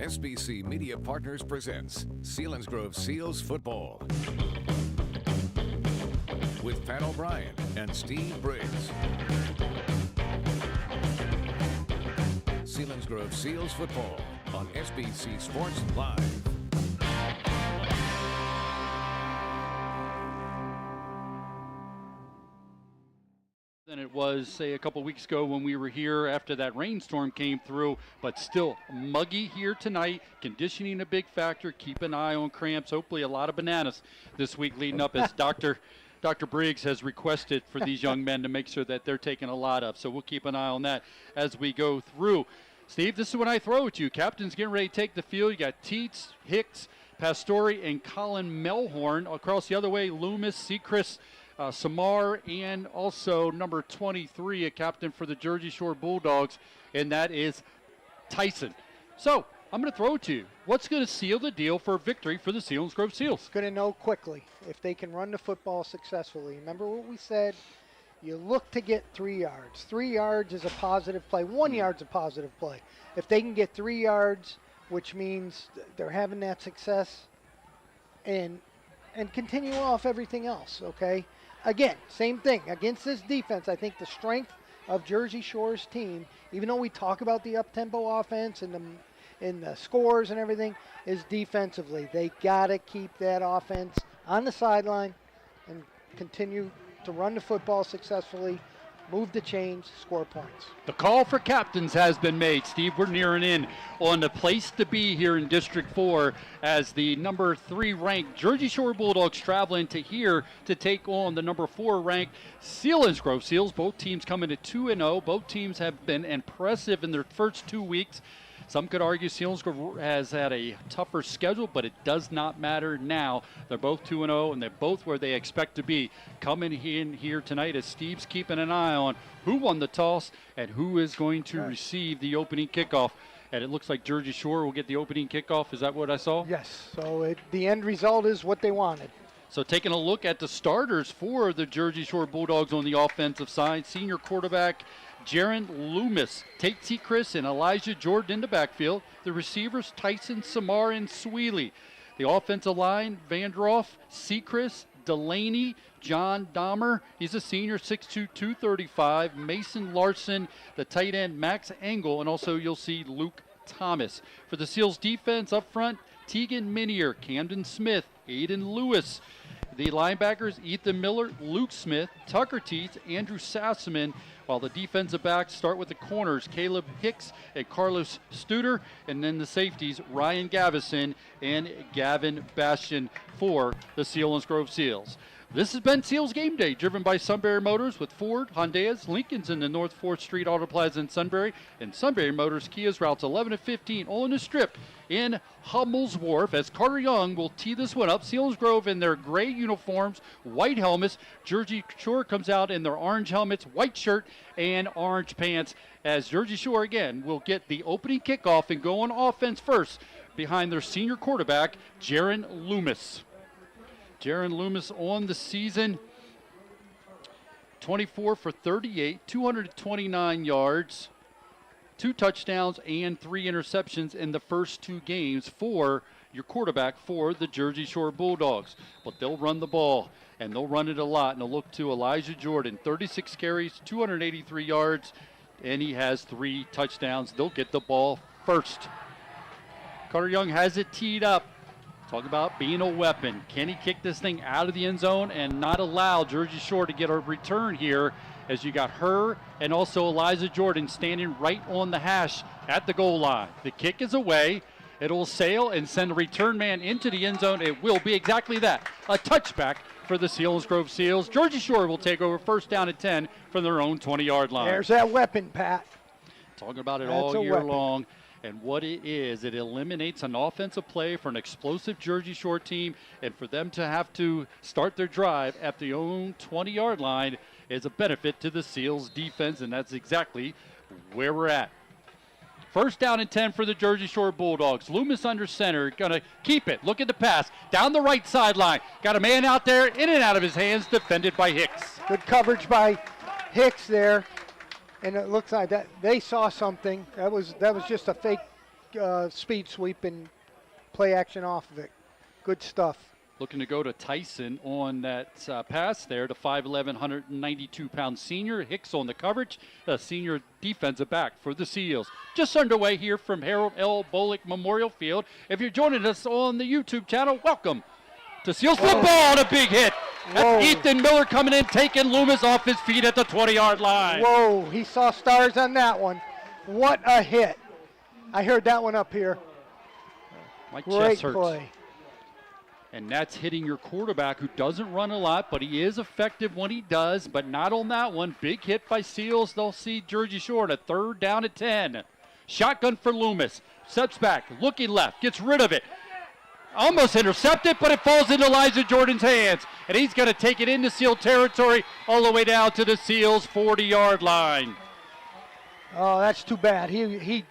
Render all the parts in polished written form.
SBC Media Partners presents Selinsgrove Seals Football with Pat O'Brien and Steve Briggs. Selinsgrove Seals Football on SBC Sports Live. Than it was, say, a couple weeks ago when we were here after that rainstorm came through, but still muggy here tonight. Conditioning a big factor. Keep an eye on cramps. Hopefully a lot of bananas this week leading up as Dr. Briggs has requested for these young men to make sure that they're taking a lot of. So we'll keep an eye on that as we go through. Steve, this is when I throw at you. Captain's getting ready to take the field. You got Teets, Hicks, Pastore, and Colin Melhorn. Across the other way, Loomis, Sechrist, Samar, and also number 23, a captain for the Jersey Shore Bulldogs, and that is Tyson. So I'm going to throw it to you. What's going to seal the deal for victory for the Selinsgrove Seals? Going to know quickly if they can run the football successfully. Remember what we said? You look to get 3 yards. 3 yards is a positive play. 1 yard's a positive play. If they can get 3 yards, which means they're having that success, and continue off everything else, okay? Again, same thing. Against this defense, I think the strength of Jersey Shore's team, even though we talk about the up-tempo offense and the scores and everything, is defensively. They got to keep that offense on the sideline and continue to run the football successfully, move the chains, score points. The call for captains has been made. Steve, we're nearing in on the place to be here in District 4 as the number 3 ranked Jersey Shore Bulldogs traveling to here to take on the number 4 ranked Selinsgrove Seals. Both teams coming to 2-0. Both teams have been impressive in their first 2 weeks. Some could argue Selinsgrove has had a tougher schedule, but it does not matter now. They're both 2-0, and they're both where they expect to be. Coming in here tonight as Steve's keeping an eye on who won the toss and who is going to receive the opening kickoff. And it looks like Jersey Shore will get the opening kickoff. Is that what I saw? Yes. So the end result is what they wanted. So taking a look at the starters for the Jersey Shore Bulldogs on the offensive side, senior quarterback Jaron Loomis, Tate Sechrist, and Elijah Jordan in the backfield. The receivers, Tyson, Samar, and Sweely. The offensive line, Vandroff, Sechrist, Delaney, John Dahmer. He's a senior, 6'2", 235. Mason Larson, the tight end, Max Engel, and also you'll see Luke Thomas. For the Seals defense up front, Tegan Minier, Camden Smith, Aiden Lewis. The linebackers, Ethan Miller, Luke Smith, Tucker Teets, Andrew Sassaman, while the defensive backs start with the corners, Caleb Hicks and Carlos Studer, and then the safeties, Ryan Gavison and Gavin Bastian for the Selinsgrove Seals. This has been Seals Game Day, driven by Sunbury Motors with Ford, Hondas, Lincolns in the North 4th Street Auto Plaza in Sunbury, and Sunbury Motors Kias routes 11 and 15 on the strip in Hummel's Wharf as Carter Young will tee this one up. Selinsgrove in their gray uniforms, white helmets. Jersey Shore comes out in their orange helmets, white shirt, and orange pants as Jersey Shore again will get the opening kickoff and go on offense first behind their senior quarterback, Jaron Loomis. Jaron Loomis on the season, 24 for 38, 229 yards, 2 touchdowns, and 3 interceptions in the first 2 games for your quarterback for the Jersey Shore Bulldogs. But they'll run the ball, and they'll run it a lot. And they'll look to Elijah Jordan, 36 carries, 283 yards, and he has 3 touchdowns. They'll get the ball first. Carter Young has it teed up. Talk about being a weapon. Can he kick this thing out of the end zone and not allow Jersey Shore to get a return here as you got her and also Elijah Jordan standing right on the hash at the goal line. The kick is away. It'll sail and send a return man into the end zone. It will be exactly that, a touchback for the Selinsgrove Seals. Jersey Shore will take over first down and 10 from their own 20-yard line. There's that weapon, Pat. Talking about it all year long. And what it is, it eliminates an offensive play for an explosive Jersey Shore team, and for them to have to start their drive at their own 20-yard line is a benefit to the Seals defense, and that's exactly where we're at. First down and 10 for the Jersey Shore Bulldogs. Loomis under center, gonna keep it. Look at the pass, down the right sideline. Got a man out there, in and out of his hands, defended by Hicks. Good coverage by Hicks there. And it looks like that they saw something. That was just a fake speed sweep and play action off of it. Good stuff. Looking to go to Tyson on that pass there to 5'11", 192-pound senior. Hicks on the coverage, senior defensive back for the Seals. Just underway here from Harold L. Bullock Memorial Field. If you're joining us on the YouTube channel, welcome to Seals football on a big hit. That's Ethan Miller coming in, taking Loomis off his feet at the 20-yard line. Whoa, he saw stars on that one. What a hit. I heard that one up here. My Great chest hurts. play. And that's hitting your quarterback, who doesn't run a lot, but he is effective when he does, but not on that one. Big hit by Seals. They'll see Jersey Shore at 3rd down at 10. Shotgun for Loomis. Steps back, looking left, gets rid of it. Almost intercepted, but it falls into Elijah Jordan's hands. And he's going to take it into Seal territory all the way down to the Seals 40-yard line. Oh, that's too bad. He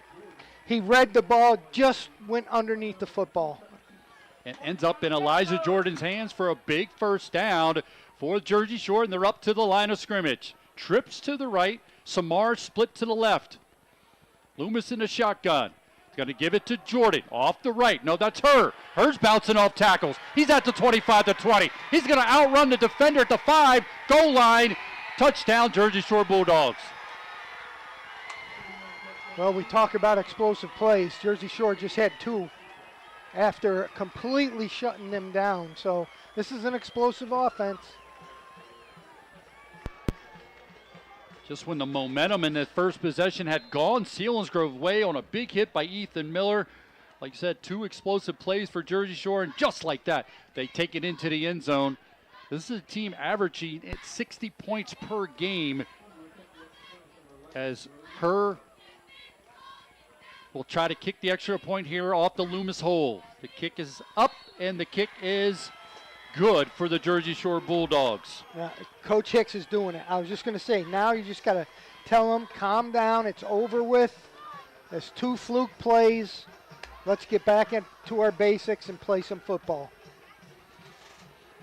read the ball, just went underneath the football. And ends up in Elijah Jordan's hands for a big first down for Jersey Shore, and they're up to the line of scrimmage. Trips to the right, Samar split to the left. Loomis in the shotgun. He's going to give it to Jordan off the right. No, that's Her's bouncing off tackles. He's at the 25 to 20. He's going to outrun the defender at the 5. Goal line. Touchdown, Jersey Shore Bulldogs. Well, we talk about explosive plays. Jersey Shore just had 2 after completely shutting them down. So this is an explosive offense. Just when the momentum in that first possession had gone Selinsgrove way on a big hit by Ethan Miller. Like I said, 2 explosive plays for Jersey Shore, and just like that, they take it into the end zone. This is a team averaging at 60 points per game, as Her will try to kick the extra point here off the Loomis hole. The kick is up, and the kick is good for the Jersey Shore Bulldogs. Coach Hicks is doing it. I was just going to say, now you just got to tell them, calm down, it's over with. There's 2 fluke plays. Let's get back into our basics and play some football.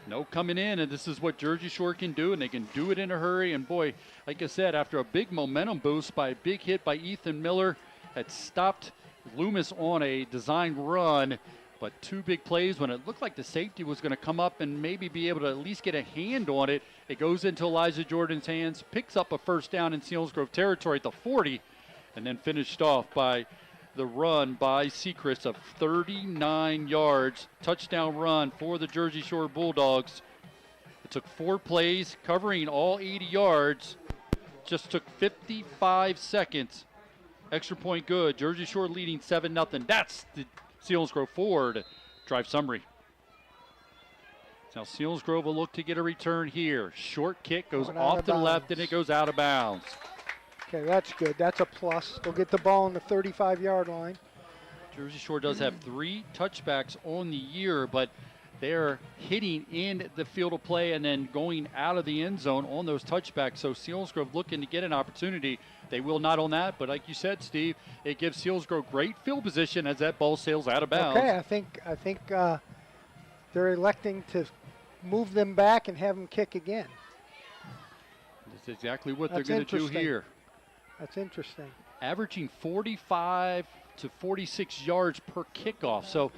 No coming in, and this is what Jersey Shore can do, and they can do it in a hurry. And boy, like I said, after a big momentum boost by a big hit by Ethan Miller, had stopped Loomis on a design run, but 2 big plays when it looked like the safety was going to come up and maybe be able to at least get a hand on it. It goes into Elijah Jordan's hands, picks up a first down in Selinsgrove territory at the 40, and then finished off by the run by Sechrist of 39 yards. Touchdown run for the Jersey Shore Bulldogs. It took 4 plays, covering all 80 yards. Just took 55 seconds. Extra point good. Jersey Shore leading 7-0. That's the Selinsgrove Ford drive summary. Now Selinsgrove will look to get a return here. Short kick goes off to the left, and it goes out of bounds. Okay, that's good. That's a plus. We'll get the ball on the 35-yard line. Jersey Shore does have 3 touchbacks on the year, but they're hitting in the field of play and then going out of the end zone on those touchbacks. So Selinsgrove looking to get an opportunity. They will not on that, but like you said, Steve, it gives Selinsgrove great field position as that ball sails out of bounds. Okay, I think they're electing to move them back and have them kick again. That's exactly what they're going to do here. That's interesting. Averaging 45 to 46 yards per kickoff. So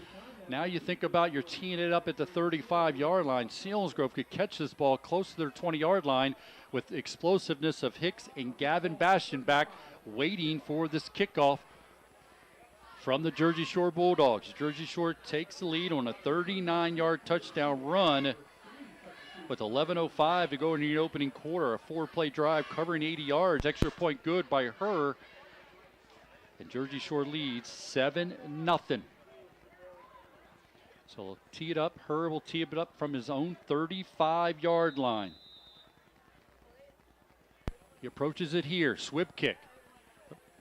now you think about you're teeing it up at the 35-yard line. Selinsgrove could catch this ball close to their 20-yard line with the explosiveness of Hicks and Gavin Bastian back waiting for this kickoff from the Jersey Shore Bulldogs. Jersey Shore takes the lead on a 39-yard touchdown run with 11:05 to go in the opening quarter. A 4-play drive covering 80 yards. Extra point good by Her. And Jersey Shore leads 7-0. So we'll tee it up. Her will tee it up from his own 35-yard line. He approaches it here. Swip kick.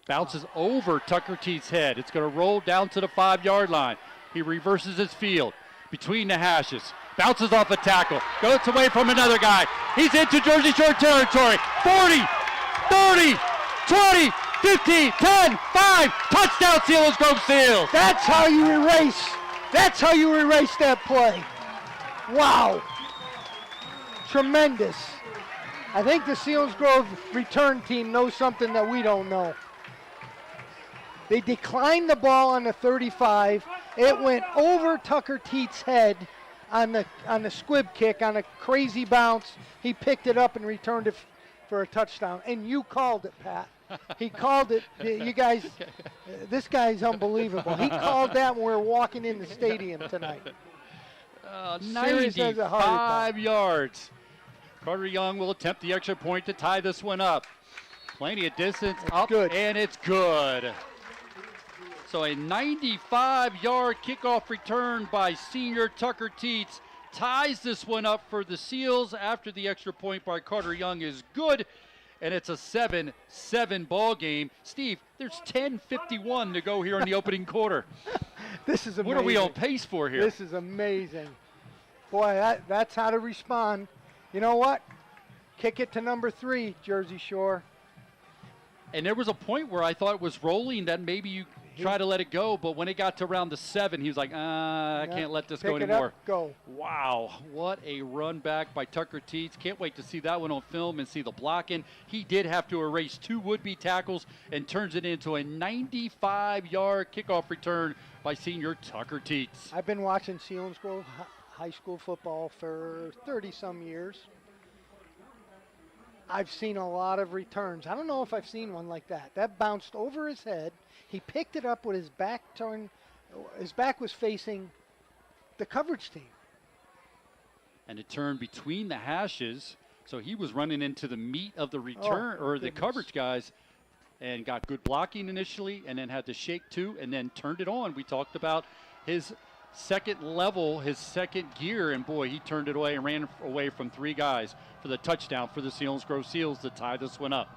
Bounces over Tucker Teet's head. It's going to roll down to the 5-yard line. He reverses his field between the hashes. Bounces off a tackle. Goes away from another guy. He's into Jersey Shore territory. 40, 30, 20, 15, 10, 5. Touchdown, Selinsgrove Seals. That's how you erase. That's how you erase that play. Wow. Tremendous. I think the Selinsgrove return team knows something that we don't know. They declined the ball on the 35. It went over Tucker Teet's head on the squib kick on a crazy bounce. He picked it up and returned it for a touchdown. And you called it, Pat. He called it. You guys, this guy's unbelievable. He called that when we were walking in the stadium tonight. 95 yards. Carter Young will attempt the extra point to tie this one up. Plenty of distance up, good. And it's good. So a 95-yard kickoff return by senior Tucker Teets ties this one up for the Seals after the extra point by Carter Young is good. And it's a 7-7 ball game. Steve, there's 10:51 to go here in the opening quarter. This is amazing. What are we on pace for here? This is amazing. Boy, that's how to respond. You know what? Kick it to number 3, Jersey Shore. And there was a point where I thought it was rolling that maybe you try to let it go, but when it got to around the 7, he was like, I can't let this go anymore. Up, go. Wow, what a run back by Tucker Teets. Can't wait to see that one on film and see the blocking. He did have to erase 2 would-be tackles and turns it into a 95-yard kickoff return by senior Tucker Teets. I've been watching Selinsgrove high school football for 30-some years. I've seen a lot of returns. I don't know if I've seen one like that. That bounced over his head. He picked it up with his back turned. His back was facing the coverage team. And it turned between the hashes, so he was running into the meat of the return the coverage guys, and got good blocking initially, and then had to shake 2, and then turned it on. We talked about his second level, his second gear, and boy, he turned it away and ran away from 3 guys for the touchdown for the Selinsgrove Seals to tie this one up.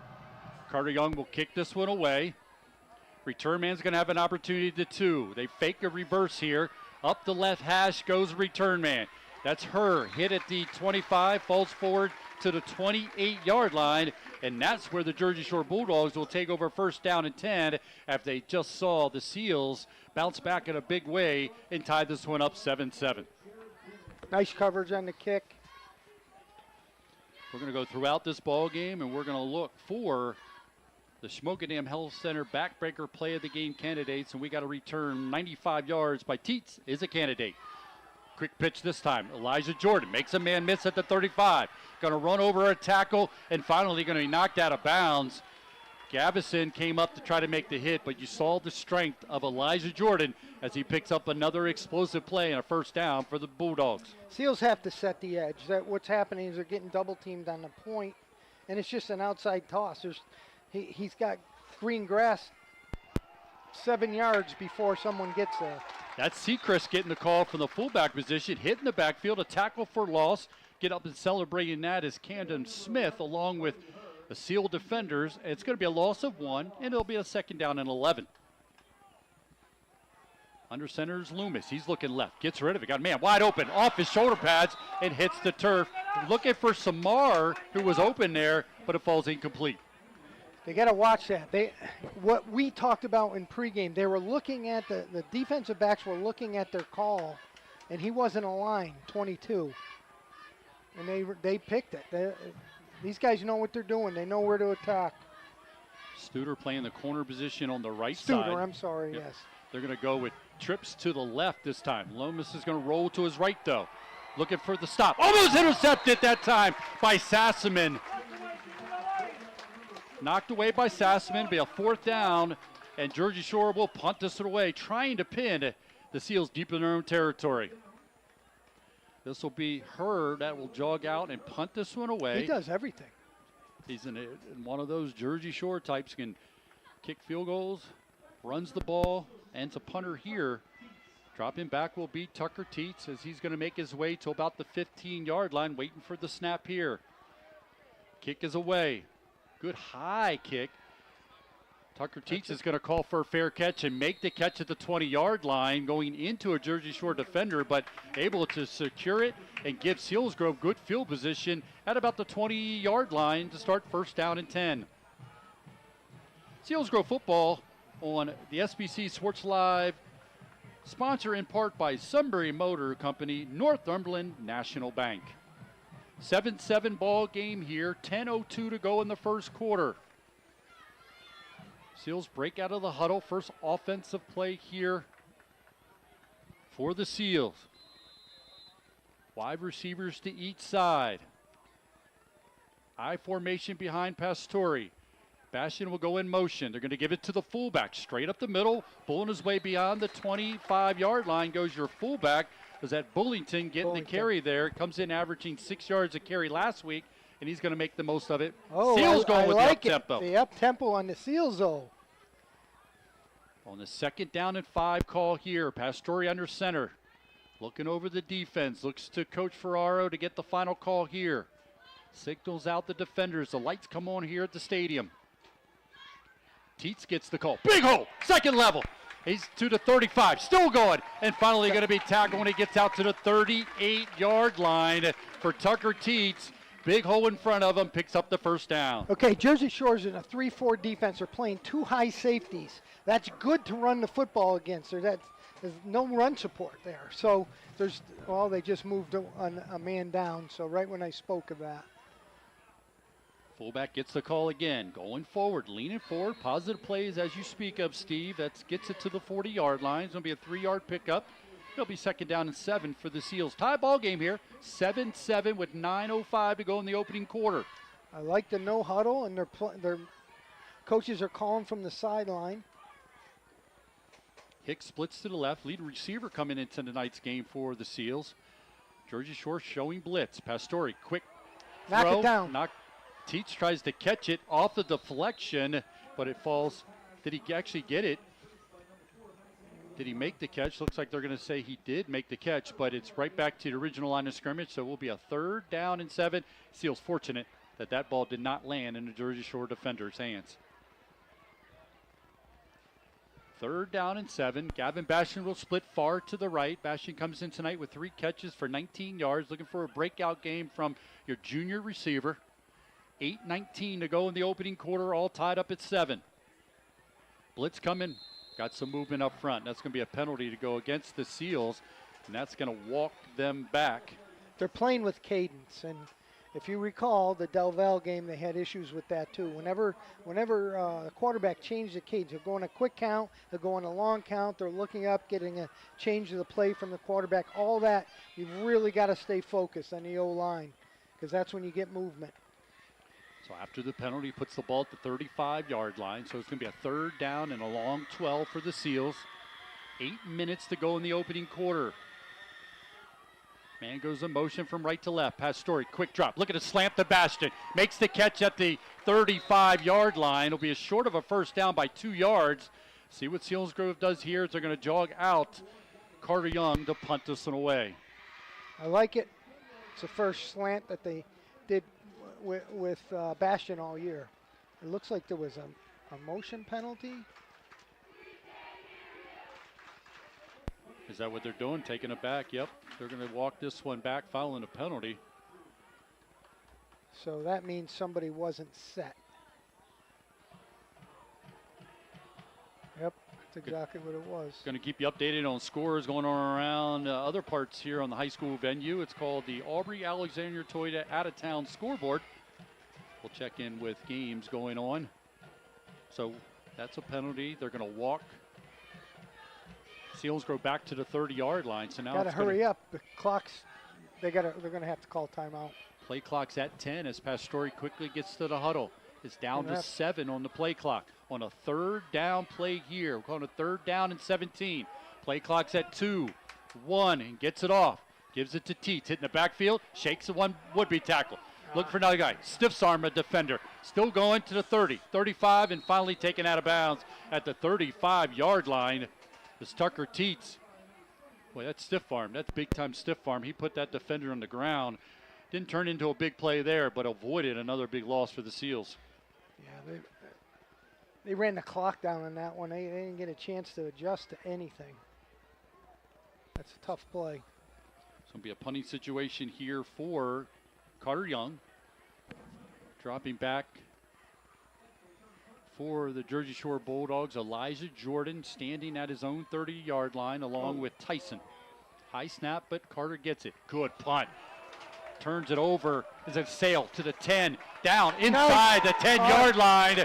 Carter Young will kick this one away. Return man's going to have an opportunity to 2. They fake a reverse here. Up the left hash goes return man. That's her. Hit at the 25, falls forward to the 28-yard line, and that's where the Jersey Shore Bulldogs will take over first down and 10 after they just saw the Seals bounce back in a big way and tie this one up 7-7. Nice coverage on the kick. We're going to go throughout this ball game, and we're going to look for the Schmokedam Health Center backbreaker play of the game candidates, and we got a return 95 yards by Teets is a candidate. Quick pitch this time. Elijah Jordan makes a man miss at the 35. Going to run over a tackle and finally going to be knocked out of bounds. Gavison came up to try to make the hit, but you saw the strength of Elijah Jordan as he picks up another explosive play and a first down for the Bulldogs. Seals have to set the edge. What's happening is they're getting double teamed on the point, and it's just an outside toss. He's got green grass 7 yards before someone gets there. That's Seacrest getting the call from the fullback position, hitting the backfield, a tackle for loss. Get up and celebrating that is Camden Smith along with the Seal defenders. It's going to be a loss of 1, and it'll be a second down and 11. Under center is Loomis. He's looking left, gets rid of it. Got a man wide open off his shoulder pads and hits the turf. Looking for Samar, who was open there, but it falls incomplete. They got to watch that. What we talked about in pregame, they were looking at the defensive backs were looking at their call, and he wasn't aligned, 22, and they picked it. These guys know what they're doing. They know where to attack. Studer playing the corner position on the right side. Studer, I'm sorry, Yep. yes. They're going to go with trips to the left this time. Lomas is going to roll to his right, though. Looking for the stop. Almost intercepted that time by Sassaman. Knocked away by Sassaman. Be a 4th down, and Jersey Shore will punt this away, trying to pin the Seals deep in their own territory. This will be her that will jog out and punt this one away. He does everything. He's in one of those Jersey Shore types, can kick field goals, runs the ball, and it's a punter here. Dropping back will be Tucker Teets as he's going to make his way to about the 15-yard line, waiting for the snap here. Kick is away. Good high kick. Tucker Teets is going to call for a fair catch and make the catch at the 20-yard line, going into a Jersey Shore defender, but able to secure it and give Selinsgrove good field position at about the 20-yard line to start first down and 10. Selinsgrove football on the SBC Sports Live, sponsored in part by Sunbury Motor Company, Northumberland National Bank. 7-7 ball game here, 10:02 to go in the first quarter. Seals break out of the huddle. First offensive play here for the Seals. 5 receivers to each side. I formation behind Pastore. Bastion will go in motion. They're going to give it to the fullback. Straight up the middle. Pulling his way beyond the 25-yard line goes your fullback. Was that Bullington getting the carry there. Comes in averaging 6 yards a carry last week, and he's going to make the most of it. Oh, Seals going with like the up-tempo. The up-tempo on the Seals, though. On the 2nd down and 5 call here. Pastore under center. Looking over the defense. Looks to Coach Ferraro to get the final call here. Signals out the defenders. The lights come on here at the stadium. Teets gets the call. Big hole, 2nd level. He's to the 35, still going. And finally going to be tackled when he gets out to the 38-yard line for Tucker Teets. Big hole in front of him, picks up the 1st down. Okay, Jersey Shore's in a 3-4 defense. They're playing 2 high safeties. That's good to run the football against. There's no run support there. So they just moved a man down. So right when I spoke of that. Fullback gets the call again, going forward, leaning forward, positive plays as you speak of, Steve. That gets it to the 40-yard line. It's going to be a 3-yard pickup. It'll be 2nd down and 7 for the Seals. Tie ball game here, 7-7 with 9:05 to go in the opening quarter. I like the no huddle, and their coaches are calling from the sideline. Hicks splits to the left. Lead receiver coming into tonight's game for the Seals. Jersey Shore showing blitz. Pastore, quick Knock throw. it down. Teets tries to catch it off the deflection, but it falls. Did he actually get it? Did he make the catch? Looks like they're going to say he did make the catch, but it's right back to the original line of scrimmage, so it will be a 3rd down and 7. Seals fortunate that ball did not land in the Jersey Shore defender's hands. 3rd down and 7. Gavin Bastion will split far to the right. Bastion comes in tonight with 3 catches for 19 yards, looking for a breakout game from your junior receiver. 8:19 to go in the opening quarter, all tied up at 7. Blitz coming, got some movement up front. That's going to be a penalty to go against the Seals, and that's going to walk them back. They're playing with cadence, and if you recall the Del Valle game, they had issues with that too. Whenever a quarterback changed the cadence, they'll go on a quick count, they'll go on a long count, they're looking up, getting a change of the play from the quarterback. All that, you've really got to stay focused on the O-line, because that's when you get movement. So after the penalty, puts the ball at the 35-yard line. So it's going to be a 3rd down and a long 12 for the Seals. 8 minutes to go in the opening quarter. Man goes in motion from right to left. Pastore, quick drop. Look at a slant to Bastion. Makes the catch at the 35-yard line. It'll be a short of a 1st down by 2 yards. See what Selinsgrove does here. They're going to jog out Carter Young to punt this one away. I like it. It's the first slant that they did with Bastion all year. It looks like there was a motion penalty. Is that what they're doing? Taking it back? Yep. They're going to walk this one back following a penalty. So that means somebody wasn't set. Yep, that's exactly what it was. Going to keep you updated on scores going on around other parts here on the high school venue. It's called the Aubrey Alexander Toyota Out-of-Town Scoreboard. We'll check in with games going on. So that's a penalty. They're going to walk Selinsgrove back to the 30-yard line. So now got to hurry up. The clock's. They're going to have to call timeout. Play clock's at 10 as Pastore quickly gets to the huddle. It's down to 7 on the play clock. On a 3rd down play here. We're calling a 3rd down and 17. Play clock's at 2, 1, and gets it off. Gives it to Teets. Hitting the backfield. Shakes the one would-be tackle. Look for another guy. Stiffs arm a defender. Still going to the 30, 35, and finally taken out of bounds at the 35-yard line. It's Tucker Teets. Boy, that's stiff arm. That's big-time stiff arm. He put that defender on the ground. Didn't turn into a big play there, but avoided another big loss for the Seals. Yeah, they ran the clock down on that one. They didn't get a chance to adjust to anything. That's a tough play. It's going to be a punting situation here for Carter Young. Dropping back for the Jersey Shore Bulldogs, Elijah Jordan standing at his own 30-yard line along with Tyson. High snap, but Carter gets it. Good punt. Turns it over. Is a sail to the 10. Down inside the 10-yard line.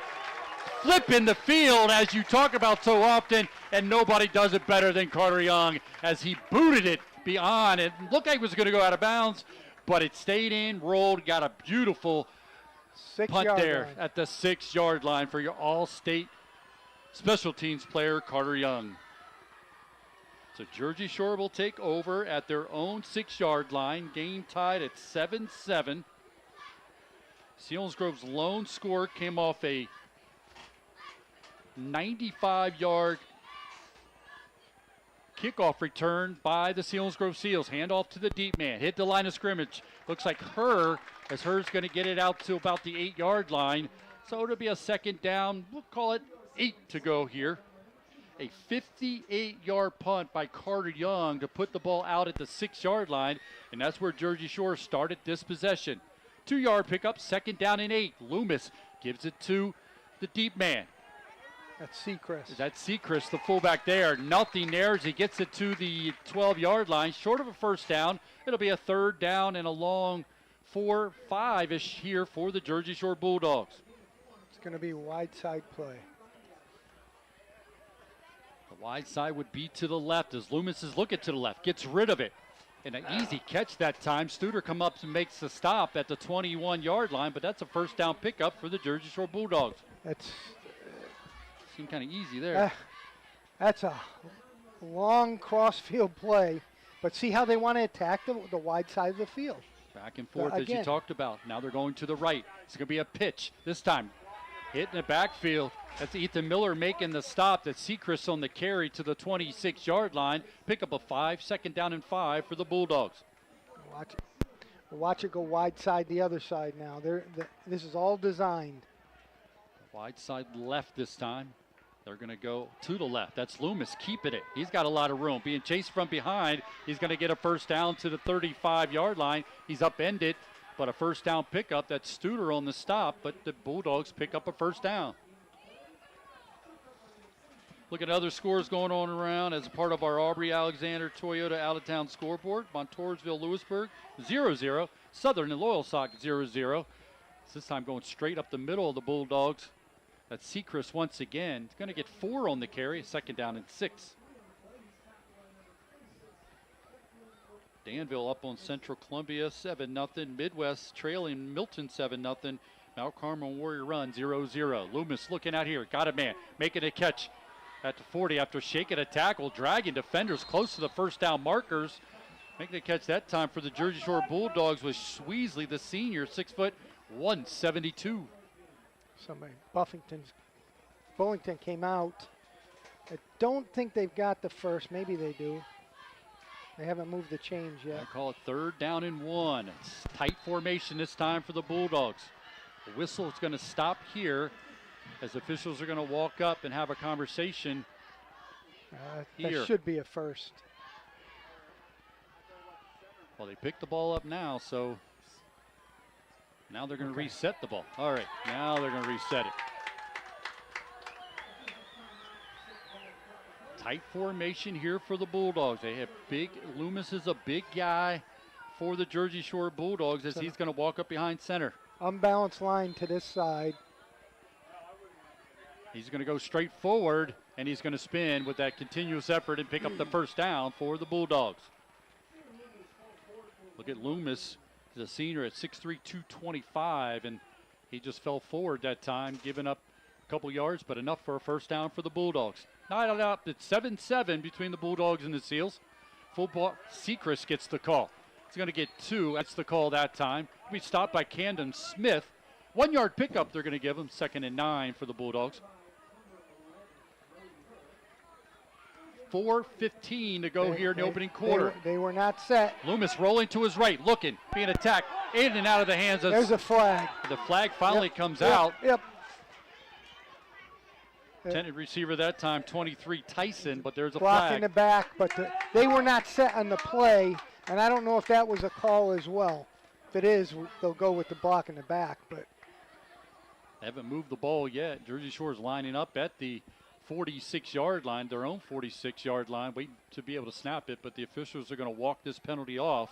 flipping the field, as you talk about so often, and nobody does it better than Carter Young as he booted it beyond. It looked like it was going to go out of bounds, but it stayed in, rolled, got a beautiful punt there line at the 6-yard line for your all-state special teams player, Carter Young. So Jersey Shore will take over at their own 6-yard line. Game tied at 7-7. Selinsgrove's lone score came off a 95-yard kickoff return by the Selinsgrove Seals. Handoff to the deep man. Hit the line of scrimmage. Looks like Her's going to get it out to about the 8-yard line. So it'll be a second down. We'll call it 8 to go here. A 58-yard punt by Carter Young to put the ball out at the 6-yard line. And that's where Jersey Shore started this possession. 2-yard pickup, second down and 8. Loomis gives it to the deep man. That's Sechrist. That's Sechrist, the fullback there. Nothing there as he gets it to the 12-yard line. Short of a first down. It'll be a third down and a long 4-5-ish here for the Jersey Shore Bulldogs. It's going to be wide side play. The wide side would be to the left as Loomis is looking to the left. Gets rid of it. And an easy catch that time. Studer comes up and makes the stop at the 21-yard line, but that's a first down pickup for the Jersey Shore Bulldogs. That's seemed kind of easy there. That's a long cross-field play, but see how they want to attack the wide side of the field. Back and forth as you talked about. Now they're going to the right. It's going to be a pitch this time. Hit in the backfield. That's Ethan Miller making the stop. That's Sechrist on the carry to the 26-yard line. Pick up a 5, second down and 5 for the Bulldogs. Watch it go wide side the other side now. This is all designed. Wide side left this time. They're going to go to the left. That's Loomis keeping it. He's got a lot of room. Being chased from behind, he's going to get a first down to the 35-yard line. He's upended, but a first down pickup. That's Studer on the stop, but the Bulldogs pick up a first down. Look at other scores going on around as a part of our Aubrey Alexander Toyota out-of-town scoreboard. Montoursville, Lewisburg, 0-0. Southern and Loyalsock, 0-0. This time going straight up the middle of the Bulldogs. That's Sechrist once again. He's going to get 4 on the carry, second down and 6. Danville up on Central Columbia, 7-0. Midwest trailing Milton, 7-0. Mount Carmel Warrior Run, 0-0. Loomis looking out here, got a man, making a catch at the 40 after shaking a tackle, dragging defenders close to the first down markers. Making the catch that time for the Jersey Shore Bulldogs was Sweesley, the senior, 6'1", 172. Somebody, Bullington came out. I don't think they've got the first. Maybe they do. They haven't moved the chains yet. I call it third down and 1. It's tight formation this time for the Bulldogs. The whistle is going to stop here as officials are going to walk up and have a conversation here. That should be a first. Well, they picked the ball up now, so now they're going to reset the ball. All right, now they're going to reset it. Tight formation here for the Bulldogs. They have Loomis is a big guy for the Jersey Shore Bulldogs as he's going to walk up behind center. Unbalanced line to this side. He's going to go straight forward, and he's going to spin with that continuous effort and pick up the first down for the Bulldogs. Look at Loomis, the senior at 6'3", 225, and he just fell forward that time, giving up a couple yards, but enough for a first down for the Bulldogs. Not up. It's 7-7 between the Bulldogs and the Seals. Fullback Sechrist gets the call. He's going to get 2. That's the call that time. We stopped by Camden Smith. 1-yard pickup they're going to give him. 2nd and 9 for the Bulldogs. 4:15 to go here in the opening quarter. They were not set. Loomis rolling to his right, looking, being attacked, in and out of the hands of. There's a flag. The flag finally comes out. Yep. Intended receiver that time, 23 Tyson, but there's a block flag. in the back, but they were not set on the play, and I don't know if that was a call as well. If it is, they'll go with the block in the back, but. They haven't moved the ball yet. Jersey Shore's lining up at the 46-yard line, their own 46-yard line, waiting to be able to snap it, but the officials are going to walk this penalty off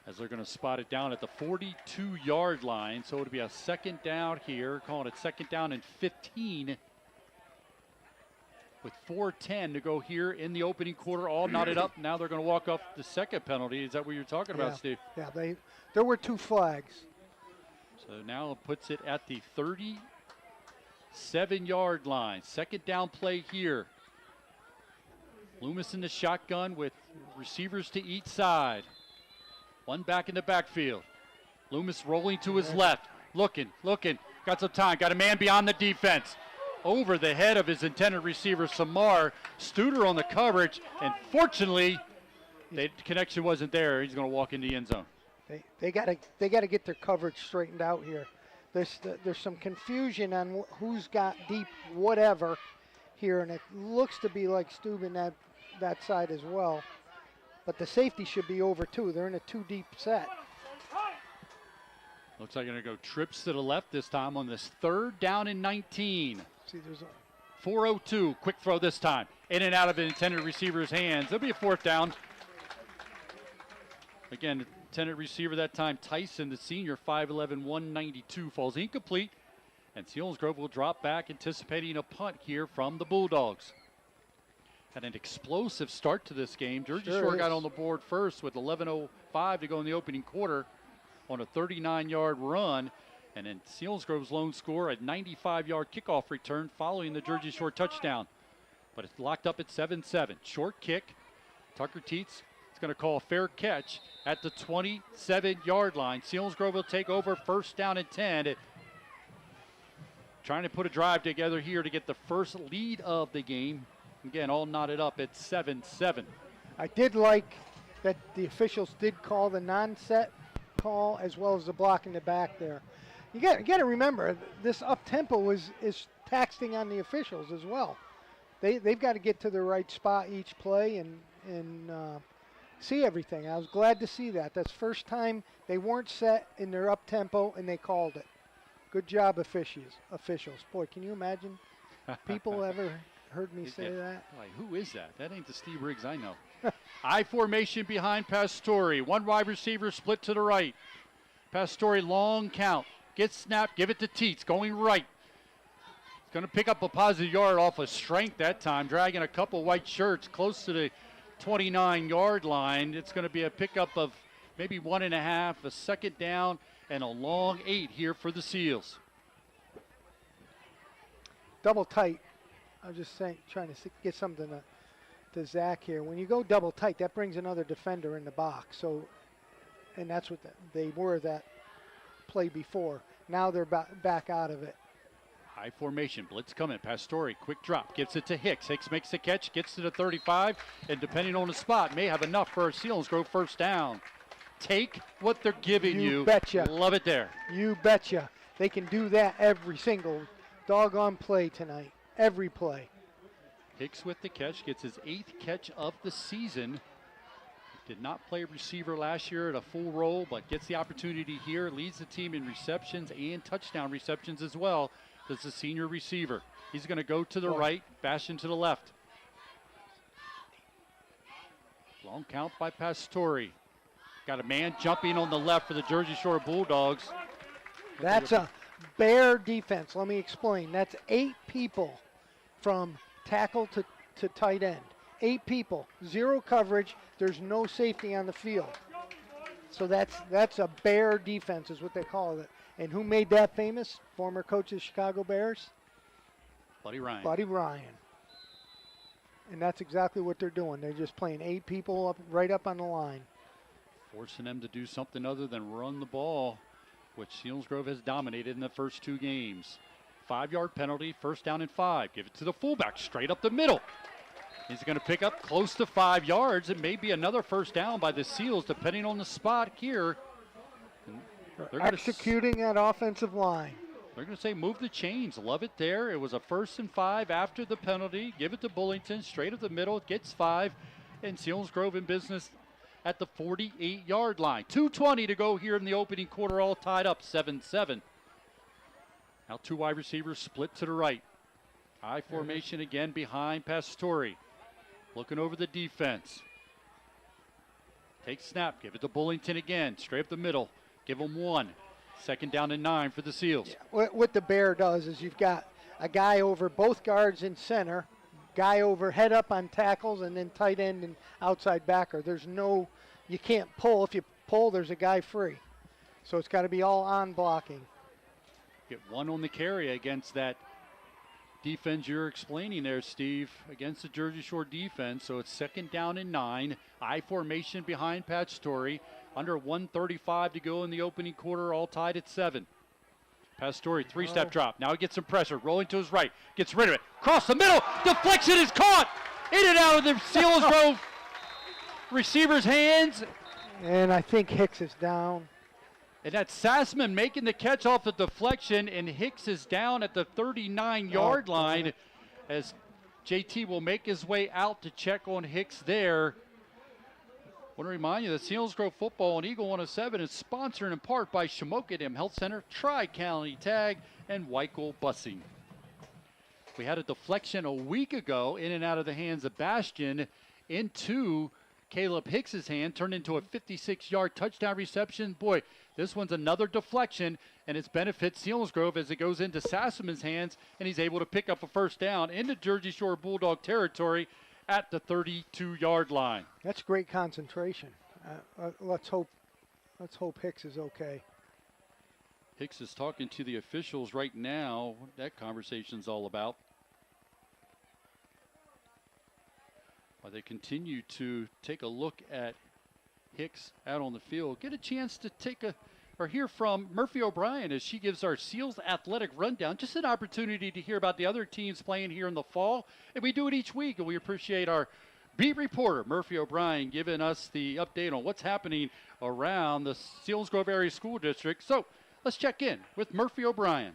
as they're going to spot it down at the 42-yard line. So it'll be a second down here, calling it second down and 15 with 4:10 to go here in the opening quarter, all knotted up. Now they're going to walk off the second penalty. Is that what you're talking about, Steve? Yeah, there were 2 flags. So now it puts it at the 37-yard line. Second down play here. Loomis in the shotgun with receivers to each side. One back in the backfield. Loomis rolling to his left. Looking. Got some time. Got a man beyond the defense. Over the head of his intended receiver, Samar. Studer on the coverage. And fortunately, the connection wasn't there. He's going to walk into the end zone. They got to get their coverage straightened out here. There's some confusion on who's got deep whatever here, and it looks to be like Steuben that side as well. But the safety should be over too. They're in a 2 deep set. Looks like they're going to go trips to the left this time on this 3rd down and 19. See, there's 4:02, quick throw this time. In and out of the intended receiver's hands. It'll be a 4th down. Again, intended receiver that time, Tyson, the senior, 5'11", 192, falls incomplete. And Selinsgrove will drop back, anticipating a punt here from the Bulldogs. Had an explosive start to this game. Jersey Shore got on the board first with 11:05 to go in the opening quarter on a 39-yard run. And then Selinsgrove's lone score, a 95-yard kickoff return following the Jersey Shore touchdown. But it's locked up at 7-7. Short kick. Tucker Teets is going to call a fair catch at the 27-yard line. Selinsgrove will take over, 1st down and 10. Trying to put a drive together here to get the first lead of the game. Again, all knotted up at 7-7. I did like that the officials did call the non-set call as well as the block in the back there. You got to remember, this up-tempo is taxing on the officials as well. They've got to get to the right spot each play and see everything. I was glad to see that. That's the first time they weren't set in their up-tempo and they called it. Good job, officials. Boy, can you imagine people ever heard me say that? Like, who is that? That ain't the Steve Riggs I know. I formation behind Pastore. 1 wide receiver split to the right. Pastore, long count. Gets snapped, give it to Teets, going right. He's going to pick up a positive yard off of strength that time, dragging a couple white shirts close to the 29-yard line. It's going to be a pickup of maybe 1.5, a second down, and a long 8 here for the Seals. Double tight. I was just trying to get something to Zach here. When you go double tight, that brings another defender in the box. So, and that's what they were that play before. Now they're back out of it. High formation, blitz coming. Pastore, quick drop, gives it to Hicks. Hicks makes the catch, gets to the 35, and depending on the spot, may have enough for a Selinsgrove 1st down. Take what they're giving you. You betcha. Love it there. You betcha. They can do that every single doggone play tonight. Every play. Hicks with the catch, gets his 8th catch of the season. Did not play receiver last year at a full role, but gets the opportunity here. Leads the team in receptions and touchdown receptions as well. Does the senior receiver. He's going to go to the right, bash into the left. Long count by Pastore. Got a man jumping on the left for the Jersey Shore Bulldogs. That's a bear defense. Let me explain. That's 8 people from tackle to tight end. 8 people, 0 coverage. There's no safety on the field. So that's a bear defense is what they call it. And who made that famous? Former coach of the Chicago Bears? Buddy Ryan. Buddy Ryan. And that's exactly what they're doing. They're just playing 8 people right up on the line. Forcing them to do something other than run the ball, which Selinsgrove has dominated in the first 2 games. 5-yard penalty, 1st down and 5. Give it to the fullback, straight up the middle. He's going to pick up close to 5 yards. It may be another 1st down by the Seals, depending on the spot here. They're executing that offensive line. They're going to say move the chains. Love it there. It was a 1st and 5 after the penalty. Give it to Bullington, straight up the middle. Gets 5. And Selinsgrove in business at the 48-yard line. 2:20 to go here in the opening quarter, all tied up 7-7. Now 2 wide receivers split to the right. High formation again behind Pastore. Looking over the defense. Take snap, give it to Bullington again, straight up the middle. Give them 1. 2nd down and 9 for the Seals. Yeah. What the Bear does is you've got a guy over both guards in center, guy over head up on tackles, and then tight end and outside backer. You can't pull. If you pull, there's a guy free. So it's got to be all on blocking. Get 1 on the carry against that defense you're explaining there, Steve, against the Jersey Shore defense. So it's 2nd down and 9. I formation behind Pastore. Under 1:35 to go in the opening quarter, all tied at 7. Pastore, 3-step drop. Now he gets some pressure. Rolling to his right. Gets rid of it. Cross the middle. Deflection is caught. In and out of the Selinsgrove receiver's hands. And I think Hicks is down. And that's Sassman making the catch off the deflection, and Hicks is down at the 39-yard line as JT will make his way out to check on Hicks there. I want to remind you that Selinsgrove Football on Eagle 107 is sponsored in part by Shamokin Health Center, Tri-County Tag, and Weichel Busing. We had a deflection a week ago in and out of the hands of Bastian into Caleb Hicks's hand, turned into a 56-yard touchdown reception. Boy, this one's another deflection, and it's benefits Selinsgrove as it goes into Sassman's hands, and he's able to pick up a 1st down into Jersey Shore Bulldog territory at the 32-yard line. That's great concentration. Let's hope Hicks is okay. Hicks is talking to the officials right now. What that conversation's all about. While they continue to take a look at Hicks out on the field, get a chance to hear from Murphy O'Brien as she gives our Seals athletic rundown. Just an opportunity to hear about the other teams playing here in the fall. And we do it each week, and we appreciate our beat reporter, Murphy O'Brien, giving us the update on what's happening around the Selinsgrove Area School District. So let's check in with Murphy O'Brien.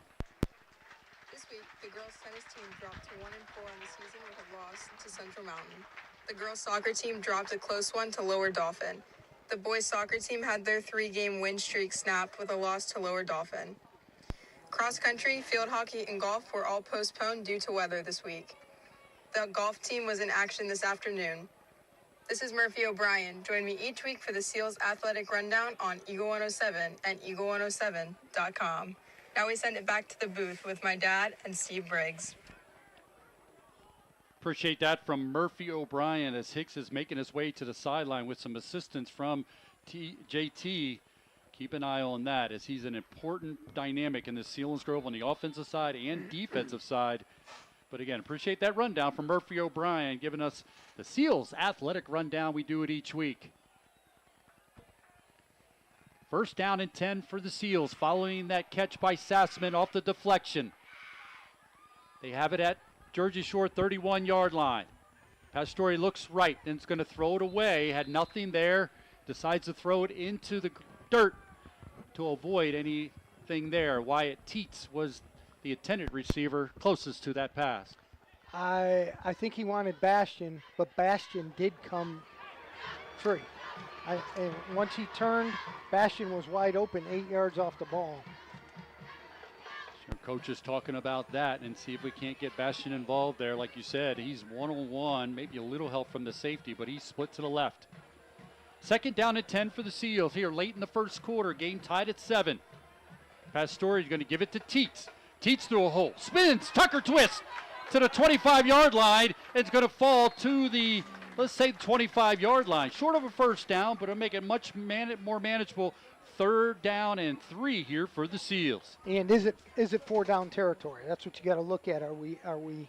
This week, the girls' tennis team dropped to 1-4 on the season with a loss to Central Mountain. The girls' soccer team dropped a close one to Lower Dauphin. The boys' soccer team had their 3-game win streak snapped with a loss to Lower Dauphin. Cross country, field hockey, and golf were all postponed due to weather this week. The golf team was in action this afternoon. This is Murphy O'Brien. Join me each week for the Seals Athletic Rundown on Eagle 107 and eagle107.com. Now we send it back to the booth with my dad and Steve Briggs. Appreciate that from Murphy O'Brien as Hicks is making his way to the sideline with some assistance from JT. Keep an eye on that as he's an important dynamic in the Selinsgrove on the offensive side and defensive side. But again, appreciate that rundown from Murphy O'Brien giving us the Seals athletic rundown. We do it each week. 1st down and 10 for the Seals following that catch by Sassman off the deflection. They have it at Jersey Shore 31-yard line. Pastore looks right and is going to throw it away. Had nothing there. Decides to throw it into the dirt to avoid anything there. Wyatt Teets was the intended receiver closest to that pass. I think he wanted Bastian, but Bastian did come free. And once he turned, Bastian was wide open, 8 yards off the ball. Sure, coach is talking about that and see if we can't get Bastian involved there. Like you said, he's one-on-one, maybe a little help from the safety, but he's split to the left. 2nd down and 10 for the Seals here late in the 1st quarter. Game tied at 7. Pastore is going to give it to Teets. Teets through a hole. Spins. Tucker twist to the 25-yard line. It's going to fall to the, let's say, 25-yard line. Short of a 1st down, but it'll make it much more manageable. 3rd down and 3 here for the Seals. And is it 4-down territory? That's what you got to look at. Are we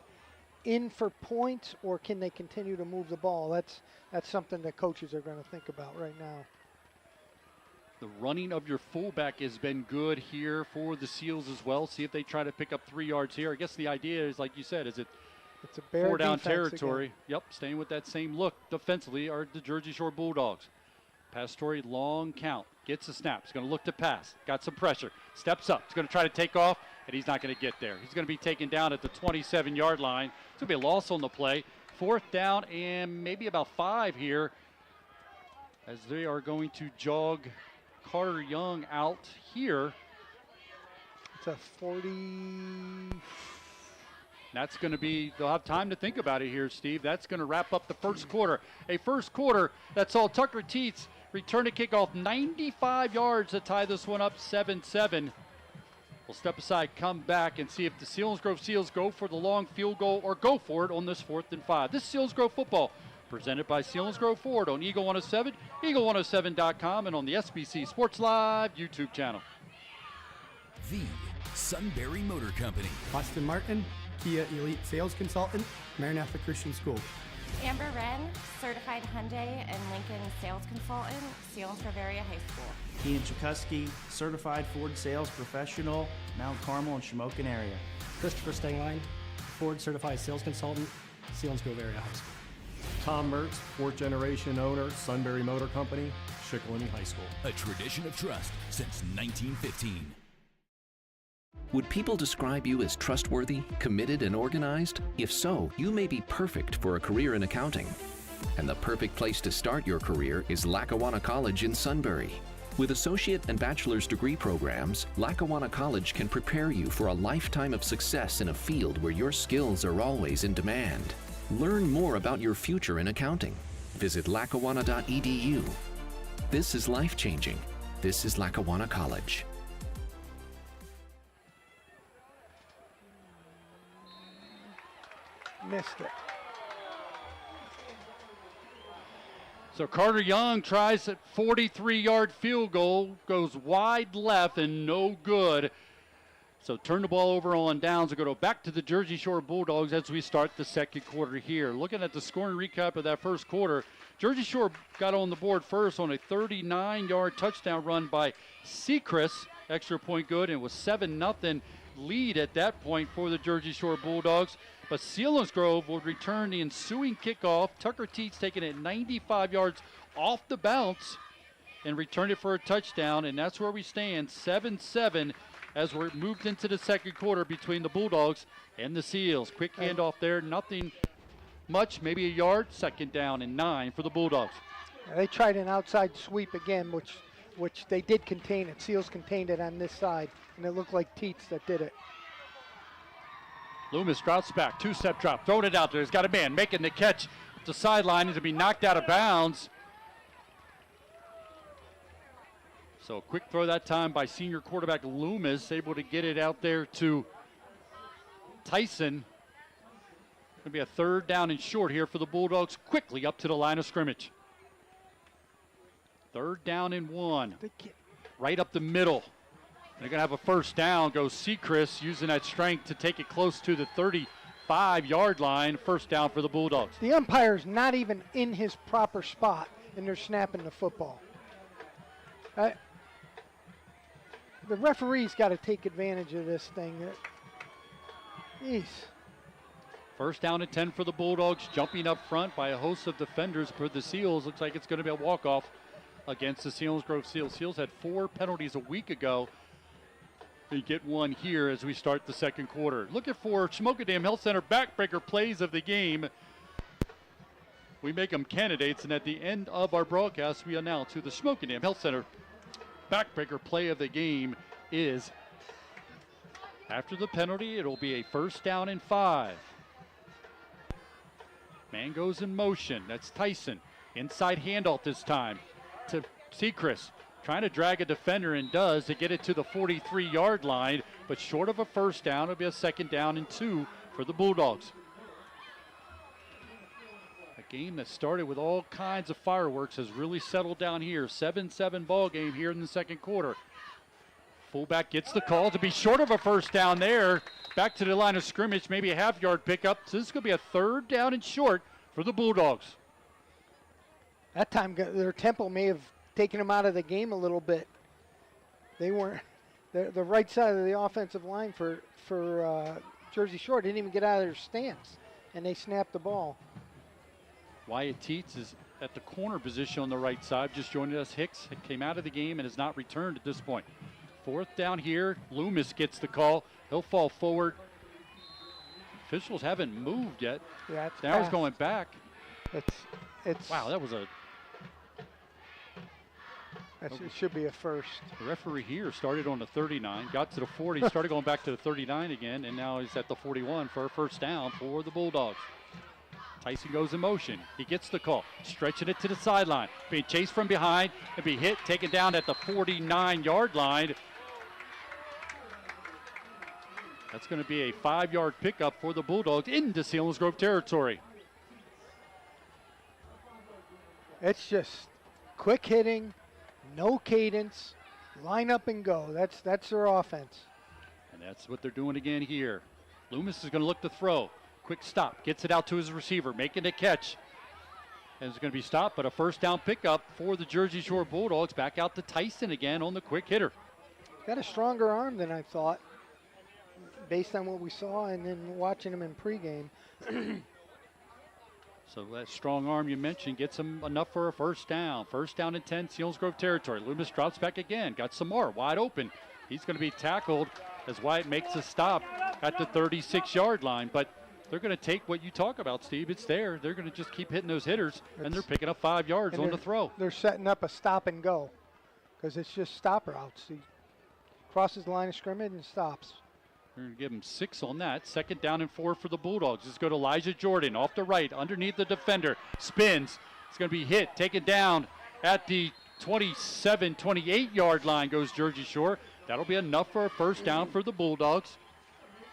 in for points, or can they continue to move the ball? That's something that coaches are going to think about right now. The running of your fullback has been good here for the Seals as well. See if they try to pick up 3 yards here. I guess the idea is, like you said, it's a 4-down territory. Again. Yep, staying with that same look defensively are the Jersey Shore Bulldogs. Pastore, long count, gets a snap. He's going to look to pass. Got some pressure. Steps up. He's going to try to take off, and he's not going to get there. He's going to be taken down at the 27-yard line. It's going to be a loss on the play. 4th down and maybe about 5 here as they are going to jog Carter Young out here. It's a 40. That's going to be, they'll have time to think about it here, Steve. That's going to wrap up the 1st quarter. A 1st quarter that saw Tucker Teets return to kickoff 95 yards to tie this one up 7-7. We'll step aside, come back, and see if the Selinsgrove Seals go for the long field goal or go for it on this 4th and 5. This is Selinsgrove football, presented by Selinsgrove Ford on Eagle 107, eagle107.com, and on the SBC Sports Live YouTube channel. The Sunbury Motor Company. Austin Martin, Kia Elite Sales Consultant, Maranatha Christian School. Amber Wren, Certified Hyundai and Lincoln Sales Consultant, Selinsgrove Area High School. Ian Chikuski, Certified Ford Sales Professional, Mount Carmel and Shamokin area. Christopher Stengline, Ford Certified Sales Consultant, Selinsgrove Area High School. Tom Mertz, 4th generation owner, Sunbury Motor Company, Shikellamy High School. A tradition of trust since 1915. Would people describe you as trustworthy, committed, and organized? If so, you may be perfect for a career in accounting. And the perfect place to start your career is Lackawanna College in Sunbury. With associate and bachelor's degree programs, Lackawanna College can prepare you for a lifetime of success in a field where your skills are always in demand. Learn more about your future in accounting. Visit lackawanna.edu. This is life-changing. This is Lackawanna College. Missed it. So Carter Young tries a 43-yard field goal, goes wide left and no good. So turn the ball over on downs and go back to the Jersey Shore Bulldogs as we start the second quarter here. Looking at the scoring recap of that first quarter, Jersey Shore got on the board first on a 39-yard touchdown run by Sechrist. Extra point good, and it was 7-0 lead at that point for the Jersey Shore Bulldogs. But Selinsgrove would return the ensuing kickoff. Tucker Teets taking it 95 yards off the bounce and returned it for a touchdown. And that's where we stand, 7-7, as we're moved into the second quarter between the Bulldogs and the Seals. Quick handoff there, nothing much, maybe a yard. 2nd down and 9 for the Bulldogs. They tried an outside sweep again, which they did contain it. Seals contained it on this side, and it looked like Teets that did it. Loomis drops back, 2-step drop, throwing it out there. He's got a man making the catch at the sideline to be knocked out of bounds. So a quick throw that time by senior quarterback Loomis, able to get it out there to Tyson. Going to be a 3rd down and short here for the Bulldogs, quickly up to the line of scrimmage. 3rd down and 1, right up the middle. They're going to have a 1st down. Goes Sechrist using that strength to take it close to the 35-yard line. 1st down for the Bulldogs. The umpire's not even in his proper spot, and they're snapping the football. The referee's got to take advantage of this thing. Jeez. 1st down and 10 for the Bulldogs. Jumping up front by a host of defenders for the Seals. Looks like it's going to be a walk-off against the Selinsgrove Seals. Seals had 4 penalties a week ago. They get one here as we start the second quarter. Looking for Schmokendam Health Center backbreaker plays of the game. We make them candidates, and at the end of our broadcast, we announce who the Schmokendam Health Center backbreaker play of the game is. After the penalty, it'll be a 1st down and 5. Man goes in motion. That's Tyson. Inside handoff this time to Sechrist. Trying to drag a defender and does to get it to the 43-yard line, but short of a 1st down. It'll be a 2nd down and 2 for the Bulldogs. A game that started with all kinds of fireworks has really settled down here. 7-7 ball game here in the second quarter. Fullback gets the call to be short of a 1st down there. Back to the line of scrimmage, maybe a half-yard pickup. So this is going to be a 3rd down and short for the Bulldogs. That time their tempo may have taken them out of the game a little bit. They weren't, the right side of the offensive line for Jersey Shore didn't even get out of their stance, and they snapped the ball. Wyatt Teets is at the corner position on the right side, just joined us. Hicks came out of the game and has not returned at this point. 4th down here, Loomis gets the call. He'll fall forward. Officials haven't moved yet. Yeah, it's now he's going back. It's wow, that was a. It should be a 1st. The referee here started on the 39, got to the 40, started going back to the 39 again, and now he's at the 41 for a 1st down for the Bulldogs. Tyson goes in motion. He gets the call, stretching it to the sideline, being chased from behind and be hit, taken down at the 49-yard line. That's going to be a 5-yard pickup for the Bulldogs into Selinsgrove territory. It's just quick hitting, no cadence, line up and go. That's their offense. And that's what they're doing again here. Loomis is going to look to throw. Quick stop, gets it out to his receiver, making the catch. And it's going to be stopped, but a first down pickup for the Jersey Shore Bulldogs. Back out to Tyson again on the quick hitter. Got a stronger arm than I thought, based on what we saw and then watching him in pregame. So that strong arm you mentioned gets him enough for a first down. First down and 10, Selinsgrove territory. Loomis drops back again, got some more, wide open. He's going to be tackled as Wyatt makes a stop at the 36-yard line. But they're going to take what you talk about, Steve. It's there. They're going to just keep hitting those hitters, and they're picking up 5 yards on the throw. They're setting up a stop and go because it's just stop routes. He crosses the line of scrimmage and stops. We're going to give him 6 on that. Second down and 4 for the Bulldogs. Let's go to Elijah Jordan off the right, underneath the defender. Spins. It's going to be hit, taken down at the 27, 28-yard line goes Jersey Shore. That'll be enough for a first down for the Bulldogs.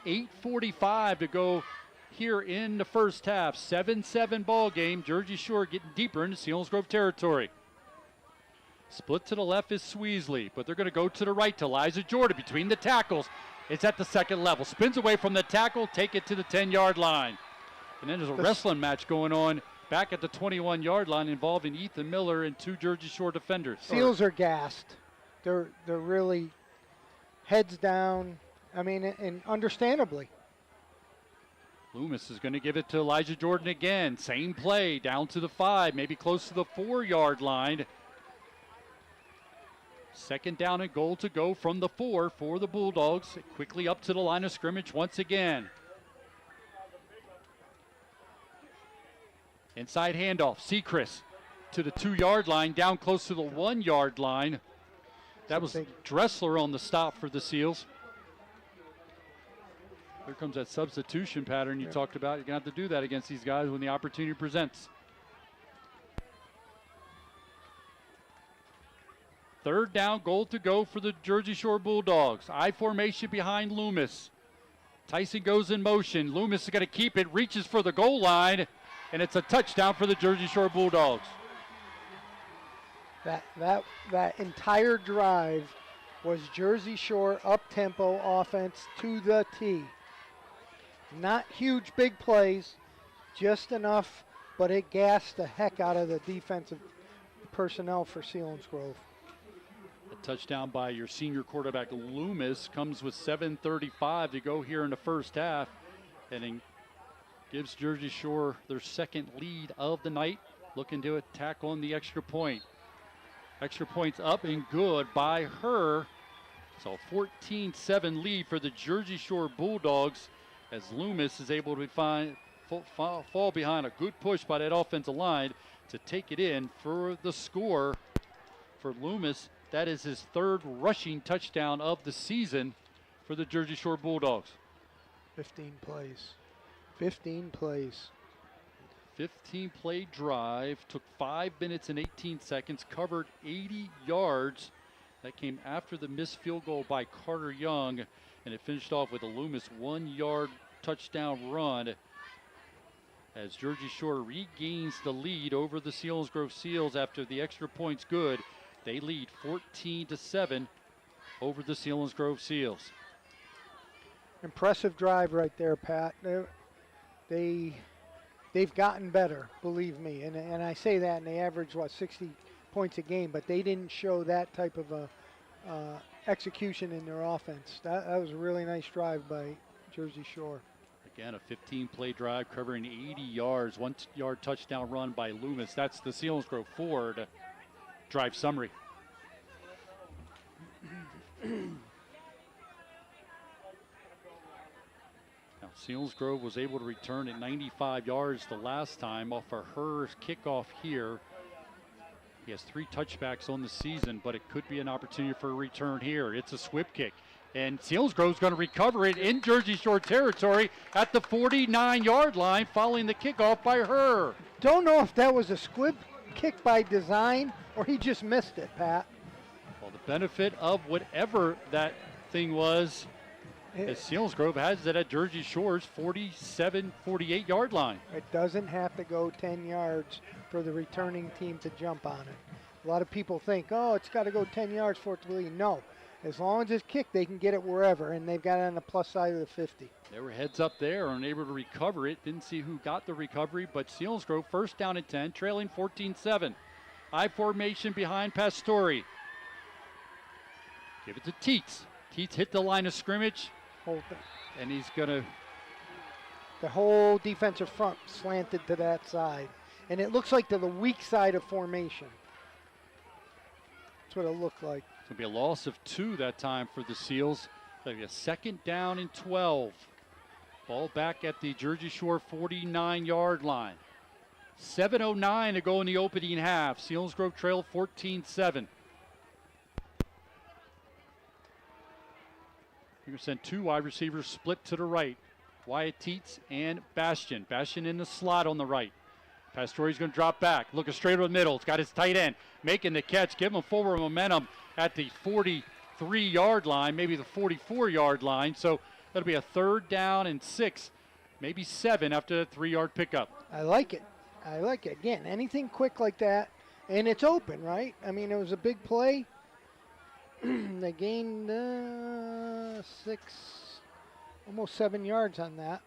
8:45 to go here in the first half. 7-7 ball game. Jersey Shore getting deeper into Selinsgrove territory. Split to the left is Sweesley, but they're going to go to the right to Elijah Jordan between the tackles. It's at the second level. Spins away from the tackle, take it to the 10-yard line. And then there's a wrestling match going on back at the 21-yard line involving Ethan Miller and 2 Jersey Shore defenders. Seals are gassed. They're really heads down. I mean, and understandably. Loomis is going to give it to Elijah Jordan again. Same play, down to the 5, maybe close to the 4-yard line. Second down and goal to go from the 4 for the Bulldogs. Quickly up to the line of scrimmage once again. Inside handoff, Sechrist to the 2-yard line, down close to the 1-yard line. That was Dressler on the stop for the Seals. Here comes that substitution pattern you talked about. You're going to have to do that against these guys when the opportunity presents. Third down, goal to go for the Jersey Shore Bulldogs. I formation behind Loomis. Tyson goes in motion. Loomis is going to keep it, reaches for the goal line, and it's a touchdown for the Jersey Shore Bulldogs. That entire drive was Jersey Shore up-tempo offense to the T. Not huge big plays, just enough, but it gassed the heck out of the defensive personnel for Selinsgrove. A touchdown by your senior quarterback Loomis comes with 7:35 to go here in the first half, and it gives Jersey Shore their second lead of the night, looking to attack on the extra point. Extra points up and good by her. So 14-7 lead for the Jersey Shore Bulldogs as Loomis is able to fall behind a good push by that offensive line to take it in for the score. For Loomis, that is his 3rd rushing touchdown of the season for the Jersey Shore Bulldogs. 15 plays. 15 plays. 15-play drive, took 5 minutes and 18 seconds, covered 80 yards. That came after the missed field goal by Carter Young, and it finished off with a Loomis 1-yard touchdown run as Jersey Shore regains the lead over the Selinsgrove Seals after the extra point's good. They lead 14-7 over the Selinsgrove Seals. Impressive drive right there, Pat. They've gotten better, believe me. And I say that, and they average, 60 points a game, but they didn't show that type of a execution in their offense. That was a really nice drive by Jersey Shore. Again, a 15-play drive covering 80 yards, 1-yard touchdown run by Loomis. That's the Selinsgrove Ford drive summary. Now, Selinsgrove was able to return at 95 yards the last time off of her kickoff here. He has 3 touchbacks on the season, but it could be an opportunity for a return here. It's a swip kick. And Selinsgrove's going to recover it in Jersey Shore territory at the 49-yard line following the kickoff by her. Don't know if that was a squib kick by design or he just missed it, Pat. Well, the benefit of whatever that thing was, is Selinsgrove has it at Jersey Shore's 48-yard line. It doesn't have to go 10 yards for the returning team to jump on it. A lot of people think, oh, it's got to go 10 yards for it to lead. No. As long as it's kicked, they can get it wherever, and they've got it on the plus side of the 50. They were heads up there, unable to recover it. Didn't see who got the recovery, but Selinsgrove first down and 10, trailing 14-7. I formation behind Pastore. Give it to Teets. Teets hit the line of scrimmage, and he's going to... The whole defensive front slanted to that side, and it looks like to the weak side of formation. That's what it looked like. It's going to be a loss of 2 that time for the Seals. That'll be a 2nd down and 12. Ball back at the Jersey Shore 49-yard line. 7:09 to go in the opening half. Selinsgrove trail 14-7. You're going to send 2 wide receivers split to the right. Wyatt Teets and Bastian. Bastian in the slot on the right. Pastore's going to drop back, looking straight over the middle. It's got his tight end making the catch, giving him forward momentum at the 43-yard line, maybe the 44-yard line. So that'll be a 3rd down and 6, maybe 7 after the 3-yard pickup. I like it. I like it. Again, anything quick like that, and it's open, right? I mean, it was a big play. They gained 6, almost 7 yards on that.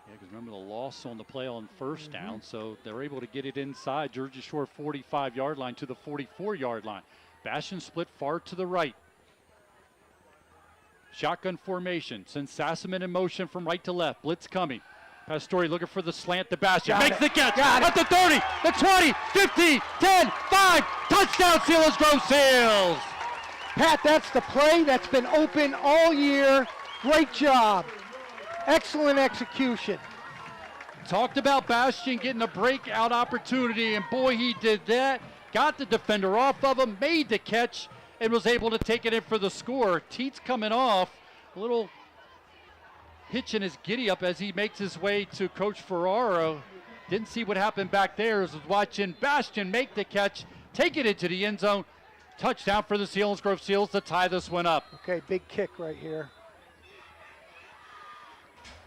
Yeah, because remember the loss on the play on first down, so they're able to get it inside Jersey Shore 45-yard line to the 44-yard line. Bastian split far to the right. Shotgun formation, sends Sassaman in motion from right to left. Blitz coming. Pastore looking for the slant to Bastian. Makes the catch at the 30, the 20, 50, 10, 5. Touchdown, Selinsgrove Seals. Pat, that's the play that's been open all year. Great job. Excellent execution. Talked about Bastian getting a breakout opportunity, and boy, he did that. Got the defender off of him, made the catch, and was able to take it in for the score. Teets coming off, a little hitch in his giddy up as he makes his way to Coach Ferraro. Didn't see what happened back there. Was watching Bastian make the catch, take it into the end zone. Touchdown for the Selinsgrove Seals to tie this one up. Okay, big kick right here.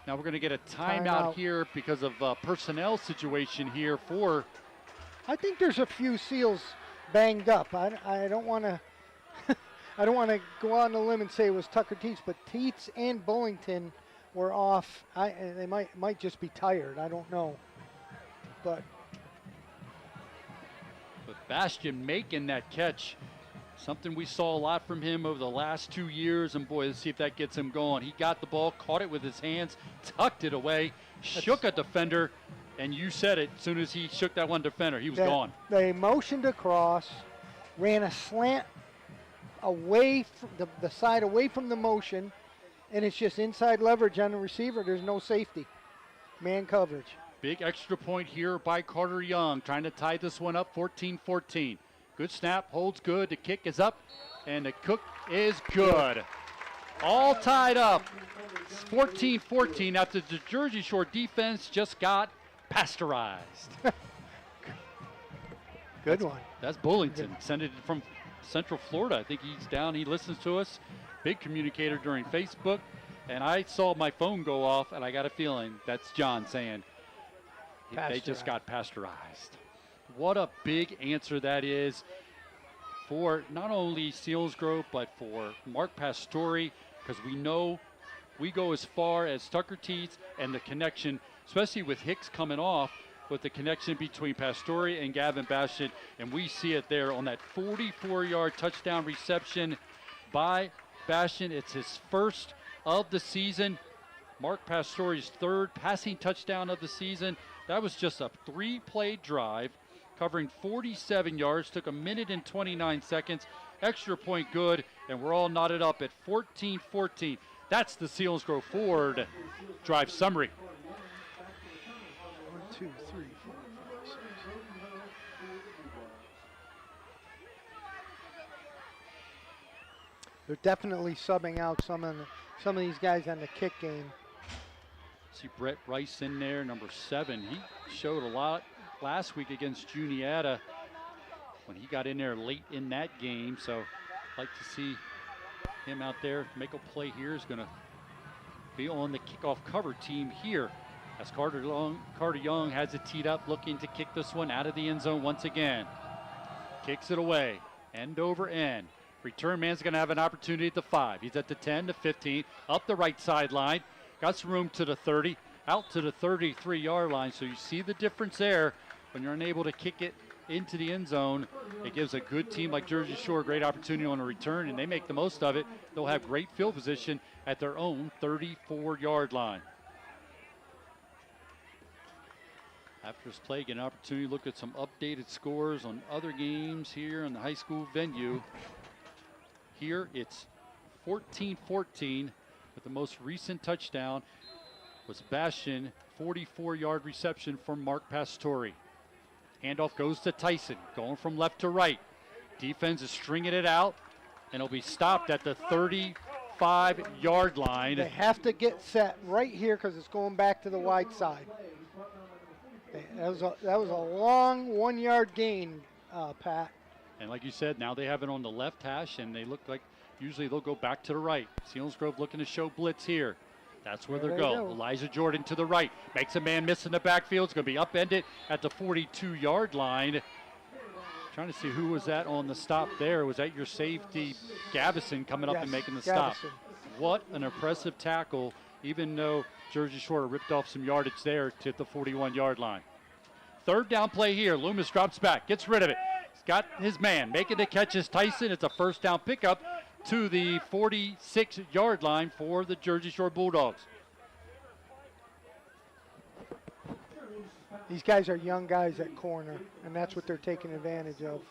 Now we're going to get a timeout here because of personnel situation here for... I think there's a few Seals banged up. I don't want to I don't want to go out on a limb and say it was Tucker Teets, but Teets and Bullington were off. They might just be tired. I don't know. But Bastian making that catch, something we saw a lot from him over the last 2 years, and boy, let's see if that gets him going. He got the ball, caught it with his hands, tucked it away, shook a defender, and you said it, as soon as he shook that one defender, he was gone. They motioned across, ran a slant away from the side away from the motion, and it's just inside leverage on the receiver. There's no safety. Man coverage. Big extra point here by Carter Young, trying to tie this one up 14-14. Good snap, holds good, the kick is up, and the cook is good. All tied up, 14-14 after the Jersey Shore defense just got pasteurized. Good one. That's Bullington, sent it from Central Florida. I think he's down, he listens to us. Big communicator during Facebook, and I saw my phone go off, and I got a feeling that's John saying they just got pasteurized. What a big answer that is for not only Selinsgrove, but for Mark Pastore, because we know we go as far as Tucker Teets and the connection, especially with Hicks coming off, with the connection between Pastore and Gavin Bastian, and we see it there on that 44-yard touchdown reception by Bastian. It's his first of the season. Mark Pastore's 3rd passing touchdown of the season. That was just a 3-play drive covering 47 yards, took 1 minute and 29 seconds. Extra point good, and we're all knotted up at 14-14. That's the Selinsgrove Ford drive summary. 1, 2, 3, 4, 5, 6. They're definitely subbing out some of these guys on the kick game. See Brett Rice in there, number 7. He showed a lot last week against Juniata when he got in there late in that game. So I'd like to see him out there make a play here. Is going to be on the kickoff cover team here as Carter Young has it teed up, looking to kick this one out of the end zone once again. Kicks it away, end over end. Return man's going to have an opportunity at the 5. He's at the 10, the 15, up the right sideline. Got some room to the 30, out to the 33-yard line. So you see the difference there when you're unable to kick it into the end zone. It gives a good team like Jersey Shore a great opportunity on a return, and they make the most of it. They'll have great field position at their own 34-yard line. After this play, get an opportunity to look at some updated scores on other games here in the high school venue. Here it's 14-14 with the most recent touchdown was Bastion, 44-yard reception from Mark Pastore. Handoff goes to Tyson, going from left to right. Defense is stringing it out, and it'll be stopped at the 35-yard line. They have to get set right here because it's going back to the wide side. That was a long 1-yard gain, Pat. And like you said, now they have it on the left hash, and they look like usually they'll go back to the right. Selinsgrove looking to show blitz here. That's where they'll go. Elijah Jordan to the right. Makes a man miss in the backfield. It's going to be upended at the 42-yard line. Trying to see who was that on the stop there. Was that your safety, Gavison, coming up and making the stop? What an impressive tackle, even though Jersey Shore ripped off some yardage there to the 41-yard line. Third down play here. Loomis drops back, gets rid of it. He's got his man. Making the catch is Tyson. It's a first down pickup to the 46-yard line for the Jersey Shore Bulldogs. These guys are young guys at corner, and that's what they're taking advantage of.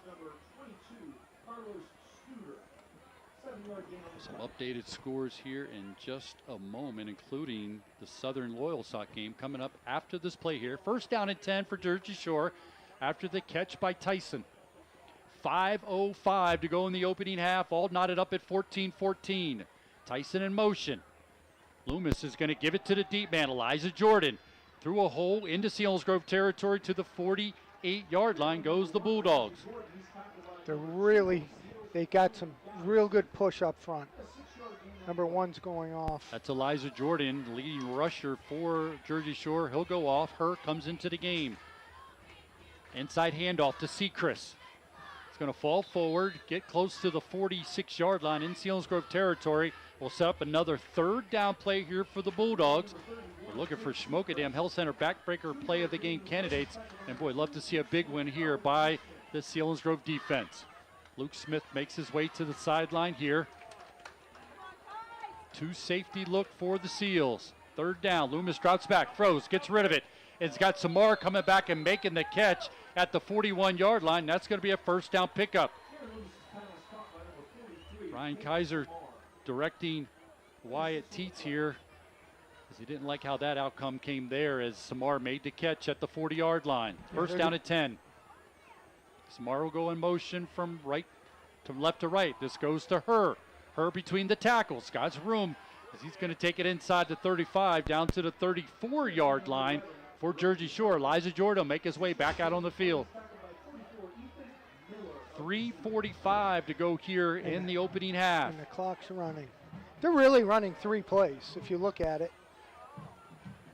Some updated scores here in just a moment, including the Southern Loyalsock game coming up after this play here. First down and 10 for Jersey Shore after the catch by Tyson. 5:05 to go in the opening half, all knotted up at 14-14. Tyson in motion. Loomis is going to give it to the deep man, Elijah Jordan. Through a hole into Selinsgrove territory to the 48-yard line goes the Bulldogs. They got some real good push up front. Number 1's going off. That's Elijah Jordan, leading rusher for Jersey Shore. He'll go off. Herr comes into the game. Inside handoff to Sechrist. It's going to fall forward, get close to the 46-yard line in Selinsgrove territory. We'll set up another third down play here for the Bulldogs. We're looking for Schmokadam Health Center backbreaker play of the game candidates. And boy, love to see a big win here by the Selinsgrove defense. Luke Smith makes his way to the sideline here. Two safety look for the Seals. Third down, Loomis drops back, throws, gets rid of it. It's got Samar coming back and making the catch at the 41-yard line. That's going to be a first down pickup. Ryan Kaiser directing Wyatt Teets here, because he didn't like how that outcome came there as Samar made the catch at the 40-yard line. First down at 10. Samar will go in motion from left to right. This goes to Herr. Herr between the tackles. Got room as he's going to take it inside the 35 down to the 34-yard line for Jersey Shore. Elijah Jordan will make his way back out on the field. 3:45 to go here in the opening half. And the clock's running. They're really running 3 plays if you look at it.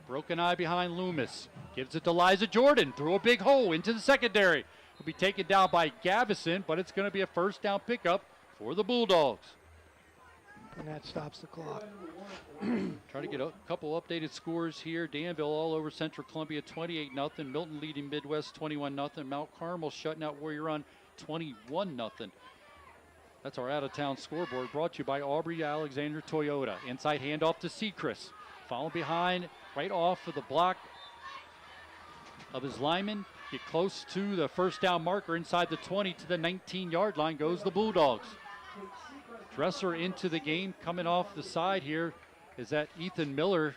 Broken eye behind Loomis. Gives it to Elijah Jordan through a big hole into the secondary. Will be taken down by Gavison, but it's going to be a first down pickup for the Bulldogs. And that stops the clock. Try to get a couple updated scores here. Danville all over Central Columbia 28-0. Milton leading Midwest 21-0. Mount Carmel shutting out Warrior Run 21-0. That's our out-of-town scoreboard brought to you by Aubrey Alexander Toyota. Inside handoff to Sechrist. Following behind right off of the block of his lineman. Get close to the first down marker inside the 20 to the 19-yard line goes the Bulldogs. Dresser into the game. Coming off the side here is that Ethan Miller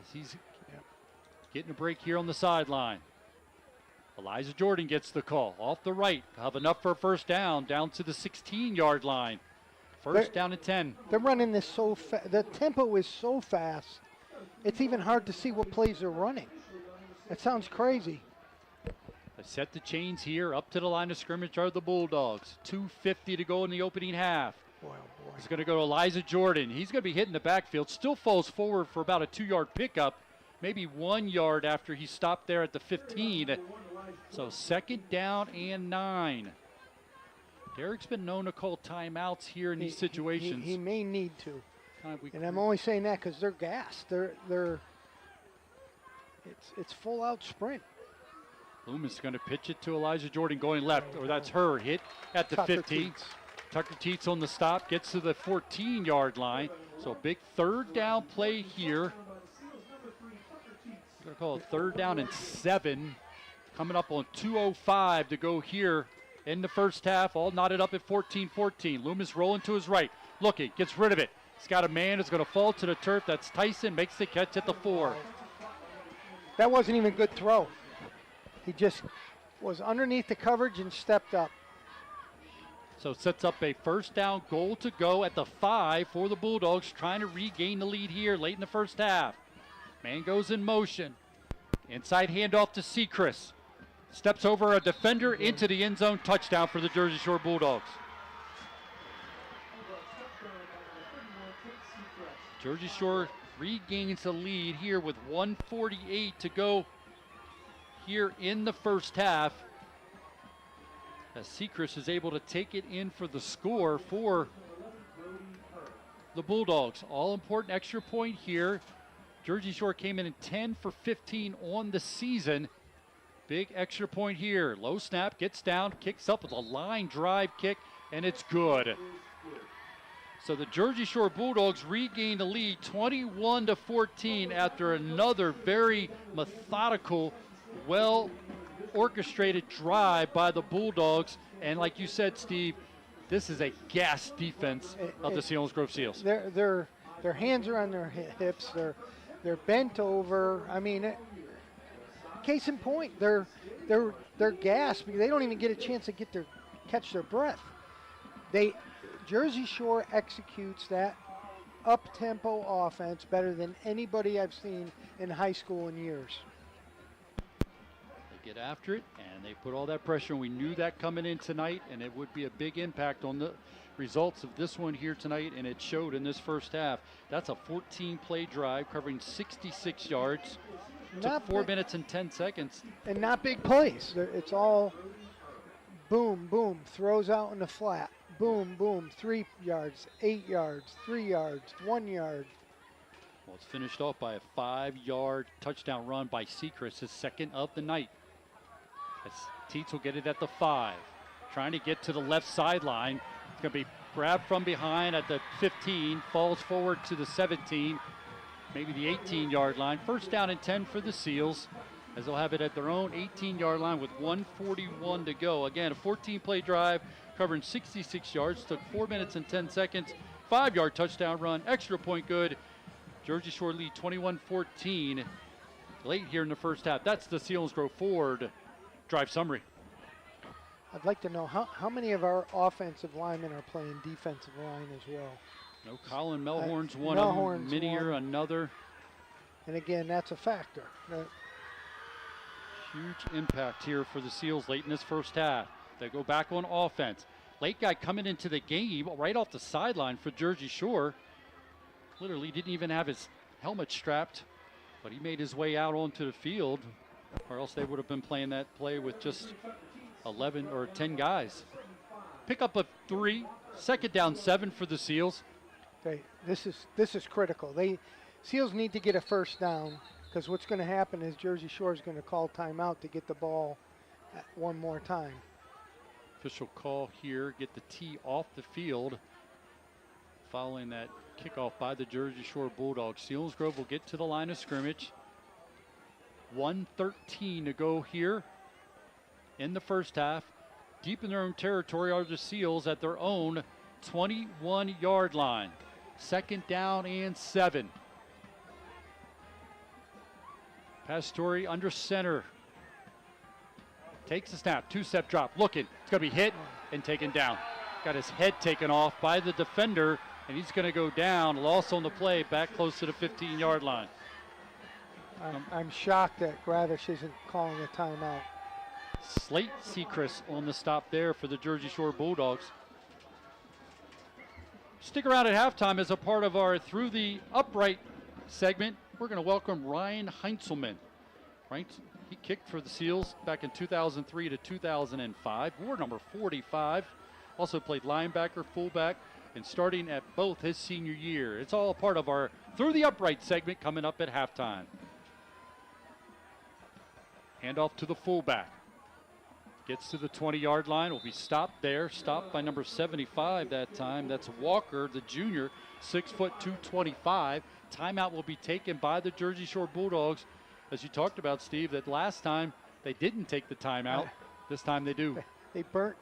as he's getting a break here on the sideline. Elijah Jordan gets the call off the right. Have enough for a first down to the 16-yard line First down and 10. They're running this so fast. The tempo is so fast. It's even hard to see what plays they're running. That sounds crazy. They set the chains here. Up to the line of scrimmage are the Bulldogs. 2:50 to go in the opening half. Boy, He's going to go to Elijah Jordan. He's going to be hitting the backfield. Still falls forward for about a 2-yard pickup. Maybe 1 yard after he stopped there at the 15. So second down and 9. Derek's been known to call timeouts here in these situations. He may need to. And I'm only saying that because they're gassed. It's full out sprint. Loomis is going to pitch it to Elijah Jordan going left, or that's her hit at the Tucker 15. Teets. Tucker Teets on the stop, gets to the 14-yard line. So big third down play here. We're going to call it third down and 7. Coming up on 2:05 to go here in the first half. All knotted up at 14-14. Loomis rolling to his right. Looking, gets rid of it. He's got a man who's going to fall to the turf. That's Tyson, makes the catch at the 4. That wasn't even a good throw. He just was underneath the coverage and stepped up. So sets up a first down, goal to go at the 5 for the Bulldogs, trying to regain the lead here late in the first half. Man goes in motion. Inside handoff to Sechrist. Steps over a defender into the end zone. Touchdown for the Jersey Shore Bulldogs. Jersey Shore regains the lead here with 1:48 to go here in the first half. As Sechrist is able to take it in for the score for the Bulldogs. All important extra point here. Jersey Shore came in at 10 for 15 on the season. Big extra point here. Low snap, gets down, kicks up with a line drive kick, and it's good. So the Jersey Shore Bulldogs regain the lead 21-14 after another very methodical, well orchestrated drive by the Bulldogs. And like you said, Steve, this is a gas defense of the Selinsgrove Seals. Their hands are on their hips. They're bent over. I mean, case in point, they're gassed because they don't even get a chance to catch their breath. Jersey Shore executes that up-tempo offense better than anybody I've seen in high school in years. They get after it, and they put all that pressure, and we knew that coming in tonight, and it would be a big impact on the results of this one here tonight, and it showed in this first half. That's a 14-play drive covering 66 yards. Took 4 minutes and 10 seconds. And not big plays. It's all boom, boom, throws out in the flat. Boom, boom, 3 yards, 8 yards, 3 yards, 1 yard. Well, it's finished off by a 5-yard touchdown run by Sechrist, his second of the night. As Teets will get it at the 5. Trying to get to the left sideline. It's going to be grabbed from behind at the 15, falls forward to the 17, maybe the 18-yard line. First down and 10 for the Seals, as they'll have it at their own 18-yard line with 1:41 to go. Again, a 14-play drive covering 66 yards. Took 4 minutes and 10 seconds. 5-yard touchdown run, extra point good. Jersey Shore lead 21-14 late here in the first half. That's the Selinsgrove Ford drive summary. I'd like to know how many of our offensive linemen are playing defensive line as well. No, Colin Melhorn's one Melhorn's of them. Minier another. And again, that's a factor. Huge impact here for the Seals late in this first half. They go back on offense. Late guy coming into the game right off the sideline for Jersey Shore. Literally didn't even have his helmet strapped, but he made his way out onto the field, or else they would have been playing that play with just 11 or 10 guys. Pickup of 3, second down 7 for the Seals. Okay, this is critical. Seals need to get a first down, because what's going to happen is Jersey Shore is going to call timeout to get the ball one more time. Official call here, get the tee off the field following that kickoff by the Jersey Shore Bulldogs. Selinsgrove will get to the line of scrimmage. 1:13 to go here in the first half. Deep in their own territory are the Seals at their own 21-yard line. Second down and 7. Pastore under center. Takes the snap, 2-step drop, looking. It's going to be hit and taken down. got his head taken off by the defender, and he's going to go down. Loss on the play, back close to the 15-yard line. I'm shocked that Gravish isn't calling a timeout. Slate Sechrist on the stop there for the Jersey Shore Bulldogs. Stick around at halftime as a part of our Through the Upright segment. We're going to welcome Ryan Heinzelman. Right? He kicked for the Seals back in 2003 to 2005. Wore number 45. Also played linebacker, fullback, and starting at both his senior year. It's all a part of our Through the Upright segment coming up at halftime. Handoff to the fullback. Gets to the 20-yard line. Will be stopped there. Stopped by number 75 that time. That's Walker, the junior, 6 foot 225. Timeout will be taken by the Jersey Shore Bulldogs. As you talked about, Steve, that last time they didn't take the timeout. This time they do. They burnt.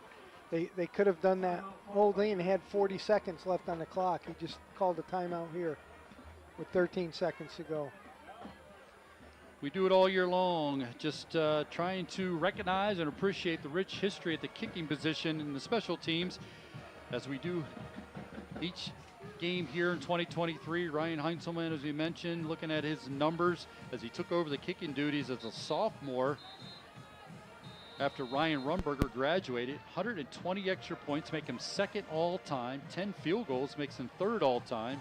They could have done that whole thing and had 40 seconds left on the clock. He just called a timeout here with 13 seconds to go. We do it all year long, just trying to recognize and appreciate the rich history at the kicking position and the special teams as we do each game here in 2023. Ryan Heinzelman, as we mentioned, looking at his numbers as he took over the kicking duties as a sophomore after Ryan Rumberger graduated. 120 extra points make him second all-time. 10 field goals makes him third all-time.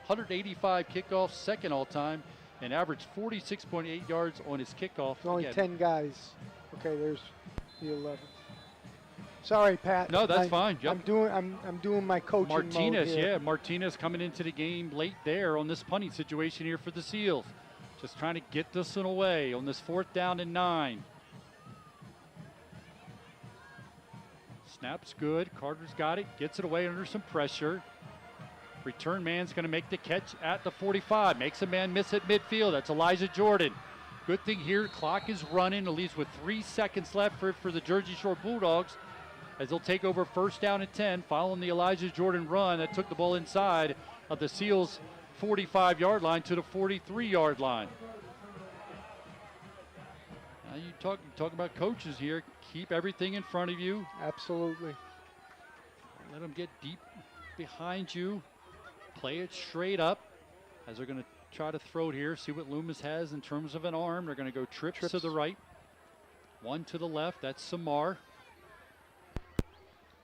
185 kickoffs, second all-time, and averaged 46.8 yards on his kickoff. There's only 10 guys. Okay, there's the 11. Sorry, Pat. No, that's fine. Yep. I'm doing my coaching Martinez, mode here. yeah, Martinez coming into the game late there on this punting situation here for the Seals. Just trying to get this one away on this 4th down and 9. Snap's good. Carter's got it. Gets it away under some pressure. Return man's going to make the catch at the 45. Makes a man miss at midfield. That's Elijah Jordan. Good thing here, clock is running, at least with 3 seconds left for the Jersey Shore Bulldogs, as they'll take over 1st down and 10 following the Elijah Jordan run that took the ball inside of the Seals' 45-yard line to the 43-yard line. Now you talk about coaches here. Keep everything in front of you. Absolutely. Let them get deep behind you. Play it straight up as they're going to try to throw it here. See what Loomis has in terms of an arm. They're going to go trips to the right. One to the left. That's Samar.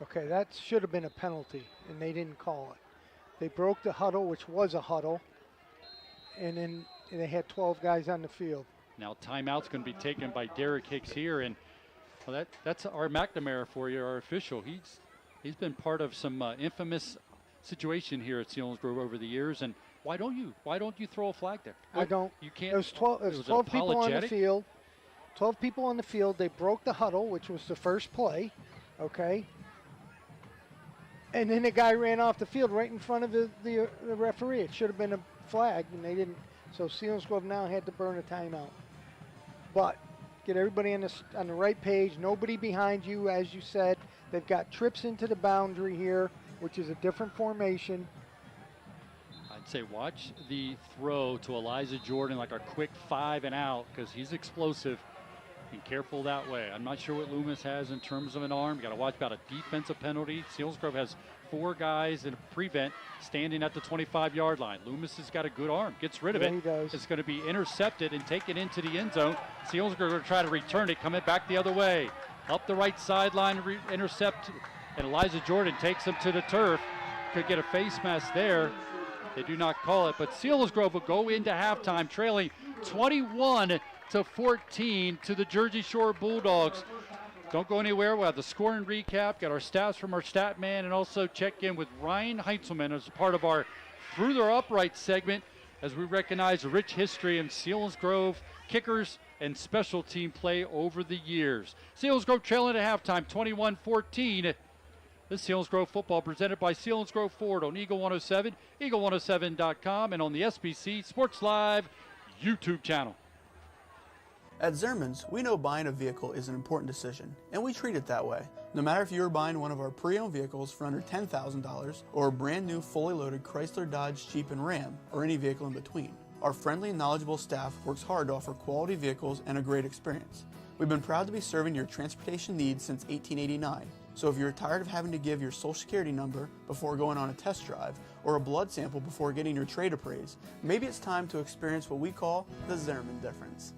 Okay, that should have been a penalty, and they didn't call it. They broke the huddle, which was a huddle, and then they had 12 guys on the field. Now timeout's going to be taken by Derek Hicks here, and well, that's our McNamara for you, our official. He's been part of some infamous situation here at Selinsgrove over the years, and why don't you throw a flag there? I don't. You can't. There's 12 people on the field. 12 people on the field. They broke the huddle, which was the first play. Okay. And then the guy ran off the field right in front of the referee. It should have been a flag, and they didn't. So Selinsgrove now had to burn a timeout. But get everybody on the right page. Nobody behind you, as you said. They've got trips into the boundary here, which is a different formation. I'd say watch the throw to Elijah Jordan, like a quick 5 and out, because he's explosive. Be careful that way. I'm not sure what Loomis has in terms of an arm. You got to watch about a defensive penalty. Selinsgrove has 4 guys in a prevent standing at the 25-yard line. Loomis has got a good arm. Gets rid of it. He does. It's going to be intercepted and taken into the end zone. Selinsgrove going to try to return it, coming back the other way. Up the right sideline, intercept, and Elijah Jordan takes him to the turf. Could get a face mask there. They do not call it, but Selinsgrove will go into halftime trailing 21-14 to the Jersey Shore Bulldogs. Don't go anywhere. We'll have the scoring recap, got our stats from our stat man, and also check in with Ryan Heinzelman as part of our Through the Upright segment as we recognize the rich history in Selinsgrove kickers and special team play over the years. Selinsgrove trailing at halftime 21-14. This Selinsgrove football presented by Selinsgrove Ford on Eagle 107, eagle107.com, and on the SBC Sports Live YouTube channel. At Zerman's, we know buying a vehicle is an important decision, and we treat it that way. No matter if you are buying one of our pre-owned vehicles for under $10,000 or a brand new fully loaded Chrysler, Dodge, Jeep, and Ram, or any vehicle in between, our friendly and knowledgeable staff works hard to offer quality vehicles and a great experience. We've been proud to be serving your transportation needs since 1889, So if you're tired of having to give your social security number before going on a test drive or a blood sample before getting your trade appraised, maybe it's time to experience what we call the Zimmerman difference.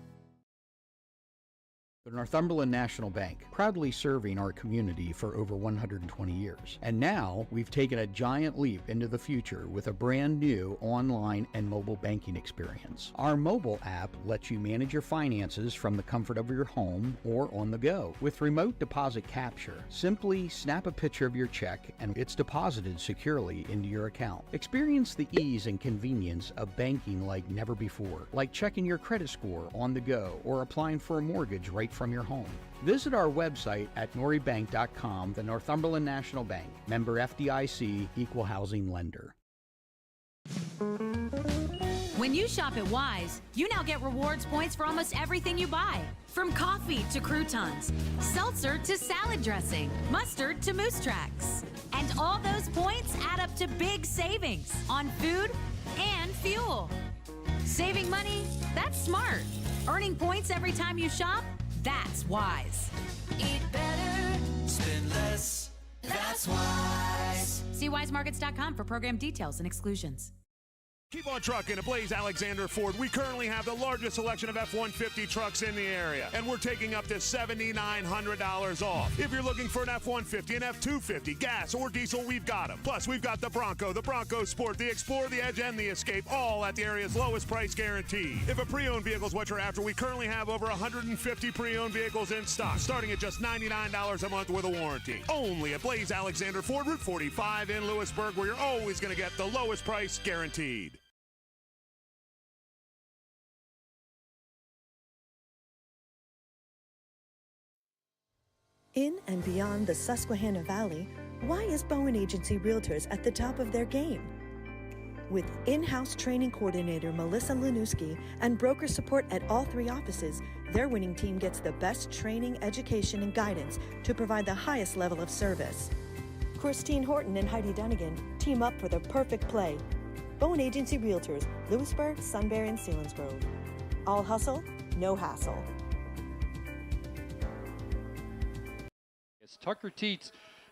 The Northumberland National Bank, proudly serving our community for over 120 years. And now we've taken a giant leap into the future with a brand new online and mobile banking experience. Our mobile app lets you manage your finances from the comfort of your home or on the go. With remote deposit capture, simply snap a picture of your check and it's deposited securely into your account. Experience the ease and convenience of banking like never before, like checking your credit score on the go or applying for a mortgage right from your home. Visit our website at noribank.com, the Northumberland National Bank, member FDIC, equal housing lender. When you shop at Wise, you now get rewards points for almost everything you buy. From coffee to croutons, seltzer to salad dressing, mustard to moose tracks. And all those points add up to big savings on food and fuel. Saving money? That's smart. Earning points every time you shop? That's Wise. Eat better, spend less. That's Wise. See wisemarkets.com for program details and exclusions. Keep on trucking at Blaze Alexander Ford. We currently have the largest selection of F-150 trucks in the area, and we're taking up to $7,900 off. If you're looking for an F-150, an F-250, gas or diesel, we've got them. Plus, we've got the Bronco Sport, the Explorer, the Edge, and the Escape, all at the area's lowest price guarantee. If a pre-owned vehicle is what you're after, we currently have over 150 pre-owned vehicles in stock, starting at just $99 a month with a warranty. Only at Blaze Alexander Ford, Route 45 in Lewisburg, where you're always going to get the lowest price guaranteed. In and beyond the Susquehanna Valley, why is Bowen Agency Realtors at the top of their game? With in-house training coordinator Melissa Lanuski and broker support at all 3 offices, their winning team gets the best training, education, and guidance to provide the highest level of service. Christine Horton and Heidi Dunnigan team up for the perfect play. Bowen Agency Realtors, Lewisburg, Sunbury, and Selinsgrove. All hustle, no hassle. Tucker Teets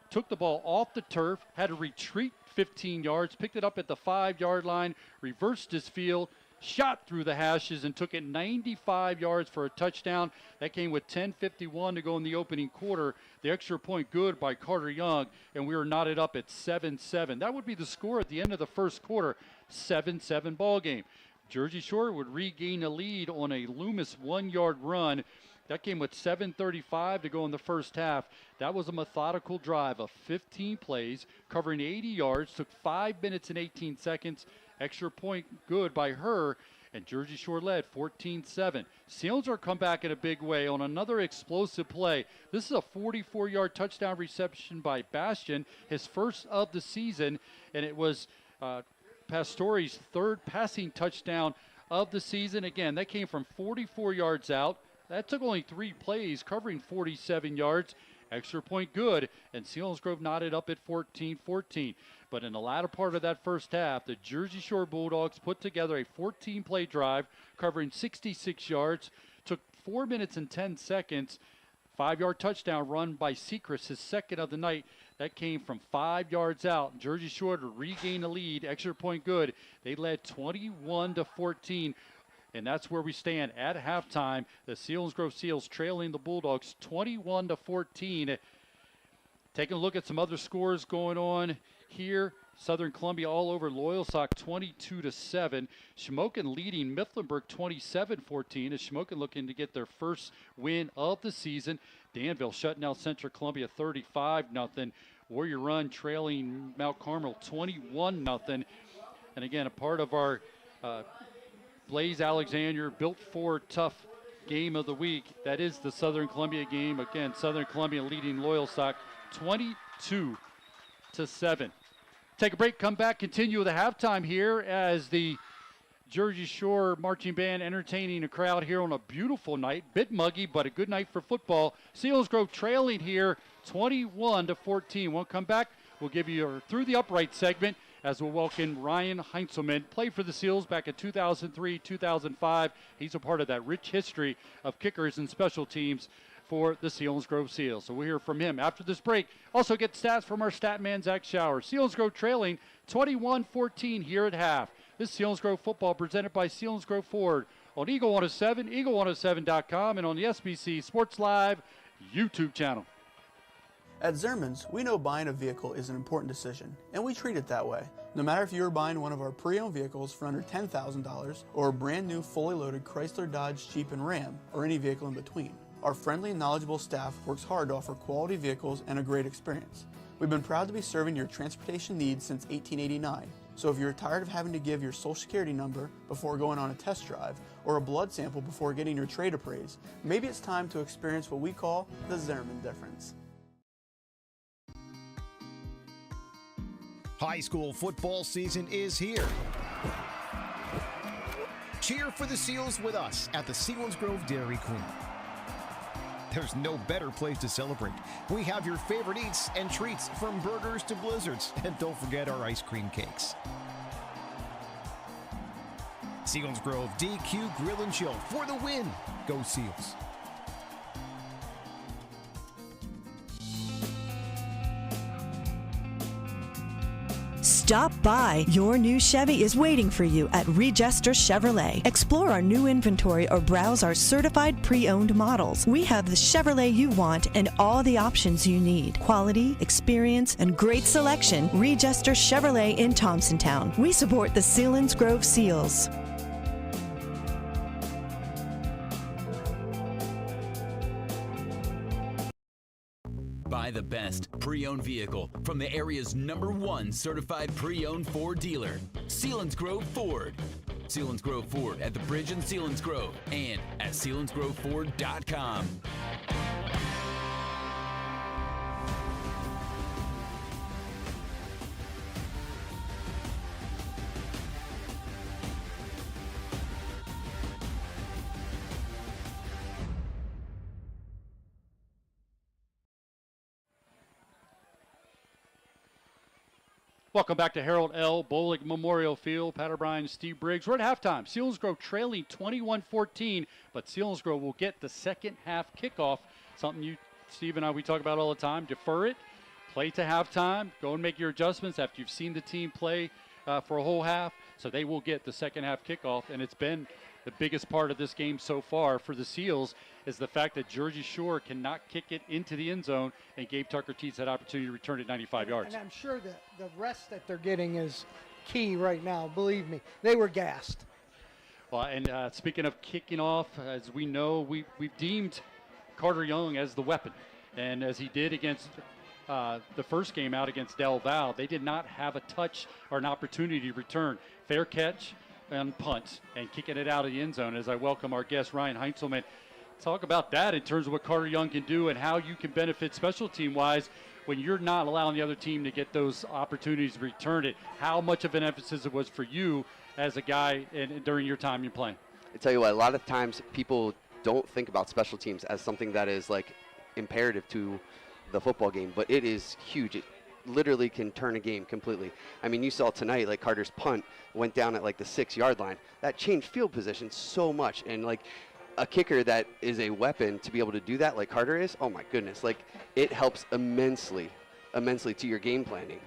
took the ball off the turf, had to retreat 15 yards, picked it up at the 5-yard line, reversed his field, shot through the hashes, and took it 95 yards for a touchdown. That came with 10:51 to go in the opening quarter. The extra point good by Carter Young, and we were knotted up at 7-7. That would be the score at the end of the first quarter, 7-7 ball game. Jersey Shore would regain a lead on a Loomis 1-yard run. That came with 7:35 to go in the first half. That was a methodical drive of 15 plays, covering 80 yards, took 5 minutes and 18 seconds. Extra point good by her, and Jersey Shore led 14-7. Selinsgrove come back in a big way on another explosive play. This is a 44-yard touchdown reception by Bastian, his first of the season, and it was Pastore's third passing touchdown of the season. Again, that came from 44 yards out. That took only 3 plays, covering 47 yards. Extra point good, and Selinsgrove knotted up at 14-14. But in the latter part of that first half, the Jersey Shore Bulldogs put together a 14-play drive, covering 66 yards, took 4 minutes and 10 seconds. 5-yard touchdown run by Sechrist, his second of the night. That came from 5 yards out. Jersey Shore to regain the lead. Extra point good. They led 21-14. And that's where we stand at halftime. The Selinsgrove Seals trailing the Bulldogs 21-14. Taking a look at some other scores going on here. Southern Columbia all over Loyalsock 22-7. Shamokin leading Mifflinburg 27-14 as Shamokin looking to get their first win of the season. Danville shutting out Central Columbia 35-0. Warrior Run trailing Mount Carmel 21-0. And again, a part of our Blaze Alexander Built For Tough game of the week. That is the Southern Columbia game. Again, Southern Columbia leading Loyalsock 22-7. Take a break, come back, continue with the halftime here as the Jersey Shore Marching Band entertaining a crowd here on a beautiful night. Bit muggy, but a good night for football. Selinsgrove trailing here 21-14. We'll come back. We'll give you a Through the Upright segment as we'll welcome Ryan Heinzelman. Played for the Seals back in 2003, 2005. He's a part of that rich history of kickers and special teams for the Selinsgrove Seals. So we'll hear from him after this break. Also get stats from our stat man, Zach Shower. Selinsgrove trailing 21-14 here at half. This Selinsgrove football presented by Selinsgrove Ford on Eagle 107, eagle107.com, and on the SBC Sports Live YouTube channel. At Zerman's, we know buying a vehicle is an important decision, and we treat it that way. No matter if you're buying one of our pre-owned vehicles for under $10,000 or a brand new fully loaded Chrysler, Dodge, Jeep, and Ram, or any vehicle in between, our friendly and knowledgeable staff works hard to offer quality vehicles and a great experience. We've been proud to be serving your transportation needs since 1889. So if you're tired of having to give your social security number before going on a test drive or a blood sample before getting your trade appraised, maybe it's time to experience what we call the Zerman difference. High school football season is here. Cheer for the Seals with us at the Selinsgrove Dairy Queen. There's no better place to celebrate. We have your favorite eats and treats from burgers to blizzards. And don't forget our ice cream cakes. Selinsgrove DQ Grill and Chill for the win. Go Seals. Stop by. Your new Chevy is waiting for you at Regester Chevrolet. Explore our new inventory or browse our certified pre-owned models. We have the Chevrolet you want and all the options you need. Quality, experience, and great selection. Regester Chevrolet in Thompsontown. We support the Selinsgrove Seals. Buy the best pre-owned vehicle from the area's #1 certified pre-owned Ford dealer, Selinsgrove Ford. Selinsgrove Ford at the Bridge in Selinsgrove and at selinsgroveford.com. Welcome back to Harold L. Bolig Memorial Field. Pat O'Brien, Steve Briggs. We're at halftime. Selinsgrove trailing 21-14, but Selinsgrove will get the second half kickoff. Something you, Steve, and I, we talk about all the time. Defer it, play to halftime, go and make your adjustments after you've seen the team play for a whole half. So they will get the second half kickoff, and it's been the biggest part of this game so far for the Seals is the fact that Jersey Shore cannot kick it into the end zone, and Gabe Tucker-Teets had opportunity to return it 95 yards. And I'm sure that the rest that they're getting is key right now. Believe me, they were gassed. Well, and speaking of kicking off, as we know, we've deemed Carter Young as the weapon. And as he did against the first game out against Del Val, they did not have a touch or an opportunity to return. Fair catch and punt and kicking it out of the end zone. As I welcome our guest, Ryan Heinzelman. Talk about that in terms of what Carter Young can do and how you can benefit special team-wise when you're not allowing the other team to get those opportunities to return it. How much of an emphasis it was for you as a guy during your time you're playing? I tell you what, a lot of times people don't think about special teams as something that is like imperative to the football game, but it is huge. It literally can turn a game completely. I mean, you saw tonight, like Carter's punt went down at like the 6-yard line. That changed field position so much, and like a kicker that is a weapon to be able to do that like Carter is, oh my goodness, like it helps immensely to your game planning.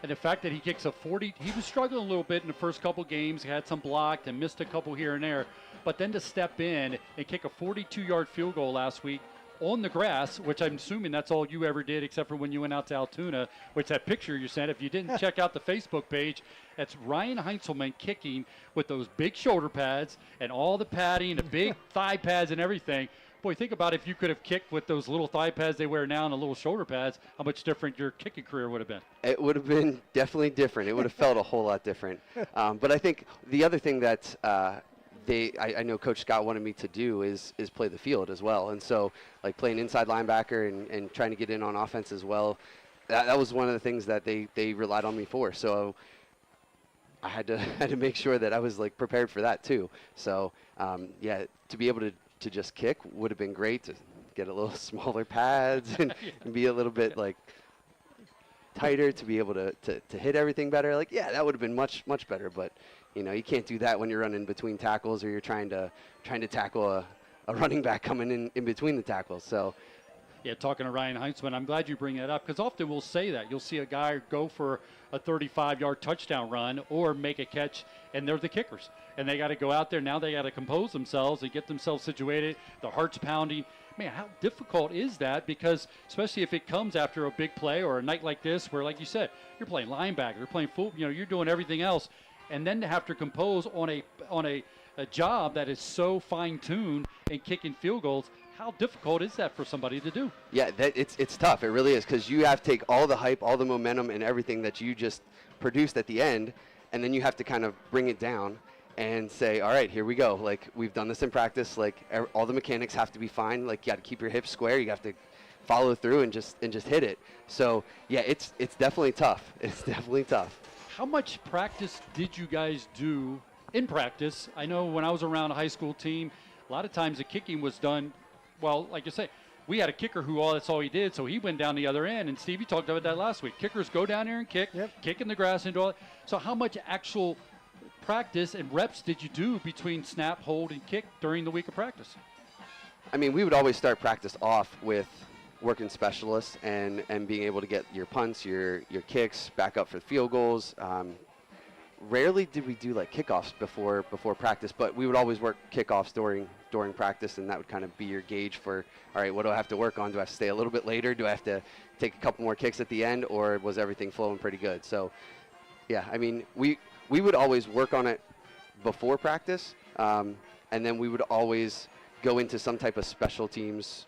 And the fact that he kicks a 40, he was struggling a little bit in the first couple games. He had some blocked and missed a couple here and there. But then to step in and kick a 42-yard field goal last week on the grass, which I'm assuming that's all you ever did except for when you went out to Altoona, which that picture you sent, if you didn't check out the Facebook page, that's Ryan Heinzelman kicking with those big shoulder pads and all the padding, the big thigh pads and everything. Boy, think about if you could have kicked with those little thigh pads they wear now and the little shoulder pads, how much different your kicking career would have been. It would have been definitely different. It would have felt a whole lot different. But I think the other thing that I know Coach Scott wanted me to do is play the field as well. And so like playing inside linebacker and trying to get in on offense as well, that was one of the things that they relied on me for. So I had to make sure that I was like prepared for that too. So yeah, to be able to just kick would have been great, to get a little smaller pads and be a little bit like tighter to be able to hit everything better. Like, yeah, that would have been much better. But, you know, you can't do that when you're running between tackles or you're trying to tackle a running back coming in between the tackles. So. Yeah, talking to Ryan Heinzman, I'm glad you bring that up because often we'll say that. You'll see a guy go for a 35-yard touchdown run or make a catch, and they're the kickers. And they got to go out there. Now they got to compose themselves and get themselves situated. The heart's pounding. Man, how difficult is that? Because especially if it comes after a big play or a night like this where, like you said, you're playing linebacker, you're playing full, you're doing everything else. And then to have to compose on a job that is so fine-tuned and kicking field goals, how difficult is that for somebody to do? Yeah, it's tough. It really is because you have to take all the hype, all the momentum, and everything that you just produced at the end, and then you have to kind of bring it down and say, all right, here we go. Like, we've done this in practice. Like, all the mechanics have to be fine. Like, you got to keep your hips square. You have to follow through and just hit it. So, yeah, it's definitely tough. It's definitely tough. How much practice did you guys do in practice? I know when I was around a high school team, a lot of times the kicking was done. Well, like you say, we had a kicker who that's all he did, so he went down the other end. And Steve, you talked about that last week. Kickers go down there and kick, kick in the grass and do all that. So how much actual practice and reps did you do between snap, hold, and kick during the week of practice? I mean, we would always start practice off with working specialists and being able to get your punts, your kicks back up for field goals. Rarely did we do like kickoffs before practice, but we would always work kickoffs during practice, and that would kind of be your gauge for, all right, what do I have to work on? Do I have to stay a little bit later? Do I have to take a couple more kicks at the end, or was everything flowing pretty good? So, yeah, I mean, we would always work on it before practice, and then we would always go into some type of special teams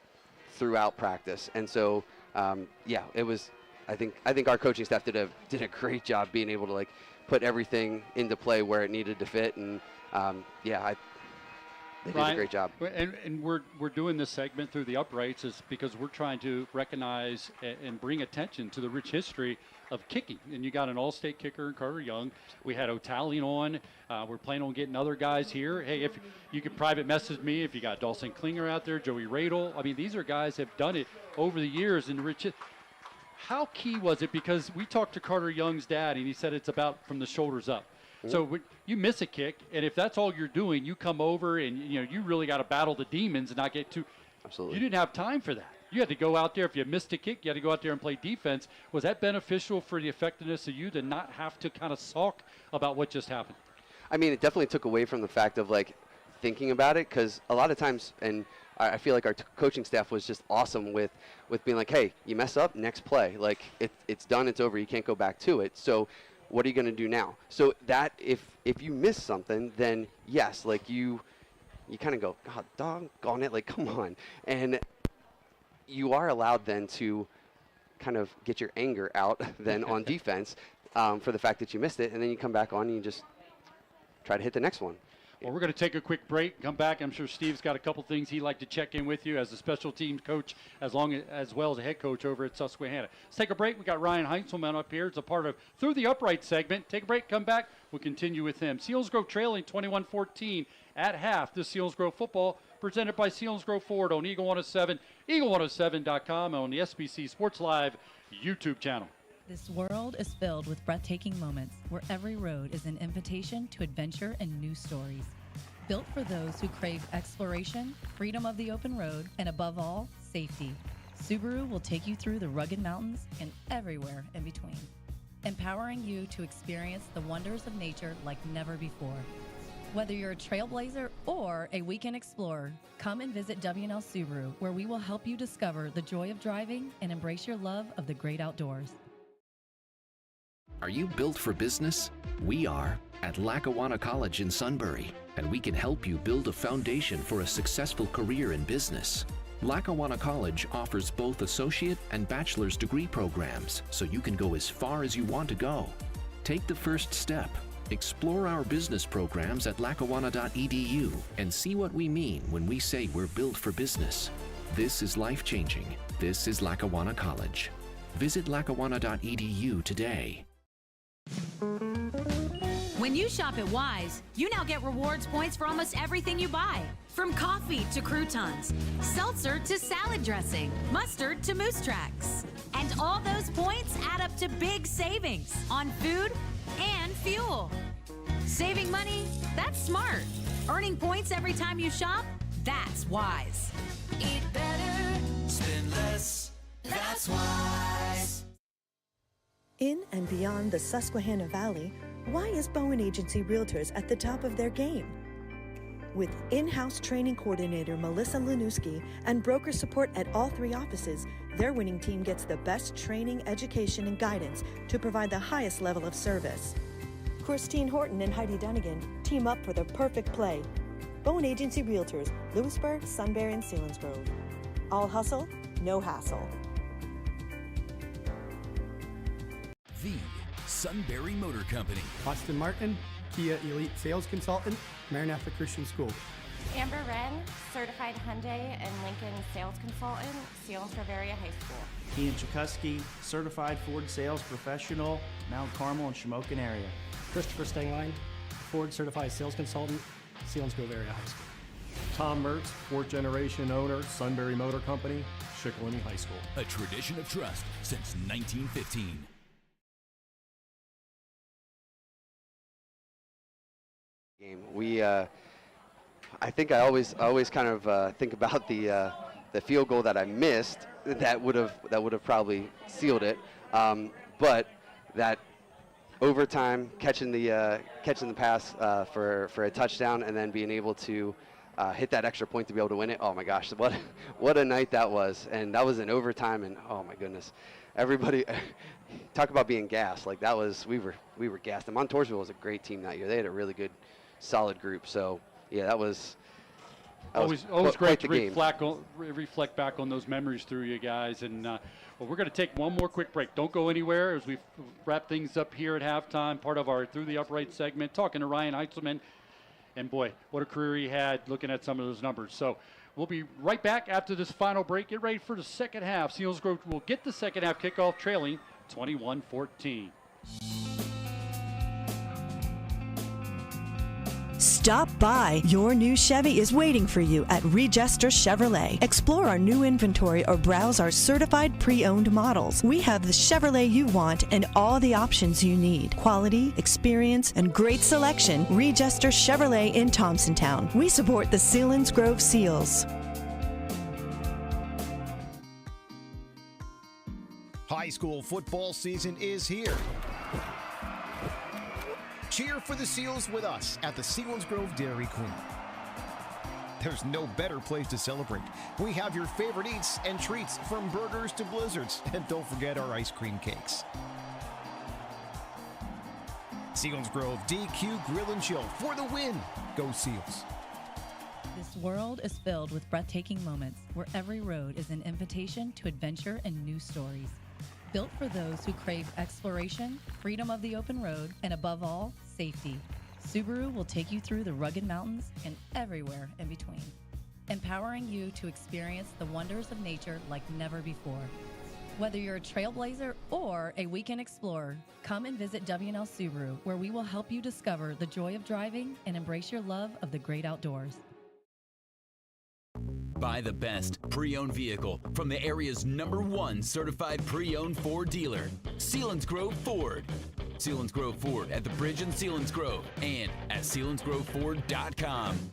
throughout practice. And so, yeah, it was. I think our coaching staff did a great job being able to like put everything into play where it needed to fit, and yeah, they did a great job. And we're doing this segment through the uprights is because we're trying to recognize and bring attention to the rich history of kicking. And you got an all-state kicker in Carter Young. We had O'Talion on. We're planning on getting other guys here. Hey, if you could private message me if you got Dawson Klinger out there, Joey Radel. I mean, these are guys that have done it over the years in the rich. How key was it? Because we talked to Carter Young's dad, and he said it's about from the shoulders up. Mm-hmm. So when you miss a kick, and if that's all you're doing, you come over and you really got to battle the demons and not get too. Absolutely. You didn't have time for that. You had to go out there. If you missed a kick, you had to go out there and play defense. Was that beneficial for the effectiveness of you to not have to kind of sulk about what just happened? I mean, it definitely took away from the fact of like thinking about it, because a lot of times, and I feel like our coaching staff was just awesome with being like, hey, you mess up, next play. Like, it's done, it's over, you can't go back to it. So what are you going to do now? So that if you miss something, then yes, like you kind of go, God, doggone it, like, come on. And you are allowed then to kind of get your anger out then on defense for the fact that you missed it, and then you come back on and you just try to hit the next one. Well, we're going to take a quick break, come back. I'm sure Steve's got a couple things he'd like to check in with you as a special teams coach, as well as a head coach over at Susquehanna. Let's take a break. We got Ryan Heinzelman up here. It's a part of Through the Upright segment. Take a break, come back. We'll continue with him. Selinsgrove trailing 21-14 at half. This Selinsgrove football presented by Selinsgrove Ford on Eagle 107, eagle107.com, and on the SBC Sports Live YouTube channel. This world is filled with breathtaking moments where every road is an invitation to adventure and new stories. Built for those who crave exploration, freedom of the open road, and above all, safety. Subaru will take you through the rugged mountains and everywhere in between, empowering you to experience the wonders of nature like never before. Whether you're a trailblazer or a weekend explorer, come and visit W&L Subaru, where we will help you discover the joy of driving and embrace your love of the great outdoors. Are you built for business? We are at Lackawanna College in Sunbury, and we can help you build a foundation for a successful career in business. Lackawanna College offers both associate and bachelor's degree programs, so you can go as far as you want to go. Take the first step. Explore our business programs at lackawanna.edu and see what we mean when we say we're built for business. This is life-changing. This is Lackawanna College. Visit lackawanna.edu today. When you shop at Wise, you now get rewards points for almost everything you buy. From coffee to croutons, seltzer to salad dressing, mustard to moose tracks. And all those points add up to big savings on food and fuel. Saving money? That's smart. Earning points every time you shop? That's wise. Eat better, spend less. That's wise. In and beyond the Susquehanna Valley, why is Bowen Agency Realtors at the top of their game? With in-house training coordinator Melissa Lanuski and broker support at all 3 offices, their winning team gets the best training, education, and guidance to provide the highest level of service. Christine Horton and Heidi Dunnigan team up for the perfect play. Bowen Agency Realtors, Lewisburg, Sunbury, and Selinsgrove. All hustle, no hassle. The Sunbury Motor Company. Austin Martin, Kia Elite Sales Consultant, Maranatha Christian School. Amber Wren, Certified Hyundai and Lincoln Sales Consultant, Selinsgrove Area High School. Ian Chikuski, Certified Ford Sales Professional, Mount Carmel and Shamokin area. Christopher Stengline, Ford Certified Sales Consultant, Selinsgrove Area High School. Tom Mertz, 4th generation owner, Sunbury Motor Company, Shikellamy High School. A tradition of trust since 1915. Game. I think I always kind of think about the field goal that I missed that would have probably sealed it, but that overtime catching the pass for a touchdown and then being able to hit that extra point to be able to win it. Oh my gosh, what a night that was! And that was in overtime, and oh my goodness, everybody talk about being gassed. Like that was we were gassed. And Montoursville was a great team that year. They had a really good, solid group. So yeah, that was always quite great the to game. reflect back on those memories through you guys. And well, we're going to take one more quick break. Don't go anywhere as we wrap things up here at halftime. Part of our Through the Upright segment, talking to Ryan Heintzelman. And boy, what a career he had, looking at some of those numbers. So we'll be right back after this final break. Get ready for the second half. Selinsgrove will get the second half kickoff, trailing 21-14. Stop by. Your new Chevy is waiting for you at Regester Chevrolet. Explore our new inventory or browse our certified pre-owned models. We have the Chevrolet you want and all the options you need. Quality, experience, and great selection. Regester Chevrolet in Thompsontown. We support the Selinsgrove Seals. High school football season is here. Cheer for the Seals with us at the Selinsgrove Dairy Queen. There's no better place to celebrate. We have your favorite eats and treats from burgers to blizzards. And don't forget our ice cream cakes. Selinsgrove DQ Grill and Chill for the win. Go Seals. This world is filled with breathtaking moments where every road is an invitation to adventure and new stories. Built for those who crave exploration, freedom of the open road, and above all, safety. Subaru will take you through the rugged mountains and everywhere in between, empowering you to experience the wonders of nature like never before. Whether you're a trailblazer or a weekend explorer, come and visit W&L Subaru, where we will help you discover the joy of driving and embrace your love of the great outdoors. Buy the best pre-owned vehicle from the area's #1 certified pre-owned Ford dealer, Selinsgrove Ford. Selinsgrove Ford at the Bridge in Selinsgrove and at selinsgroveford.com.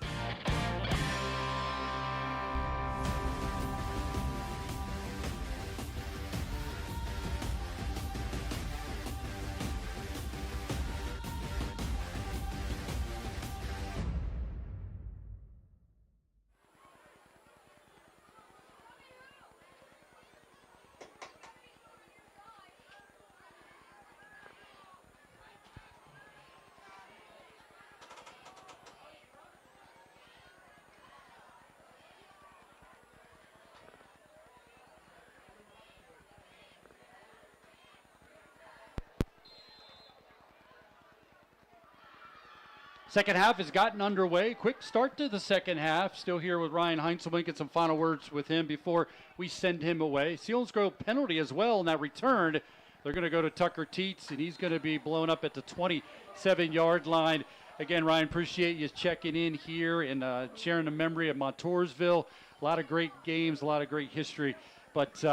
Second half has gotten underway. Quick start to the second half. Still here with Ryan Heintzelman. Get some final words with him before we send him away. Selinsgrove penalty as well in that return. They're going to go to Tucker Teets, and he's going to be blown up at the 27-yard line. Again, Ryan, appreciate you checking in here and sharing the memory of Montoursville. A lot of great games, a lot of great history. But,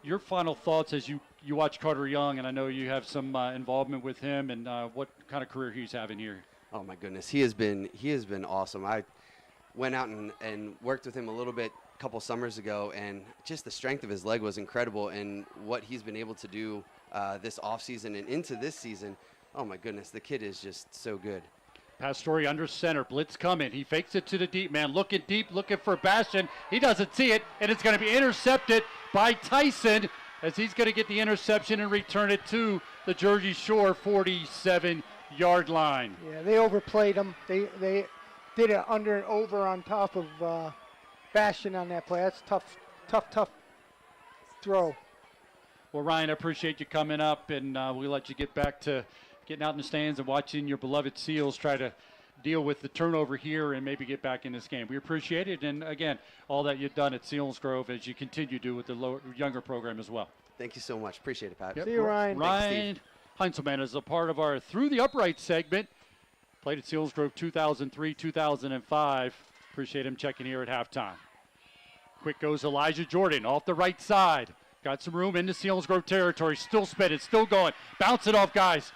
your final thoughts as you watch Carter Young, and I know you have some involvement with him, and what kind of career he's having here. Oh my goodness, he has been awesome. went out and worked with him a little bit a couple summers ago, and just the strength of his leg was incredible, and what he's been able to do this offseason and into this season, oh my goodness, the kid is just so good. Pastore under center, blitz coming. He fakes it to the deep man, looking deep, looking for Bastian. He doesn't see it, and it's going to be intercepted by Tyson as he's going to get the interception and return it to the Jersey Shore 47-yard line. Yeah, they overplayed him. They did it under and over on top of Bastian on that play. That's tough throw. Well, Ryan, I appreciate you coming up, and we'll let you get back to getting out in the stands and watching your beloved Seals try to deal with the turnover here and maybe get back in this game. We appreciate it, and again, all that you've done at Selinsgrove as you continue to do with the younger program as well. Thank you so much. Appreciate it, Pat. Yep. See you, Ryan. Ryan Heinzelman is a part of our Through the Upright segment. Played at Selinsgrove 2003, 2005. Appreciate him checking here at halftime. Quick goes Elijah Jordan off the right side. Got some room into Selinsgrove territory. Still spinning, still going. Bounce it off, guys.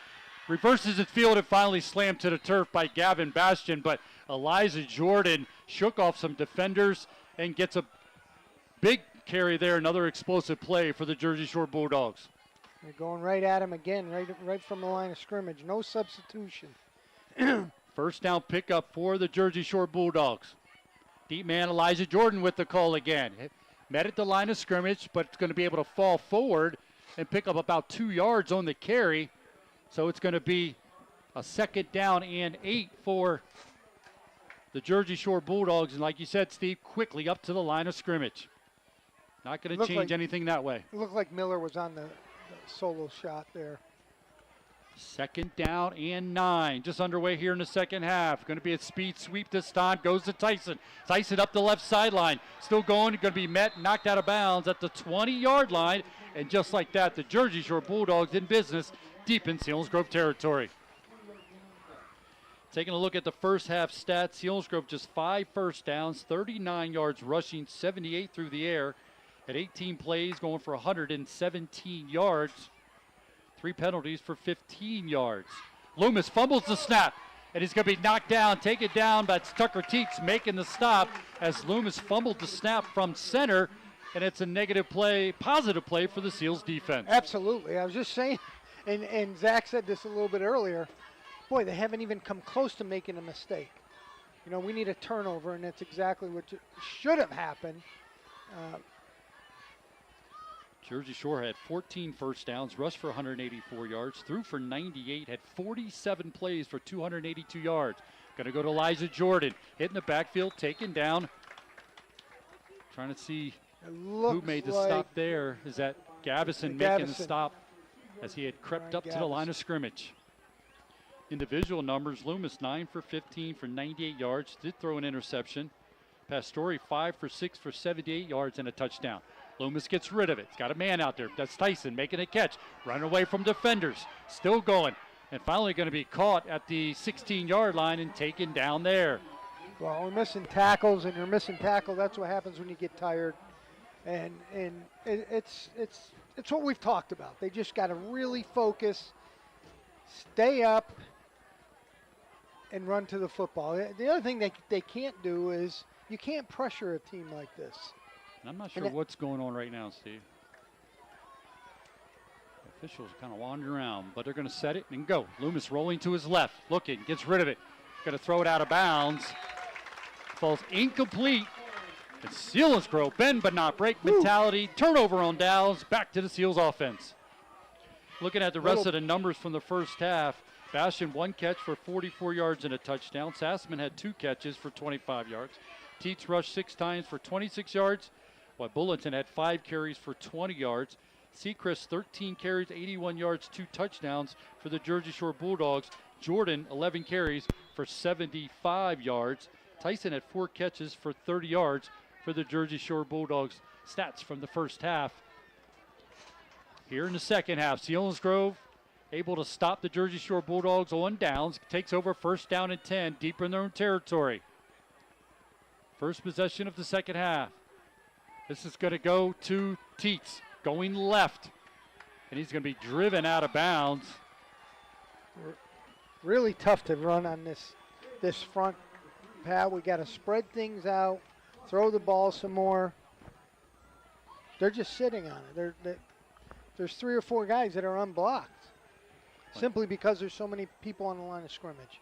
Reverses his field and finally slammed to the turf by Gavin Bastian, but Elijah Jordan shook off some defenders and gets a big carry there. Another explosive play for the Jersey Shore Bulldogs. They're going right at him again, right from the line of scrimmage. No substitution. First down pickup for the Jersey Shore Bulldogs. Deep man Elijah Jordan with the call again. Met at the line of scrimmage, but it's going to be able to fall forward and pick up about 2 yards on the carry. So it's going to be a 2nd down and 8 for the Jersey Shore Bulldogs. And like you said, Steve, quickly up to the line of scrimmage. Not going to change anything that way. It looked like Miller was on the solo shot there. 2nd down and 9. Just underway here in the second half. Going to be a speed sweep this time. Goes to Tyson. Tyson up the left sideline. Still going. Going to be met, knocked out of bounds at the 20-yard line. And just like that, the Jersey Shore Bulldogs in business deep in Selinsgrove territory. Taking a look at the first half stats, Selinsgrove just 5 first downs, 39 yards rushing, 78 through the air, at 18 plays going for 117 yards, 3 penalties for 15 yards. Loomis fumbles the snap, and he's going to be knocked down, taken down, but it's Tucker Teets making the stop as Loomis fumbled the snap from center, and it's a negative play, positive play for the Seals defense. Absolutely. I was just saying, and Zach said this a little bit earlier, boy, they haven't even come close to making a mistake. You know, we need a turnover, and that's exactly what should have happened. Jersey Shore had 14 first downs, rushed for 184 yards, threw for 98, had 47 plays for 282 yards. Going to go to Elijah Jordan, hitting the backfield, taken down. Trying to see who made the stop there. Is that Gavison making the stop as he had crept up to the line of scrimmage? Individual numbers, Loomis 9 for 15 for 98 yards, did throw an interception. Pastore 5 for 6 for 78 yards and a touchdown. Loomis gets rid of it. He's got a man out there. That's Tyson making a catch, running away from defenders, still going, and finally going to be caught at the 16-yard line and taken down there. Well, we're missing tackles, and you're missing tackle. That's what happens when you get tired, and it's what we've talked about. They just got to really focus, stay up, and run to the football. The other thing they can't do is you can't pressure a team like this. I'm not sure what's going on right now, Steve. The officials kind of wandering around, but they're going to set it and go. Loomis rolling to his left, looking, gets rid of it. Going to throw it out of bounds. Falls incomplete. It's Selinsgrove, bend but not break mentality. Turnover on downs, back to the Seals offense. Looking at the rest of the numbers from the first half, Bastian 1 catch for 44 yards and a touchdown. Sassman had 2 catches for 25 yards. Teets rushed 6 times for 26 yards, while Bulletin had 5 carries for 20 yards. Seacrest 13 carries, 81 yards, 2 touchdowns for the Jersey Shore Bulldogs. Jordan 11 carries for 75 yards. Tyson had 4 catches for 30 yards for the Jersey Shore Bulldogs. Stats from the first half. Here in the second half, Selinsgrove able to stop the Jersey Shore Bulldogs on downs. Takes over first down and 10, deeper in their own territory. First possession of the second half. This is going to go to Teets, going left. And he's going to be driven out of bounds. Really tough to run on this front Pat. We got to spread things out, throw the ball some more. They're just sitting on it. There's 3 or 4 guys that are unblocked simply because there's so many people on the line of scrimmage.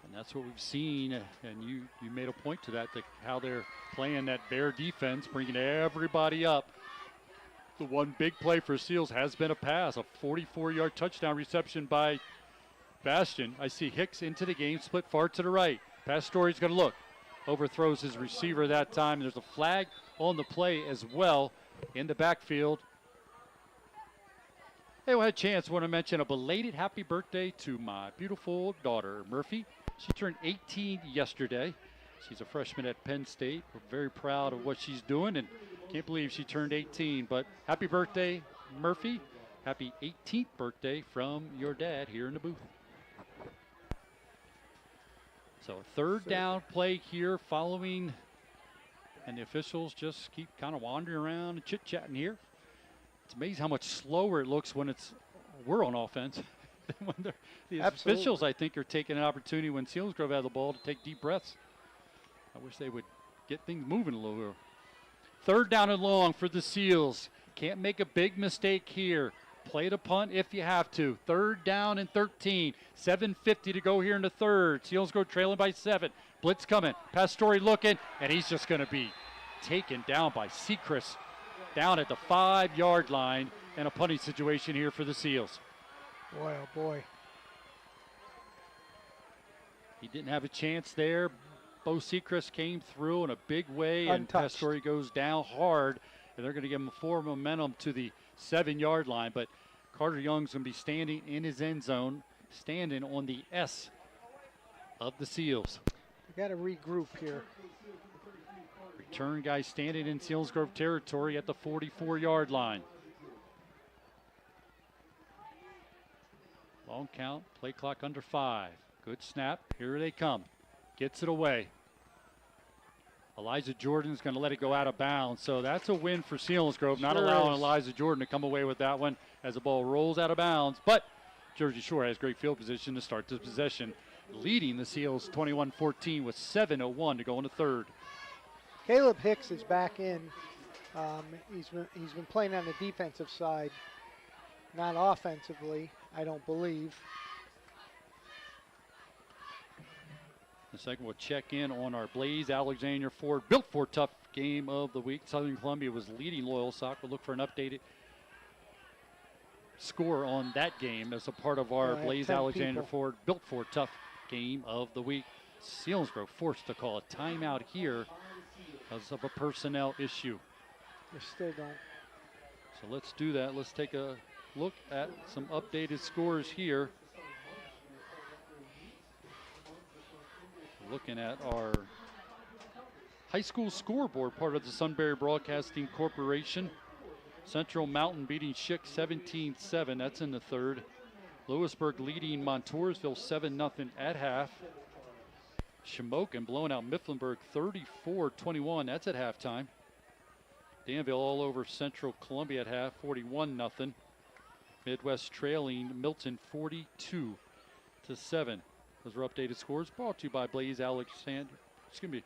And that's what we've seen, and you made a point to that, how they're playing that bear defense, bringing everybody up. The one big play for Seals has been a pass, a 44-yard touchdown reception by Bastian. I see Hicks into the game, split far to the right. Pastore's going to look. Overthrows his receiver that time. There's a flag on the play as well in the backfield. Hey, we had a chance. Want to mention a belated happy birthday to my beautiful daughter, Murphy. She turned 18 yesterday. She's a freshman at Penn State. We're very proud of what she's doing and can't believe she turned 18. But happy birthday, Murphy. Happy 18th birthday from your dad here in the booth. So a third down play here following, and the officials just keep kind of wandering around and chit-chatting here. It's amazing how much slower it looks when we're on offense. When the officials, I think, are taking an opportunity when Selinsgrove had the ball to take deep breaths. I wish they would get things moving a little bit. Third down and long for the Seals. Can't make a big mistake here. Play the punt if you have to. Third down and 13. 7:50 to go here in the third. Selinsgrove trailing by 7. Blitz coming. Pastore looking, and he's just going to be taken down by Sechrist down at the 5-yard line, and a punting situation here for the Seals. Boy, oh boy. He didn't have a chance there. Bo Sechrist came through in a big way, and Pastore goes down hard, and they're going to give him forward momentum to the 7-yard line. But Carter Young's going to be standing in his end zone, standing on the S of the Seals. We got to regroup here. Return guy standing in Selinsgrove territory at the 44-yard line. Long count, play clock under 5. Good snap, here they come. Gets it away. Elijah Jordan's going to let it go out of bounds, so that's a win for Selinsgrove, not allowing Elijah Jordan to come away with that one as the ball rolls out of bounds. But Jersey Shore has great field position to start the possession, leading the Seals 21-14 with 7:01 to go in the third. Caleb Hicks is back in. He's been playing on the defensive side, not offensively, I don't believe. In a second, we'll check in on our Blaze Alexander Ford Built for Tough game of the week. Southern Columbia was leading Loyal Sock. We'll look for an updated score on that game as a part of our Blaze Alexander Ford Built for Tough game of the week. Selinsgrove forced to call a timeout here because of a personnel issue. They still don't. So let's do that. Let's take a look at some updated scores here. Looking at our high school scoreboard, part of the Sunbury Broadcasting Corporation. Central Mountain beating Schick 17-7. That's in the third. Lewisburg leading Montoursville 7-0 at half. Shamokin blowing out Mifflinburg 34-21. That's at halftime. Danville all over Central Columbia at half, 41-0. Midwest trailing Milton 42-7. Those are updated scores brought to you by Blaze Alexander. Excuse me.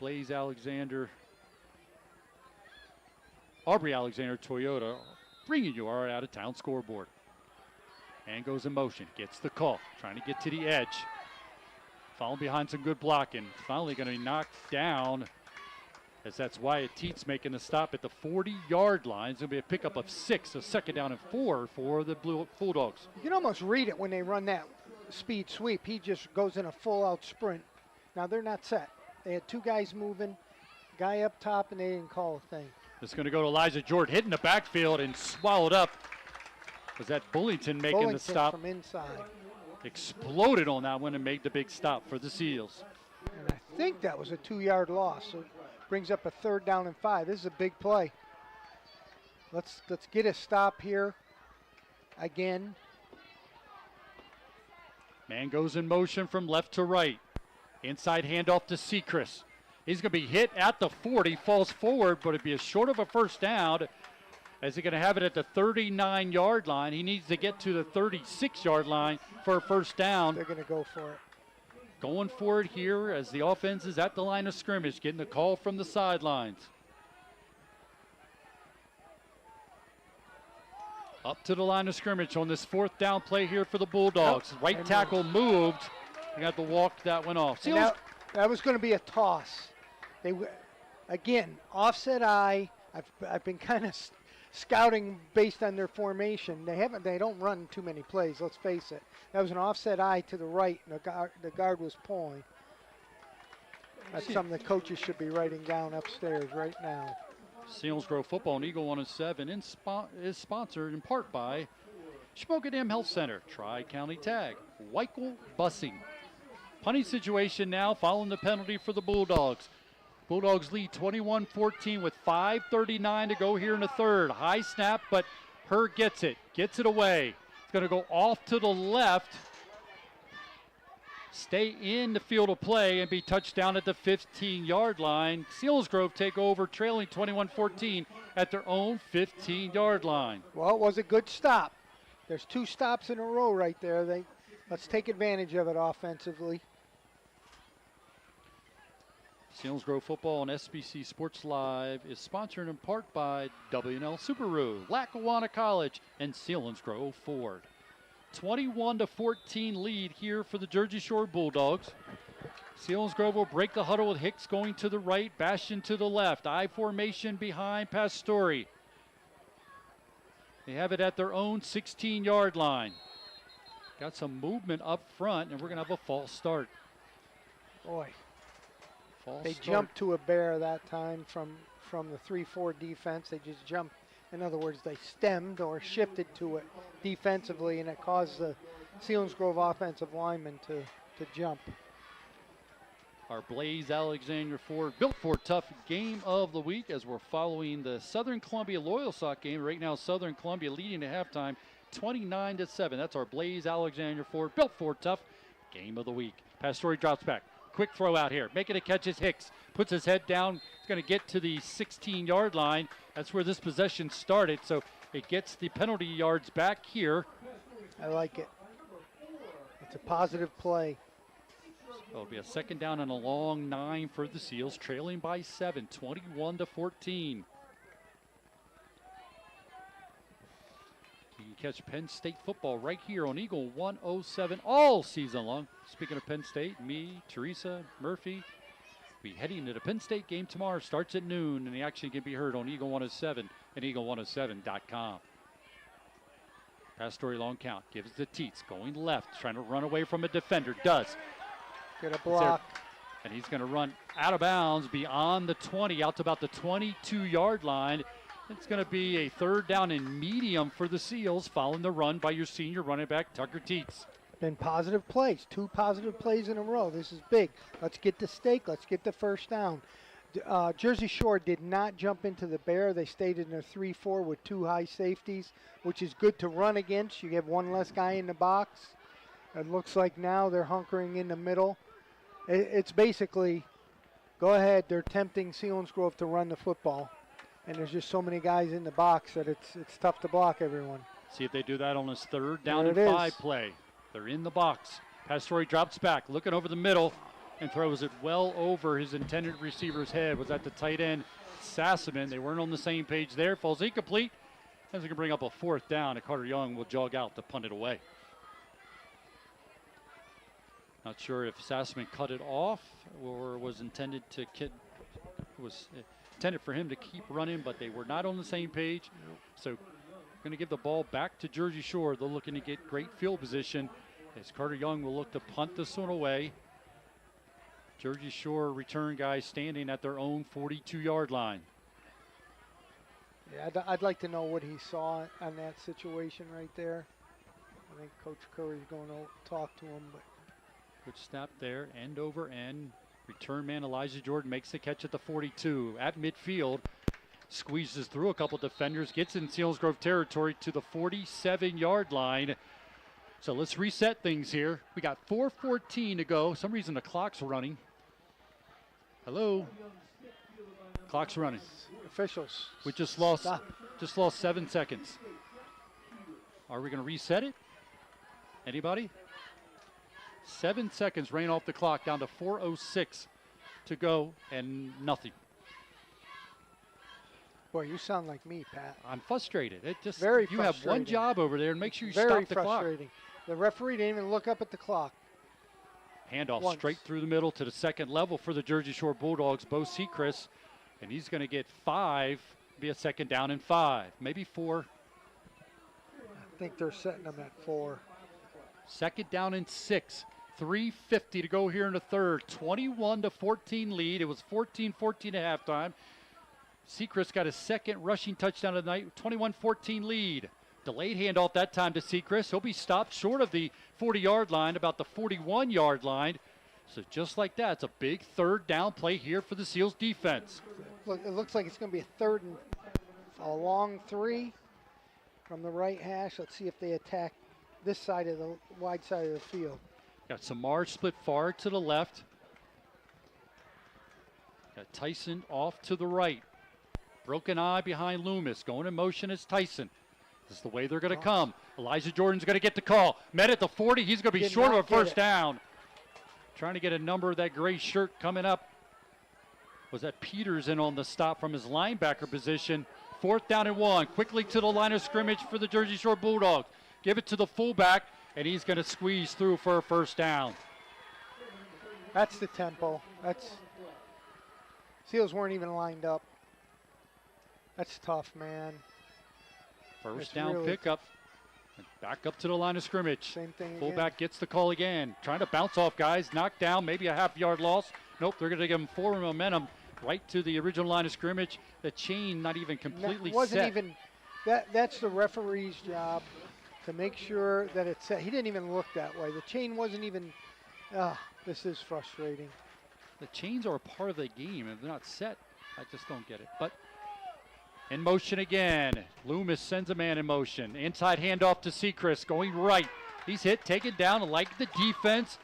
Blaze Alexander. Aubrey Alexander Toyota bringing you our out-of-town scoreboard. And goes in motion. Gets the call. Trying to get to the edge. Falling behind some good blocking. Finally going to be knocked down, as that's Wyatt Teets making the stop at the 40-yard line. It's going to be a pickup of 6, a second down and 4 for the Bulldogs. You can almost read it when they run that speed sweep. He just goes in a full-out sprint. Now, they're not set. They had 2 guys moving, guy up top, and they didn't call a thing. It's going to go to Elijah Jordan, hitting the backfield and swallowed up. Was that Bullington making the stop? From inside. Exploded on that one and made the big stop for the Seals. And I think that was a 2-yard loss. So it brings up a 3rd down and 5. This is a big play. Let's get a stop here again. Man goes in motion from left to right. Inside handoff to Sechrist. He's going to be hit at the 40, falls forward, but it'd be as short of a first down as he's going to have it at the 39-yard line. He needs to get to the 36-yard line for a first down. They're going to go for it. going for it here as the offense is at the line of scrimmage, getting the call from the sidelines. Up to the line of scrimmage on this 4th down play here for the Bulldogs. Yep. Right tackle moved. They got the walk that went off. That was going to be a toss. Again, offset eye. I've been kind of scouting based on their formation. They don't run too many plays, let's face it. That was an offset eye to the right, and the guard was pulling. That's something the coaches should be writing down upstairs right now. Selinsgrove football and Eagle 107 is sponsored in part by Shamokin Dam Health Center, Tri-County Tag, Weichel Busing. Punting situation now following the penalty for the Bulldogs. Bulldogs lead 21-14 with 5:39 to go here in the 3rd. High snap, but Hurd gets it away. It's going to go off to the left, stay in the field of play, and be touched down at the 15-yard line. Selinsgrove take over, trailing 21-14 at their own 15-yard line. Well, it was a good stop. There's 2 stops in a row right there. Let's take advantage of it offensively. Selinsgrove football on SBC Sports Live is sponsored in part by W&L Subaru, Lackawanna College, and Selinsgrove Ford. 21-14 lead here for the Jersey Shore Bulldogs. Selinsgrove will break the huddle with Hicks going to the right, Bastion to the left. I formation behind Pastore. They have it at their own 16-yard line. Got some movement up front, and we're going to have a false start. Boy. They jumped to a bear that time from the 3-4 defense. They just jumped. In other words, they stemmed or shifted to it defensively, and it caused the Selinsgrove offensive lineman to jump. Our Blaze Alexander Ford Built Ford Tough game of the week as we're following the Southern Columbia Loyalsock game. Right now, Southern Columbia leading at halftime 29-7. That's our Blaze Alexander Ford Built Ford Tough game of the week. Pastore drops back. Quick throw out here. Making a catch is Hicks. Puts his head down. He's going to get to the 16-yard line. That's where this possession started. So it gets the penalty yards back here. I like it. It's a positive play. So it'll be a 2nd down and a long 9 for the Seals, trailing by 7, 21-14. You can catch Penn State football right here on Eagle 107 all season long. Speaking of Penn State, me, Teresa, Murphy, be heading to the Penn State game tomorrow. Starts at noon, and the action can be heard on Eagle 107 and Eagle107.com. Pastore long count, gives the Teats, going left, trying to run away from a defender, does. Get a block. And he's going to run out of bounds beyond the 20, out to about the 22-yard line. It's going to be a 3rd down and medium for the Seals, following the run by your senior running back, Tucker Teets. Been positive plays, 2 positive plays in a row. This is big. Let's get the stake. Let's get the 1st down. Jersey Shore did not jump into the bear. They stayed in their 3-4 with 2 high safeties, which is good to run against. You have 1 less guy in the box. It looks like now they're hunkering in the middle. It's basically, go ahead, they're tempting Selinsgrove to run the football. And there's just so many guys in the box that it's tough to block everyone. See if they do that on this 3rd down and 5 play. They're in the box. Pastore drops back, looking over the middle, and throws it well over his intended receiver's head. Was at the tight end, Sassaman. They weren't on the same page there. Falls incomplete. As we can bring up a 4th down, and Carter Young will jog out to punt it away. Not sure if Sassaman cut it off or was intended to intended for him to keep running, but they were not on the same page. So going to give the ball back to Jersey Shore. They're looking to get great field position as Carter Young will look to punt this one away. Jersey Shore return guys standing at their own 42-yard line. Yeah, I'd like to know what he saw on that situation right there. I think Coach Curry's going to talk to him. But good snap there, end over end. Return man Elijah Jordan makes the catch at the 42. At midfield, squeezes through a couple defenders, gets in Selinsgrove territory to the 47-yard line. So let's reset things here. We got 4:14 to go. For some reason the clock's running. Hello? Clock's running. Officials. We just lost 7 seconds. Are we going to reset it? Anybody? 7 seconds rain off the clock, down to 4:06 to go, and nothing. Boy, you sound like me, Pat. I'm frustrated. It just Very you have one frustrating. job over there, and make sure you Very stop the clock. frustrating. The referee didn't even look up at the clock. Handoff Once. straight through the middle to the second level for the Jersey Shore Bulldogs, Bo Sechrist, and he's going to get 5, be a second down and 5, maybe 4. I think they're setting them at 4. Second down and 6. 3:50 to go here in the third. 21-14 lead. It was 14-14 at halftime. Sechrist got his second rushing touchdown of the night. 21-14 lead. Delayed handoff that time to Sechrist. He'll be stopped short of the 40-yard line, about the 41-yard line. So just like that, it's a big third down play here for the Seals defense. Look, it looks like it's going to be a third and a long 3 from the right hash. Let's see if they attack this side of the wide side of the field. Got Samar split far to the left. Got Tyson off to the right. Broken eye behind Loomis. Going in motion is Tyson. This is the way they're going to come. Elijah Jordan's going to get the call. Met at the 40. He's going to be Did short of not a first get it. down. Trying to get a number of that gray shirt coming up. Was that Peterson on the stop from his linebacker position? 4th down and 1. Quickly to the line of scrimmage for the Jersey Shore Bulldogs. Give it to the fullback, and he's going to squeeze through for a first down. That's the tempo. Seals weren't even lined up. That's tough, man. First It's down really pickup. Back up to the line of scrimmage. Same thing again. Fullback gets the call again. Trying to bounce off guys. Knocked down. Maybe a half-yard loss. Nope, they're going to give him forward momentum right to the original line of scrimmage. The chain not even completely wasn't set. even. That's the referee's job to make sure that it's set. He didn't even look that way. The chain wasn't even. This is frustrating. The chains are a part of the game. If they're not set, I just don't get it. But in motion again. Loomis sends a man in motion. Inside handoff to Sechrist, going right. He's hit, taken down. I like the defense.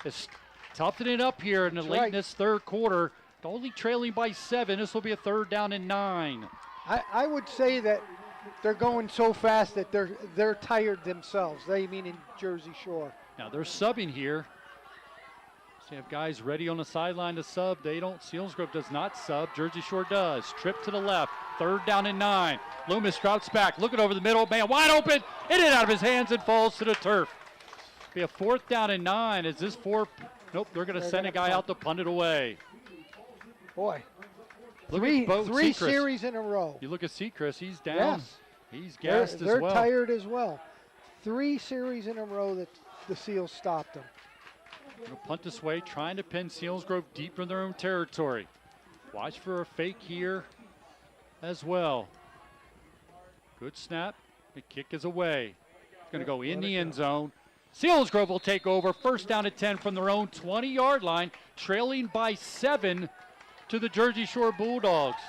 It's toughening it up here in the late in this third quarter. Only trailing by 7. This will be a 3rd down and 9. I would say that they're going so fast that they're tired themselves. They mean in Jersey Shore. Now they're subbing here. So you have guys ready on the sideline to sub. They don't. Selinsgrove does not sub. Jersey Shore does. Trip to the left. 3rd down and 9. Loomis drops back. Looking over the middle. Man wide open. In and out of his hands and falls to the turf. Be a 4th down and 9. Is this 4? Nope. They're going to send a guy out to punt it away. Boy. Look Three at Bo Sechrist. series in a row. You look at Sechrist. He's down. Yes. He's gassed they're as well. They're tired as well. 3 series in a row that the Seals stopped them. Gonna punt this way, trying to pin Selinsgrove deeper in their own territory. Watch for a fake here as well. Good snap. The kick is away. It's going to go in the end zone. Selinsgrove will take over. 1st down and 10 from their own 20-yard line, trailing by 7 to the Jersey Shore Bulldogs.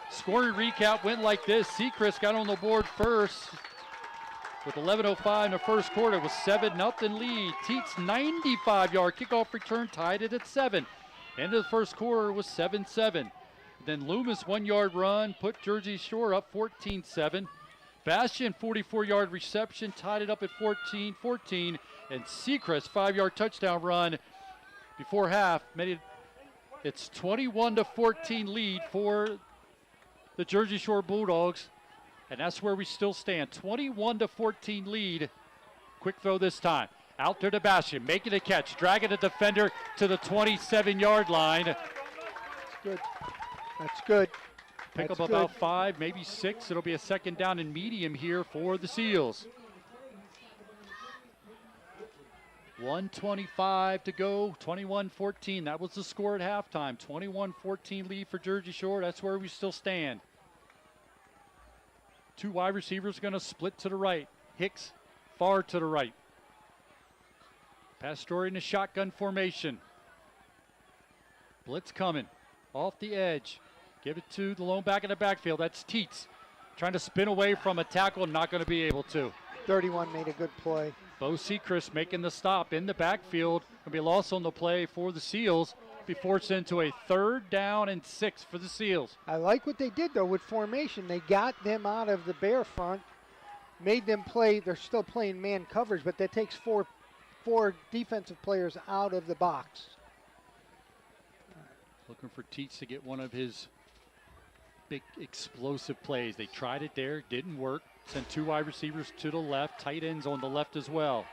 Scoring recap went like this. Sechrist got on the board first. With 11:05 in the first quarter, it was 7-0 lead. Teets 95-yard kickoff return tied it at 7. End of the first quarter was 7-7. Then Loomis 1-yard run put Jersey Shore up 14-7. Bastian 44-yard reception tied it up at 14-14. And Sechrist 5-yard touchdown run before half made it. It's 21-14 lead for the Jersey Shore Bulldogs. And that's where we still stand. 21-14 lead. Quick throw this time. Out there to Bastian, making a catch, dragging the defender to the 27-yard line. That's good. That's good. Pick That's up good. about 5, maybe 6. It'll be a 2nd down and medium here for the Seals. 1:25 to go, 21-14. That was the score at halftime. 21-14 lead for Jersey Shore. That's where we still stand. 2 wide receivers going to split to the right. Hicks far to the right. Pastore in the shotgun formation. Blitz coming off the edge. Give it to the lone back in the backfield. That's Teets. Trying to spin away from a tackle, not going to be able to. 31 made a good play. Bo Sechrist making the stop in the backfield. Going to be a loss on the play for the Seals before it's into a 3rd down and 6 for the Seals. I like what they did, though, with formation. They got them out of the bear front, made them play. They're still playing man coverage, but that takes 4 4 defensive players out of the box. Looking for Teets to get one of his big explosive plays. They tried it there, didn't work. Sent 2 wide receivers to the left, tight ends on the left as well.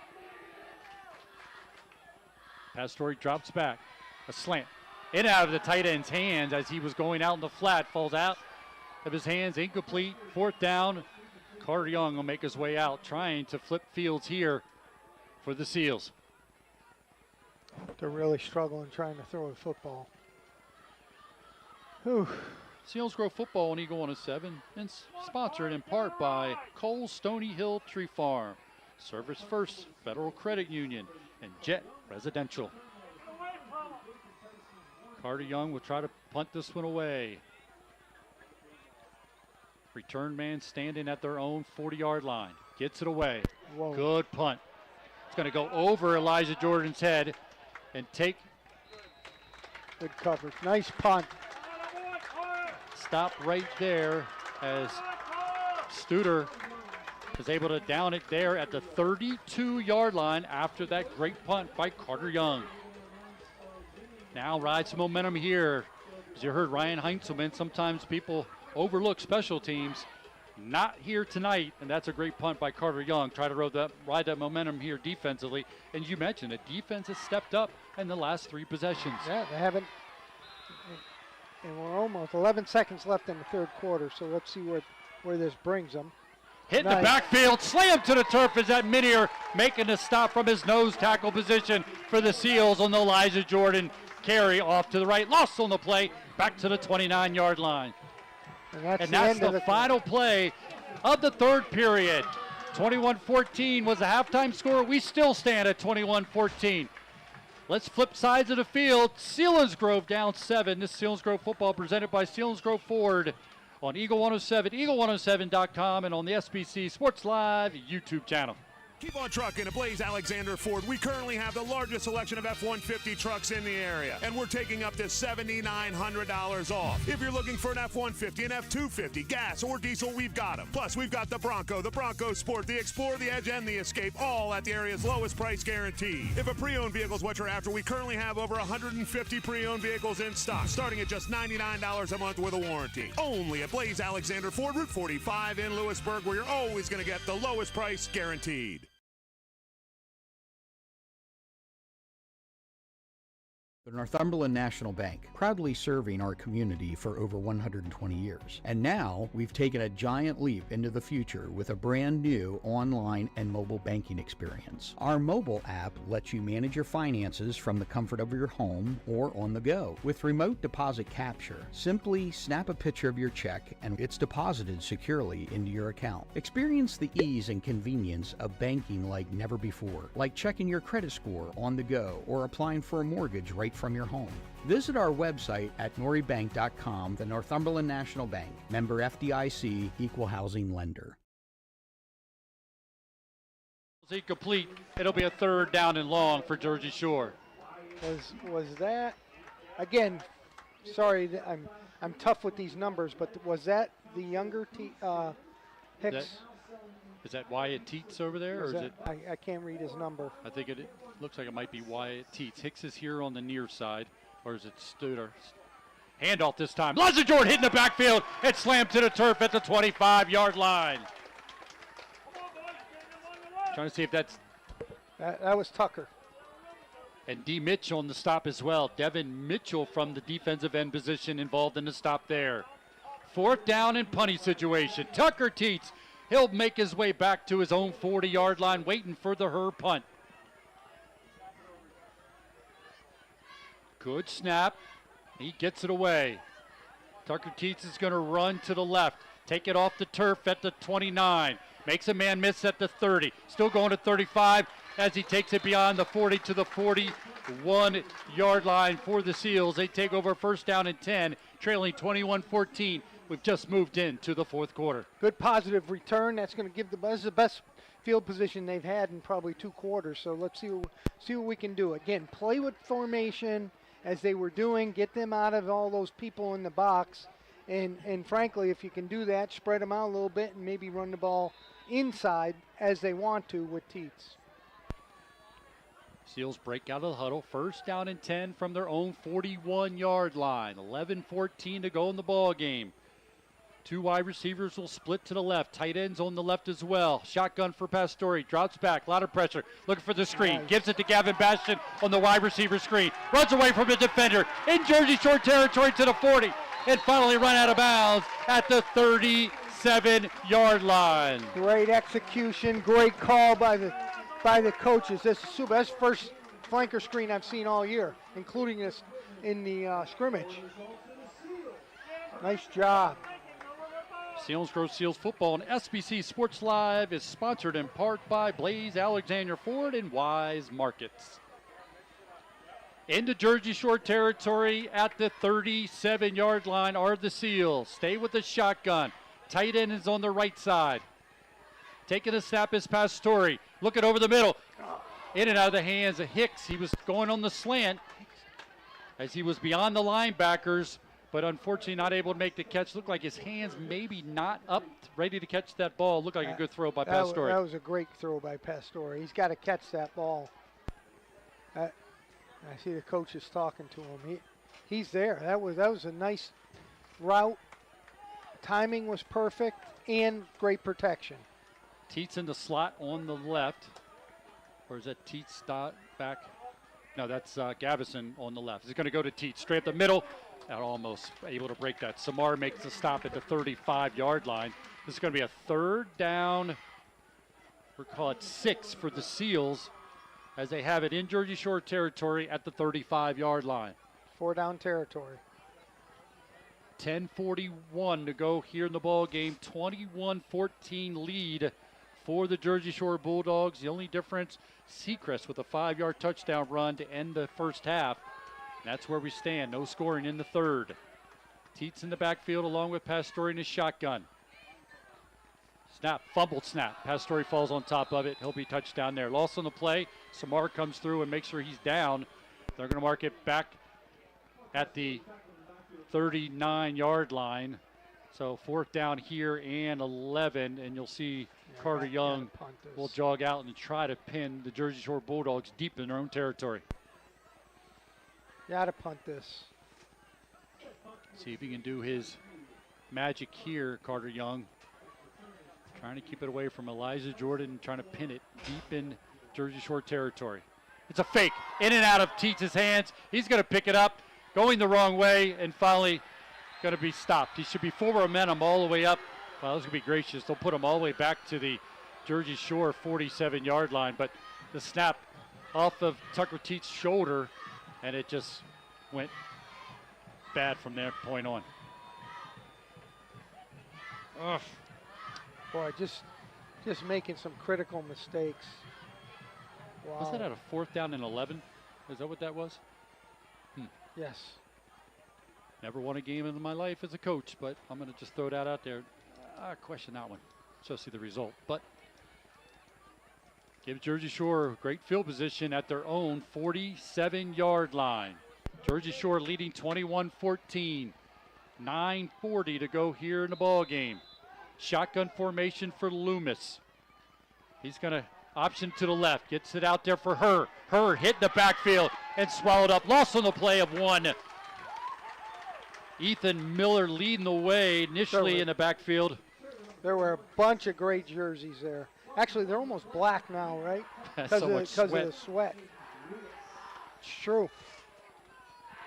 Pastore drops back, a slant. In and out of the tight end's hands as he was going out in the flat, falls out of his hands, incomplete, 4th down. Carter Young will make his way out, trying to flip fields here for the Seals. They're really struggling trying to throw a football. Whew. Selinsgrove football on Eagle 107 and sponsored in part by Cole Stony Hill Tree Farm, Service First Federal Credit Union, and Jet Residential. Carter Young will try to punt this one away. Return man standing at their own 40-yard line. Gets it away. Whoa. Good punt. It's going to go over Elijah Jordan's head and take. Good coverage. Nice punt. Stop right there as Studer is able to down it there at the 32-yard line after that great punt by Carter Young. Now rides some momentum here. As you heard Ryan Heinzelman, sometimes people overlook special teams. Not here tonight, and that's a great punt by Carter Young. Try to ride that momentum here defensively. And you mentioned the defense has stepped up in the last 3 possessions. Yeah, they haven't. And we're almost 11 seconds left in the 3rd quarter, so let's see where this brings them. Hit in the backfield, slam to the turf as that Minier making a stop from his nose tackle position for the Seals on the Elijah Jordan carry off to the right. Lost on the play, back to the 29-yard line. And that's the final play of the 3rd period. 21-14 was the halftime score. We still stand at 21-14. Let's flip sides of the field. Selinsgrove down 7. This Selinsgrove football presented by Selinsgrove Ford on Eagle 107, eagle107.com, and on the SBC Sports Live YouTube channel. Keep on trucking at Blaze Alexander Ford. We currently have the largest selection of F-150 trucks in the area, and we're taking up to $7,900 off. If you're looking for an F-150, an F-250, gas or diesel, we've got them. Plus, we've got the Bronco Sport, the Explorer, the Edge, and the Escape, all at the area's lowest price guarantee. If a pre-owned vehicle is what you're after, we currently have over 150 pre-owned vehicles in stock, starting at just $99 a month with a warranty. Only at Blaze Alexander Ford, Route 45 in Lewisburg, where you're always going to get the lowest price guaranteed. The Northumberland National Bank, proudly serving our community for over 120 years. And now we've taken a giant leap into the future with a brand new online and mobile banking experience. Our mobile app lets you manage your finances from the comfort of your home or on the go. With remote deposit capture, simply snap a picture of your check and it's deposited securely into your account. Experience the ease and convenience of banking like never before, like checking your credit score on the go or applying for a mortgage right from your home. Visit our website at noribank.com. The Northumberland National Bank, member FDIC, equal housing lender. Complete. It'll be a 3rd down and long for Jersey Shore. Was that again? Sorry, I'm tough with these numbers, but was that the younger Hicks? Is that Wyatt Teets over there, or is it? I can't read his number. I think it looks like it might be Wyatt Teets. Hicks is here on the near side, or is it Studer? Handoff this time. Elijah Jordan hitting the backfield. It slammed to the turf at the 25-yard line. Trying to see if that's. That was Tucker. And D. Mitchell on the stop as well. Devin Mitchell from the defensive end position involved in the stop there. 4th down and punty situation. Tucker Teets. He'll make his way back to his own 40-yard line, waiting for the Herb punt. Good snap. He gets it away. Tucker Teets is going to run to the left. Take it off the turf at the 29. Makes a man miss at the 30. Still going to 35 as he takes it beyond the 40 to the 41-yard line for the Seals. They take over 1st down and 10, trailing 21-14. We've just moved into the 4th quarter. Good positive return. That's going to give the best field position they've had in probably 2 quarters. So let's see what we can do. Again, play with formation as they were doing. Get them out of all those people in the box. And frankly, if you can do that, spread them out a little bit and maybe run the ball inside as they want to with Teets. Seals break out of the huddle. First down and 10 from their own 41-yard line. 11:14 to go in the ball game. Two wide receivers will split to the left. Tight ends on the left as well. Shotgun for Pastore. Drops back. A lot of pressure. Looking for the screen. Gives it to Gavin Bastion on the wide receiver screen. Runs away from the defender. In Jersey Shore territory to the 40. And finally run out of bounds at the 37-yard line. Great execution. Great call by the coaches. This is super. That's the first flanker screen I've seen all year, including this in the scrimmage. Nice job. Selinsgrove Seals football on SBC Sports Live is sponsored in part by Blaze Alexander Ford and Wise Markets. Into Jersey Shore territory at the 37-yard line are the Seals. Stay with the shotgun. Tight end is on the right side. Taking a snap is Pastore. Looking over the middle. In and out of the hands of Hicks. He was going on the slant as he was beyond the linebackers, but unfortunately not able to make the catch. Looked like his hands maybe not up, ready to catch that ball. Looked like a good throw by Pastore. That was a great throw by Pastore. He's got to catch that ball. I see the coaches talking to him. He's there. That was a nice route. Timing was perfect and great protection. Teets in the slot on the left. Or is that Teets back? No, that's Gavison on the left. He's going to go to Teets. Straight up the middle. Not almost able to break that. Samar makes the stop at the 35-yard line. This is going to be a third down. We'll call it 6 for the Seals as they have it in Jersey Shore territory at the 35-yard line. 4-down territory. 10:41 to go here in the ball game. 21-14 lead for the Jersey Shore Bulldogs. The only difference, Seacrest with a 5-yard touchdown run to end the first half. That's where we stand. No scoring in the third. Teets in the backfield along with Pastore in his shotgun. Snap, fumbled snap. Pastore falls on top of it. He'll be touchdown there. Loss on the play. Samar comes through and makes sure he's down. They're going to mark it back at the 39-yard line. So 4th down here and 11, and you'll see Carter Young will jog out and try to pin the Jersey Shore Bulldogs deep in their own territory. Got to punt this. See if he can do his magic here, Carter Young. Trying to keep it away from Elijah Jordan, trying to pin it deep in Jersey Shore territory. It's a fake, in and out of Teets' hands. He's going to pick it up, going the wrong way, and finally going to be stopped. He should be full momentum all the way up. Well, this is going to be gracious. They'll put him all the way back to the Jersey Shore 47-yard line, but the snap off of Tucker Teets' shoulder, and it just went bad from that point on. Ugh. Boy, just making some critical mistakes. Wow. Was that at a 4th down and 11? Is that what that was? Yes. Never won a game in my life as a coach, but I'm going to just throw that out there. I question that one, especially the result. But give Jersey Shore great field position at their own 47-yard line. Jersey Shore leading 21-14. 9:40 to go here in the ball game. Shotgun formation for Loomis. He's going to option to the left. Gets it out there for her. Her hit the backfield and swallowed up. Loss on the play of 1. Ethan Miller leading the way initially in the backfield. There were a bunch of great jerseys there. Actually, they're almost black now, right? Because of the sweat. It's true.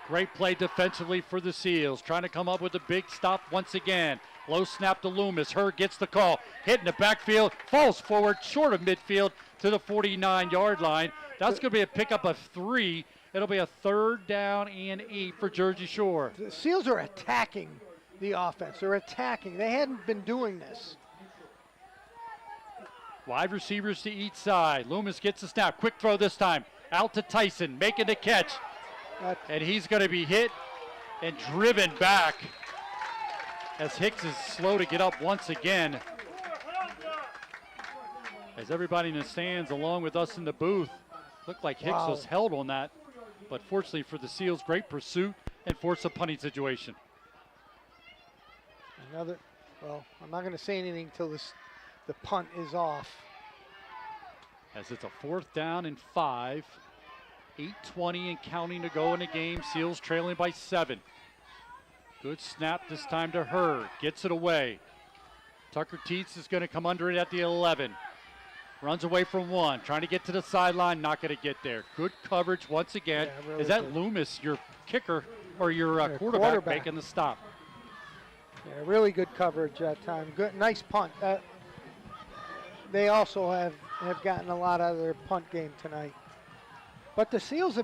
Great play defensively for the Seals. Trying to come up with a big stop once again. Low snap to Loomis. Her gets the call. Hitting the backfield. Falls forward short of midfield to the 49-yard line. That's going to be a pickup of 3. It'll be a 3rd down and 8 for Jersey Shore. The Seals are attacking the offense. They're attacking. They hadn't been doing this. Wide receivers to each side. Loomis gets the snap. Quick throw this time. Out to Tyson. Making the catch. And he's going to be hit and driven back as Hicks is slow to get up once again. As everybody in the stands along with us in the booth, looked like Hicks was held on that. But fortunately for the Seals, great pursuit and forced a punting situation. Well, I'm not going to say anything until the punt is off. As it's a 4th down and 5. 8:20 and counting to go in the game. Seals trailing by 7. Good snap this time to Hurd. Gets it away. Tucker Teets is going to come under it at the 11. Runs away from 1. Trying to get to the sideline. Not going to get there. Good coverage once again. Yeah, really is that good. Loomis, your kicker, or your quarterback making the stop? Yeah, really good coverage that time. Good, nice punt. They also have gotten a lot out of their punt game tonight. But the Seals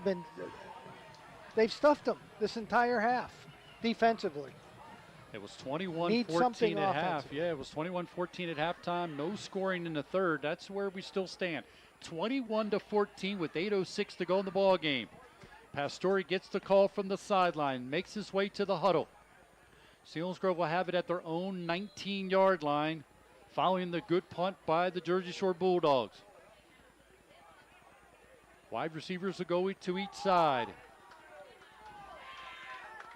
they've stuffed them this entire half defensively. It was 21-14 at half. Yeah, it was 21-14 at halftime. No scoring in the third. That's where we still stand. 21-14 with 8:06 to go in the ball game. Pastore gets the call from the sideline, makes his way to the huddle. Selinsgrove will have it at their own 19-yard line, following the good punt by the Jersey Shore Bulldogs. Wide receivers will go to each side.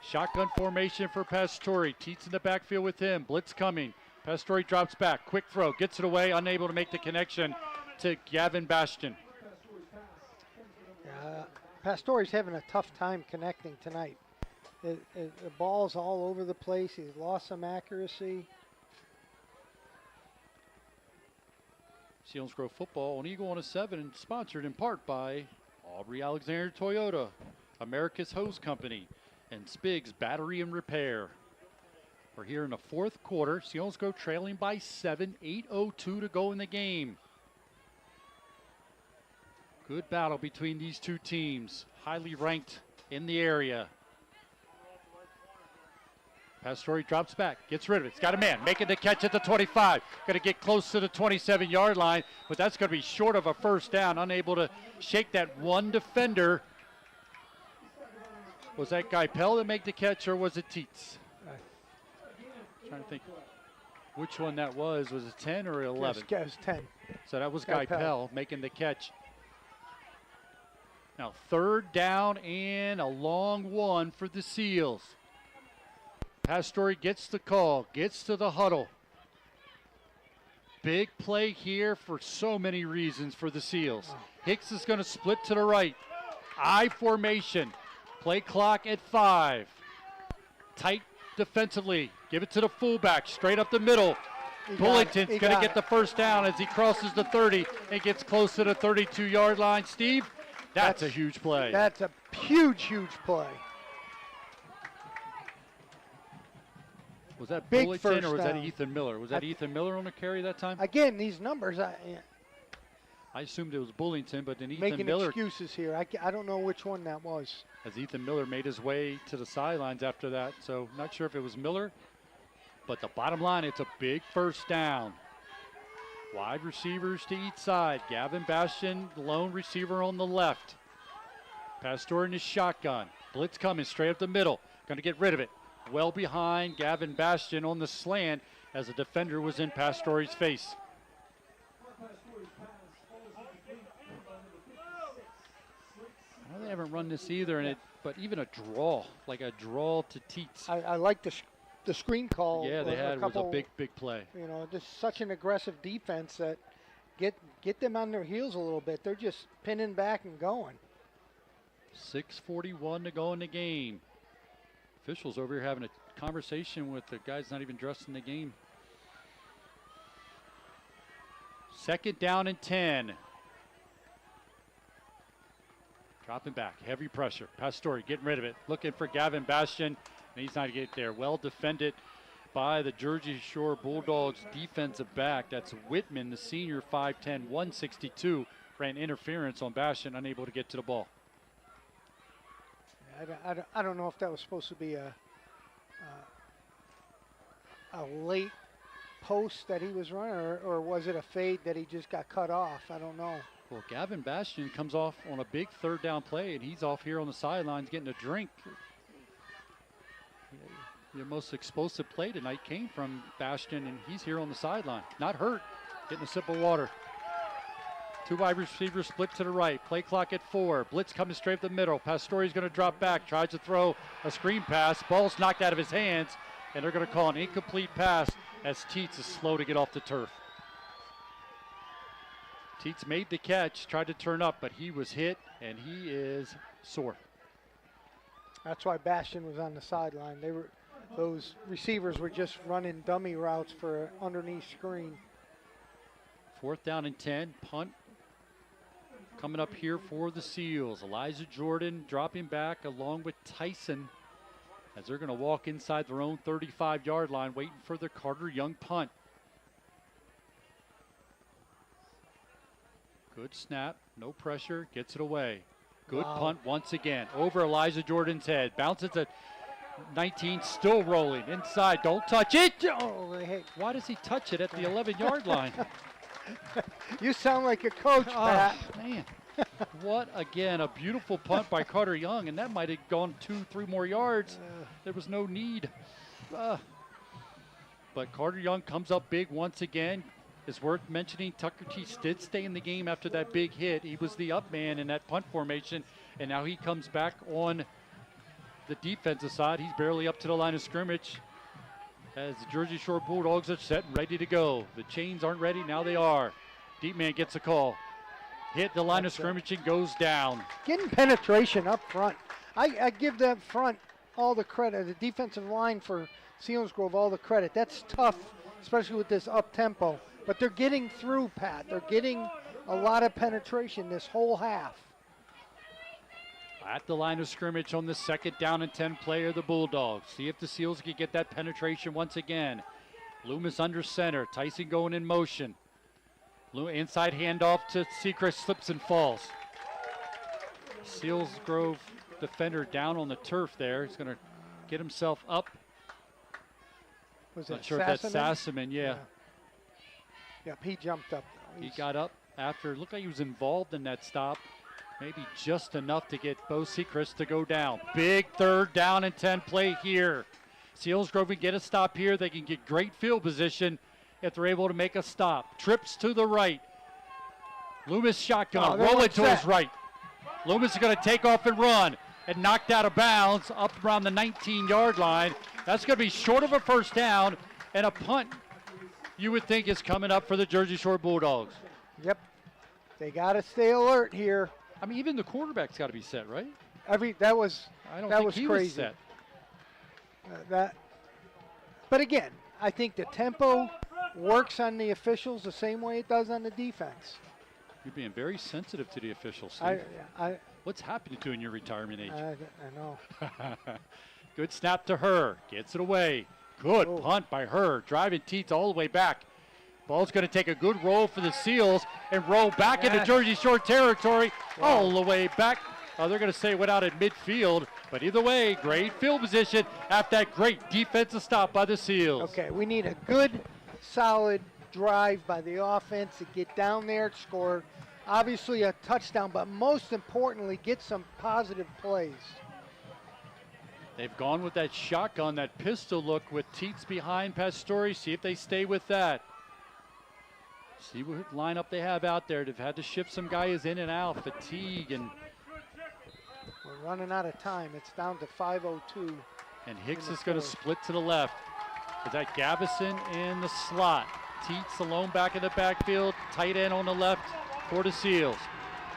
Shotgun formation for Pastore. Teets in the backfield with him. Blitz coming. Pastore drops back. Quick throw. Gets it away. Unable to make the connection to Gavin Bastian. Pastore's having a tough time connecting tonight. The ball's all over the place. He's lost some accuracy. Selinsgrove football on Eagle on a 7, and sponsored in part by Aubrey Alexander Toyota, America's Hose Company, and Spig's Battery and Repair. We're here in the fourth quarter. Selinsgrove trailing by 7, 8:02 to go in the game. Good battle between these two teams, highly ranked in the area. Pastore drops back, gets rid of it. He's got a man, making the catch at the 25. Going to get close to the 27-yard line, but that's going to be short of a first down. Unable to shake that one defender. Was that Guy Pell that made the catch, or was it Teets? Trying to think which one that was. Was it 10 or 11? It was 10. So that was Guy Pell making the catch. Now third down and a long one for the Seals. Pastore gets the call, gets to the huddle. Big play here for so many reasons for the Seals. Hicks is going to split to the right. I formation. Play clock at 5. Tight defensively. Give it to the fullback, straight up the middle. Bullington's going to get the first down as he crosses the 30 and gets close to the 32-yard line. Steve, that's a huge play. That's a huge, huge play. Was that Big Bullington or was that down. Ethan Miller? Was that Ethan Miller on the carry that time? Again, these numbers, I assumed it was Bullington, but then Ethan making Miller. excuses here. I don't know which one that was. As Ethan Miller made his way to the sidelines after that. So not sure if it was Miller, but the bottom line, it's a big first down. Wide receivers to each side. Gavin Bastian, the lone receiver on the left. Pastore in his shotgun. Blitz coming straight up the middle. Going to get rid of it. Well behind Gavin Bastian on the slant as the defender was in Pastore's face. Well, they haven't run this either, but even a draw, like a draw to Teets. I like the screen call. Yeah, they had was a big play. You know, just such an aggressive defense that get them on their heels a little bit. They're just pinning back and going. 6:41 to go in the game. Officials over here having a conversation with the guys not even dressed in the game. Second down and 10. Dropping back, heavy pressure. Pastore getting rid of it, looking for Gavin Bastian, and he's not getting there. Well defended by the Jersey Shore Bulldogs defensive back. That's Whitman, the senior, 5'10", 162. Ran interference on Bastian, unable to get to the ball. I don't know if that was supposed to be a late post that he was running, or was it a fade that he just got cut off? I don't know. Well, Gavin Bastian comes off on a big third down play, and he's off here on the sidelines getting a drink. The most explosive play tonight came from Bastian, and he's here on the sideline. Not hurt, getting a sip of water. Two wide receivers split to the right. Play clock at 4. Blitz coming straight up the middle. Pastore's going to drop back, tries to throw a screen pass. Ball's knocked out of his hands, and they're going to call an incomplete pass as Teets is slow to get off the turf. Teets made the catch, tried to turn up, but he was hit, and he is sore. That's why Bastion was on the sideline. Those receivers were just running dummy routes for an underneath screen. 4th down and 10, punt coming up here for the Seals. Elijah Jordan dropping back along with Tyson as they're going to walk inside their own 35-yard line, waiting for the Carter Young punt. Good snap, no pressure, gets it away. Good punt once again. Over Elijah Jordan's head. Bounces at 19, still rolling. Inside, don't touch it. Oh, hey. Why does he touch it at the 11-yard line? You sound like a coach, Pat. Man. What, again, a beautiful punt by Carter Young, and that might have gone 2-3 more yards. There was no need. But Carter Young comes up big once again. It's worth mentioning Tucker Teets did stay in the game after that big hit. He was the up man in that punt formation, and now he comes back on the defensive side. He's barely up to the line of scrimmage as the Jersey Shore Bulldogs are set and ready to go. The chains aren't ready, now they are. Deep man gets a call. Hit the line of scrimmage and goes down. Getting penetration up front. I give that front all the credit, the defensive line for Selinsgrove all the credit. That's tough, especially with this up tempo. But they're getting through, Pat. They're getting a lot of penetration this whole half. At the line of scrimmage on the 2nd down and 10 play of the Bulldogs. See if the Seals can get that penetration once again. Loomis under center. Tyson going in motion. Inside handoff to Seacrest, slips and falls. Selinsgrove defender down on the turf there. He's going to get himself up. Was Not it sure if that's Sassaman, yeah. Yep, he jumped up. He got up after, looked like he was involved in that stop. Maybe just enough to get Bo Seacrest to go down. Big 3rd down and 10 play here. Selinsgrove can get a stop here. They can get great field position if they're able to make a stop. Trips to the right. Loomis shotgun, rolling to his right. Loomis is going to take off and run and knocked out of bounds up around the 19-yard line. That's going to be short of a 1st down, and a punt you would think is coming up for the Jersey Shore Bulldogs. Yep. They got to stay alert here. I mean, even the quarterback's got to be set, right? That was I don't that think was he crazy. was set. But again, I think the tempo works on the officials the same way it does on the defense. You're being very sensitive to the officials, Steve. What's happening to you in your retirement age? I know. Good snap to her. Gets it away. Good punt by her. Driving Teets all the way back. Ball's going to take a good roll for the Seals and roll back into Jersey Shore territory all the way back. Oh, they're going to say went out at midfield, but either way, great field position after that great defensive stop by the Seals. Okay, we need a good, solid drive by the offense to get down there, score obviously a touchdown, but most importantly, get some positive plays. They've gone with that shotgun, that pistol look with Teets behind Pastore. See if they stay with that. See what lineup they have out there. They've had to shift some guys in and out, fatigue, and we're running out of time. It's down to 5:02. And Hicks is going to split to the left. Is that Gavison in the slot? Teets alone back in the backfield. Tight end on the left for the Seals.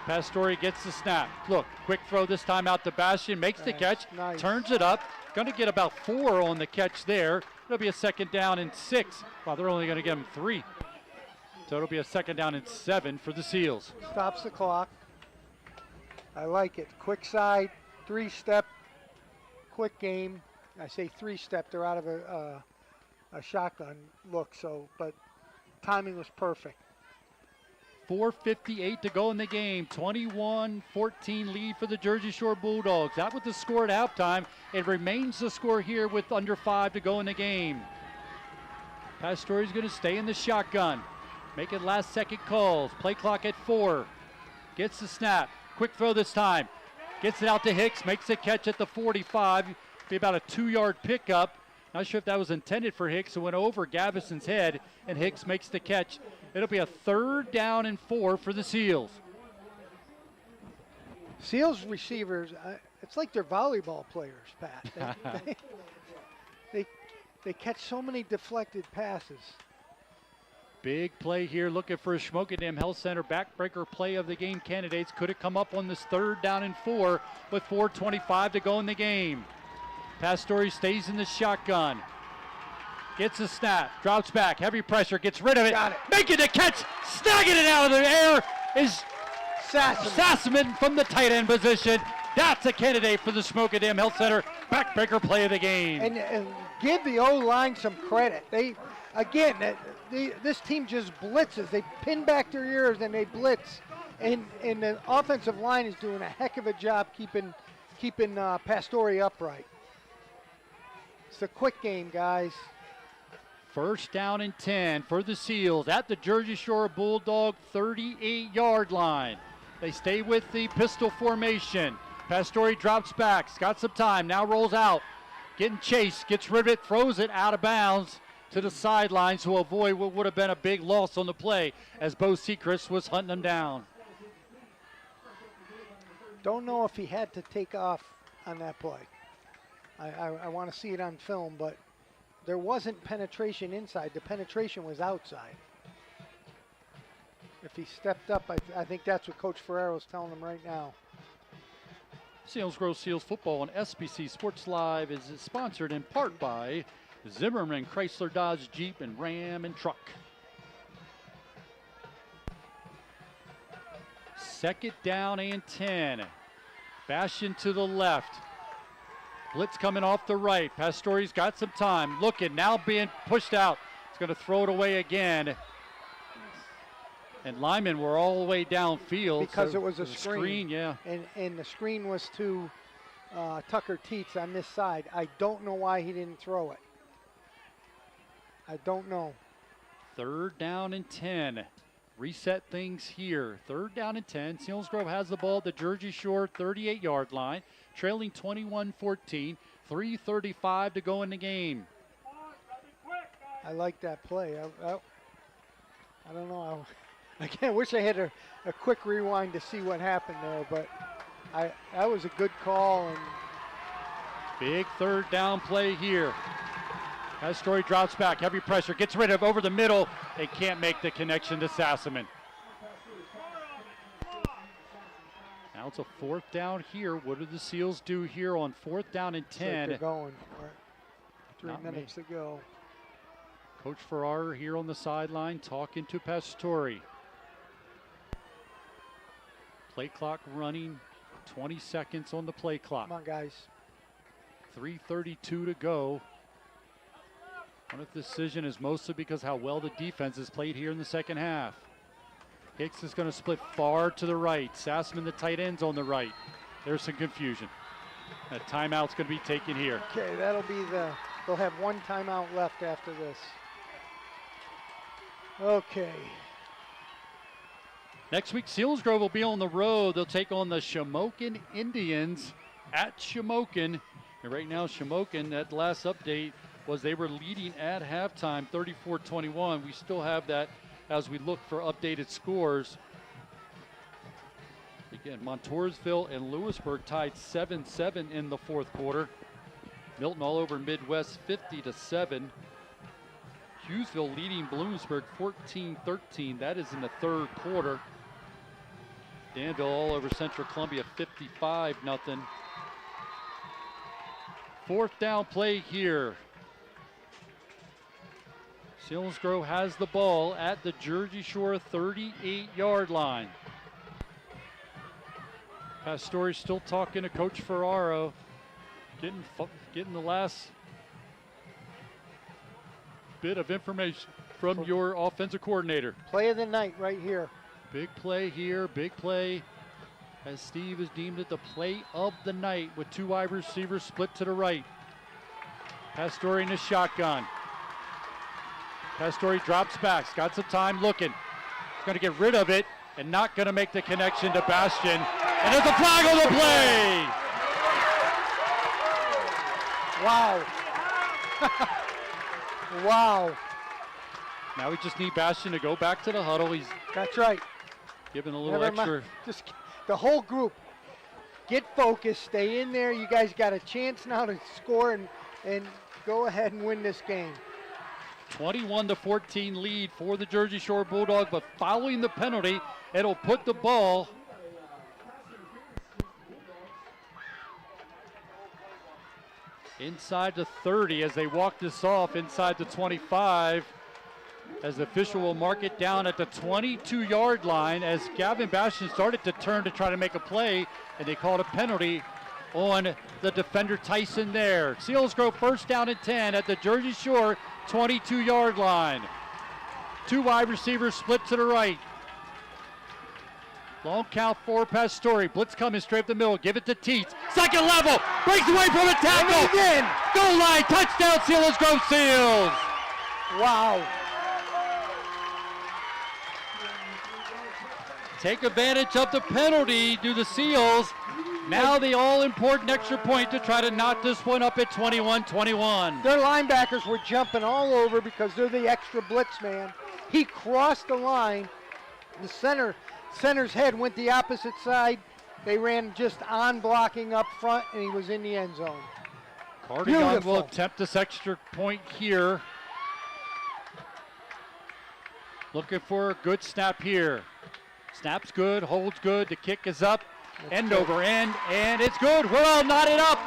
Pastore gets the snap. Look, quick throw this time out to Bastion. Makes the catch. Nice. Turns it up. Going to get about 4 on the catch there. It'll be a 2nd down and 6. Wow, they're only going to get him 3. So it'll be a 2nd down and 7 for the Seals. Stops the clock. I like it. Quick side, 3-step, quick game. I say 3-step. They're out of a shotgun look. So, but timing was perfect. 4:58 to go in the game. 21-14 lead for the Jersey Shore Bulldogs. That was the score at halftime. It remains the score here with under 5 to go in the game. Pastore's going to stay in the shotgun. Making last-second calls. Play clock at 4. Gets the snap. Quick throw this time. Gets it out to Hicks. Makes the catch at the 45. Be about a 2-yard pickup. Not sure if that was intended for Hicks. It went over Gavison's head, and Hicks makes the catch. It'll be a 3rd down and 4 for the Seals. Seals receivers, it's like they're volleyball players, Pat. They catch so many deflected passes. Big play here, looking for a Schmokendam Health Center backbreaker play of the game candidates. Could it come up on this 3rd down and 4 with 4:25 to go in the game? Pastore stays in the shotgun. Gets a snap, drops back, heavy pressure, gets rid of it. Got it. Making the catch, snagging it out of the air is Sassaman from the tight end position. That's a candidate for the Schmokendam Health Center backbreaker play of the game. And give the O-line some credit. This team just blitzes. They pin back their ears and they blitz. And the offensive line is doing a heck of a job keeping Pastore upright. It's a quick game, guys. 1st down and 10 for the Seals at the Jersey Shore Bulldog 38-yard line. They stay with the pistol formation. Pastore drops back, he's got some time, now rolls out. Getting chased, gets rid of it, throws it out of bounds to the sidelines to avoid what would have been a big loss on the play as Bo Sechrist was hunting him down. Don't know if he had to take off on that play. I want to see it on film, but there wasn't penetration inside. The penetration was outside. If he stepped up, I think that's what Coach Ferrero's telling him right now. Selinsgrove Seals football on SBC Sports Live is sponsored in part by Zimmerman, Chrysler, Dodge, Jeep, and Ram and Truck. 2nd down and 10. Bastion to the left. Blitz coming off the right. Pastore's got some time. Looking, now being pushed out. He's going to throw it away again. And linemen were all the way downfield. Because so it was a screen. Yeah. And the screen was to Tucker Teets on this side. I don't know why he didn't throw it. I don't know. 3rd down and 10. Reset things here. 3rd down and 10. Selinsgrove has the ball at the Jersey Shore 38-yard line, trailing 21-14. 3:35 to go in the game. I like that play. I don't know. I wish I had a quick rewind to see what happened there, but that was a good call. And big 3rd down play here. Pastore drops back, heavy pressure, gets rid of over the middle. They can't make the connection to Sassaman. Now it's a 4th down here. What do the Seals do here on 4th down and 10? They're going for it. 3 minutes to go. Coach Ferrara here on the sideline talking to Pastore. Play clock running, 20 seconds on the play clock. Come on, guys. 3:32 to go. One of the decision is mostly because how well the defense has played here in the 2nd half. Hicks is going to split far to the right. Sassaman, the tight end's on the right. There's some confusion. A timeout's going to be taken here. Okay, they'll have 1 timeout left after this. Okay. Next week, Selinsgrove will be on the road. They'll take on the Shamokin Indians at Shamokin. And right now, Shamokin, that last update, was they were leading at halftime, 34-21. We still have that as we look for updated scores. Again, Montoursville and Lewisburg tied 7-7 in the 4th quarter. Milton all over Midwest, 50-7. Hughesville leading Bloomsburg 14-13. That is in the 3rd quarter. Danville all over Central Columbia, 55-0. 4th down play here. Selinsgrove has the ball at the Jersey Shore 38-yard line. Pastore still talking to Coach Ferraro, getting the last bit of information from your offensive coordinator. Play of the night right here. Big play here, big play. As Steve has deemed it the play of the night with 2 wide receivers split to the right. Pastore in the shotgun. Pastore drops back, he's got some time looking. He's going to get rid of it and not going to make the connection to Bastion. And there's a flag on the play! Wow. Wow. Now we just need Bastion to go back to the huddle. That's right. Giving a little extra. Just the whole group, get focused, stay in there. You guys got a chance now to score and go ahead and win this game. 21-14 lead for the Jersey Shore Bulldogs, but following the penalty, it'll put the ball inside the 30 as they walk this off inside the 25, as the official will mark it down at the 22-yard line as Gavin Bastian started to turn to try to make a play, and they called a penalty on the defender Tyson there. Selinsgrove first down and 10 at the Jersey Shore 22-yard line. Two wide receivers split to the right. Long count for Pastore. Blitz coming straight up the middle. Give it to Teets. Second level. Breaks away from a tackle. Again. Goal line. Touchdown Selinsgrove Seals. Wow. Take advantage of the penalty, do the Seals. Now the all-important extra point to try to knock this one up at 21-21. Their linebackers were jumping all over because they're the extra blitz man. He crossed the line. The center's head went the opposite side. They ran just on blocking up front, and he was in the end zone. Cardigan will attempt this extra point here. Looking for a good snap here. Snap's good, holds good, the kick is up. End over end, and it's good. We're all knotted up.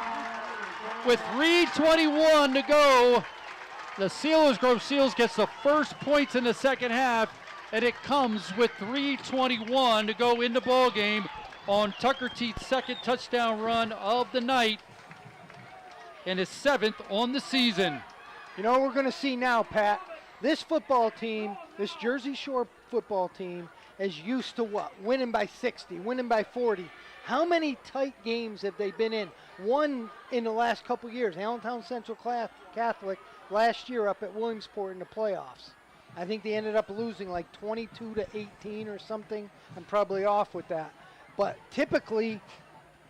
With 3:21 to go, the Selinsgrove Seals gets the first points in the second half, and it comes with 3:21 to go in the ball game on Tucker Teet's second touchdown run of the night and his 7th on the season. You know what we're going to see now, Pat? This football team, this Jersey Shore football team, is used to what? Winning by 60, winning by 40. How many tight games have they been in? One in the last couple years. Allentown Central Catholic last year up at Williamsport in the playoffs. I think they ended up losing like 22-18 or something. I'm probably off with that. But typically,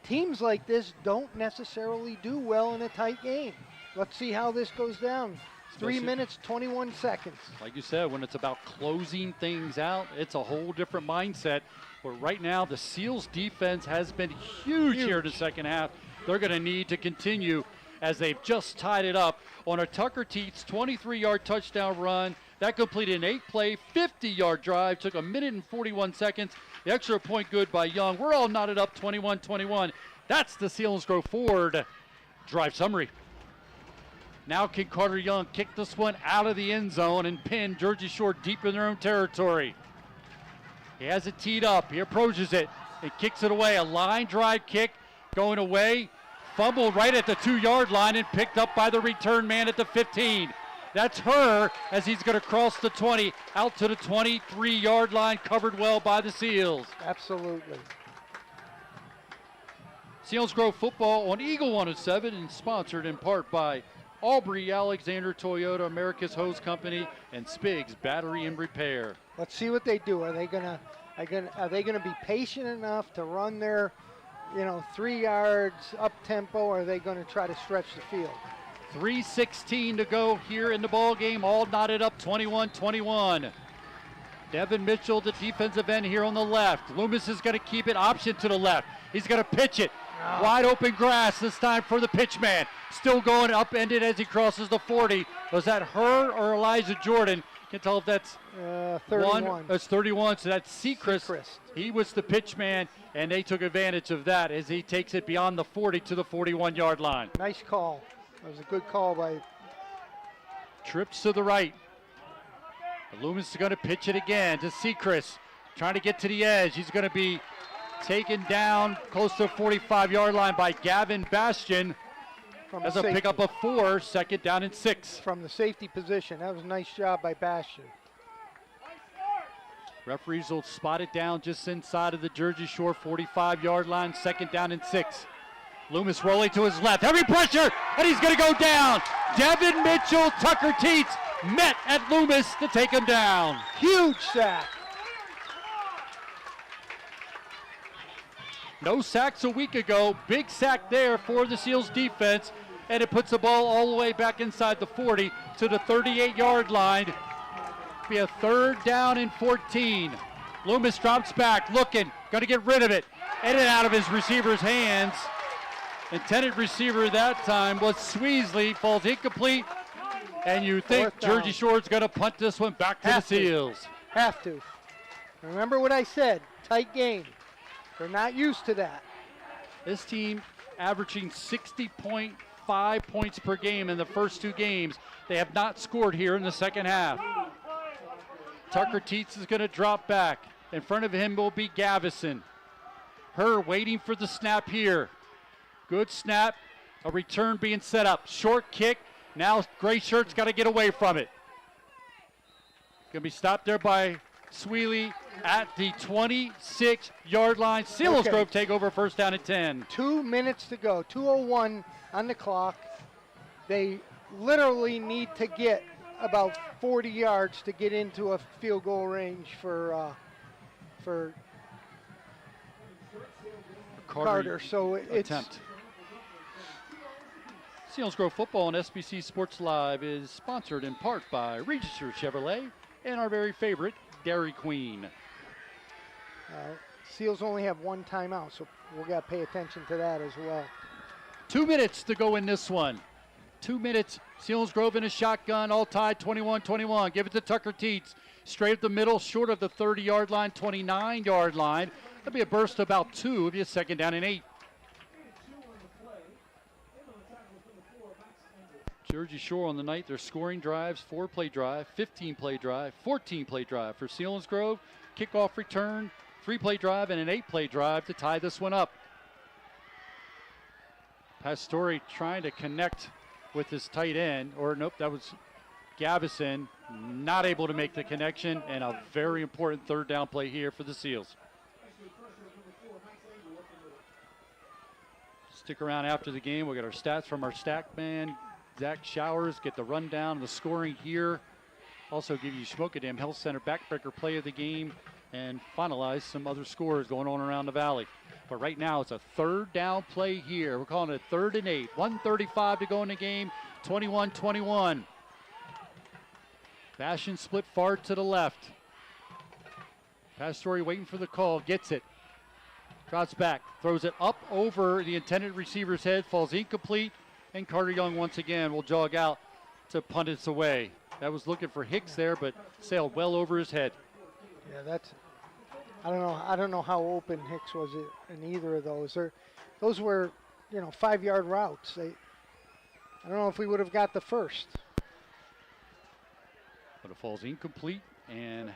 teams like this don't necessarily do well in a tight game. Let's see how this goes down. 3 minutes, 21 seconds. Like you said, when it's about closing things out, it's a whole different mindset. But right now, the Seals defense has been huge here in the second half. They're going to need to continue as they've just tied it up on a Tucker Teets 23-yard touchdown run. That completed an 8-play, 50-yard drive. Took 1 minute and 41 seconds. The extra point good by Young. We're all knotted up 21-21. That's the Selinsgrove Ford drive summary. Now can Carter Young kick this one out of the end zone and pin Jersey Shore deep in their own territory. He has it teed up. He approaches it and kicks it away. A line drive kick going away. Fumbled right at the 2-yard line and picked up by the return man at the 15. That's her as he's going to cross the 20 out to the 23-yard line, covered well by the Seals. Absolutely. Selinsgrove football on Eagle 107 and sponsored in part by Aubrey Alexander Toyota, America's Hose Company, and Spig's Battery and Repair. Let's see what they do. Are they gonna be patient enough to run their, 3 yards up tempo, or are they gonna try to stretch the field? 3:16 to go here in the ball game, all knotted up 21-21. Devin Mitchell, the defensive end here on the left. Loomis is going to keep it option to the left. He's going to pitch it. Wide open grass this time for the pitch man. Still going upended as he crosses the 40. Was that her or Elijah Jordan? Can't tell if that's 31. That's 31, so that's Sechrist. He was the pitch man, and they took advantage of that as he takes it beyond the 40 to the 41-yard line. Nice call. That was a good call by... Trips to the right. Loomis is going to pitch it again to Sechrist. Trying to get to the edge. He's going to be taken down close to the 45-yard line by Gavin Bastian. As a pickup of 4, second down and 6. From the safety position. That was a nice job by Bastian. Referees will spot it down just inside of the Jersey Shore 45-yard line, second down and 6. Loomis rolling to his left. Heavy pressure, and he's going to go down. Devin Mitchell, Tucker Teets met at Loomis to take him down. Huge sack. No sacks a week ago. Big sack there for the Seals defense, and it puts the ball all the way back inside the 40 to the 38-yard line. Be a 3rd down and 14. Loomis drops back, looking, going to get rid of it. In and out of his receiver's hands. Intended receiver that time was Sweesley, falls incomplete. And you think Jersey Shore's going to punt this one back to the Seals. Have to. Remember what I said, tight game. They're not used to that. This team averaging 60.5 points per game in the first 2 games. They have not scored here in the second half. Tucker Teets is going to drop back. In front of him will be Gavison. Her waiting for the snap here. Good snap. A return being set up. Short kick. Now Gray Shirt's got to get away from it. Going to be stopped there by Sweely at the 26-yard line. Selinsgrove take over, first down and 10. 2 minutes to go. 2:01 on the clock. They literally need to get about 40 yards to get into a field goal range for Carter. So it's attempt. Selinsgrove Football on SBC Sports Live is sponsored in part by Register Chevrolet and our very favorite Dairy Queen. Seals only have 1 timeout, so we've got to pay attention to that as well. 2 minutes to go in this one. 2 minutes. Selinsgrove in a shotgun, all tied 21-21. Give it to Tucker Teets. Straight up the middle, short of the 30-yard line, 29-yard line. That'll be a burst of about 2. It'll be a second down and 8. Jersey Shore on the night, they're scoring drives, 4-play drive, 15-play drive, 14-play drive for Selinsgrove. Kickoff return, 3-play drive, and an 8-play drive to tie this one up. Pastore trying to connect with his tight end, or nope, that was Gavison, not able to make the connection, and a very important third down play here for the Seals. Stick around after the game. We'll get our stats from our stack man, Zach Showers, get the rundown of the scoring here. Also give you Schmokadam Health Center backbreaker play of the game and finalize some other scores going on around the valley. But right now it's a third down play here. We're calling it 3rd and 8. 1:35 to go in the game, 21-21. Bastion split far to the left. Pastore waiting for the call, gets it. Trots back, throws it up over the intended receiver's head, falls incomplete, and Carter Young once again will jog out to punt it away. That was looking for Hicks there, but sailed well over his head. Yeah, that's. I don't know how open Hicks was in either of those. Those were, 5-yard routes. I don't know if we would have got the first. But it falls incomplete, and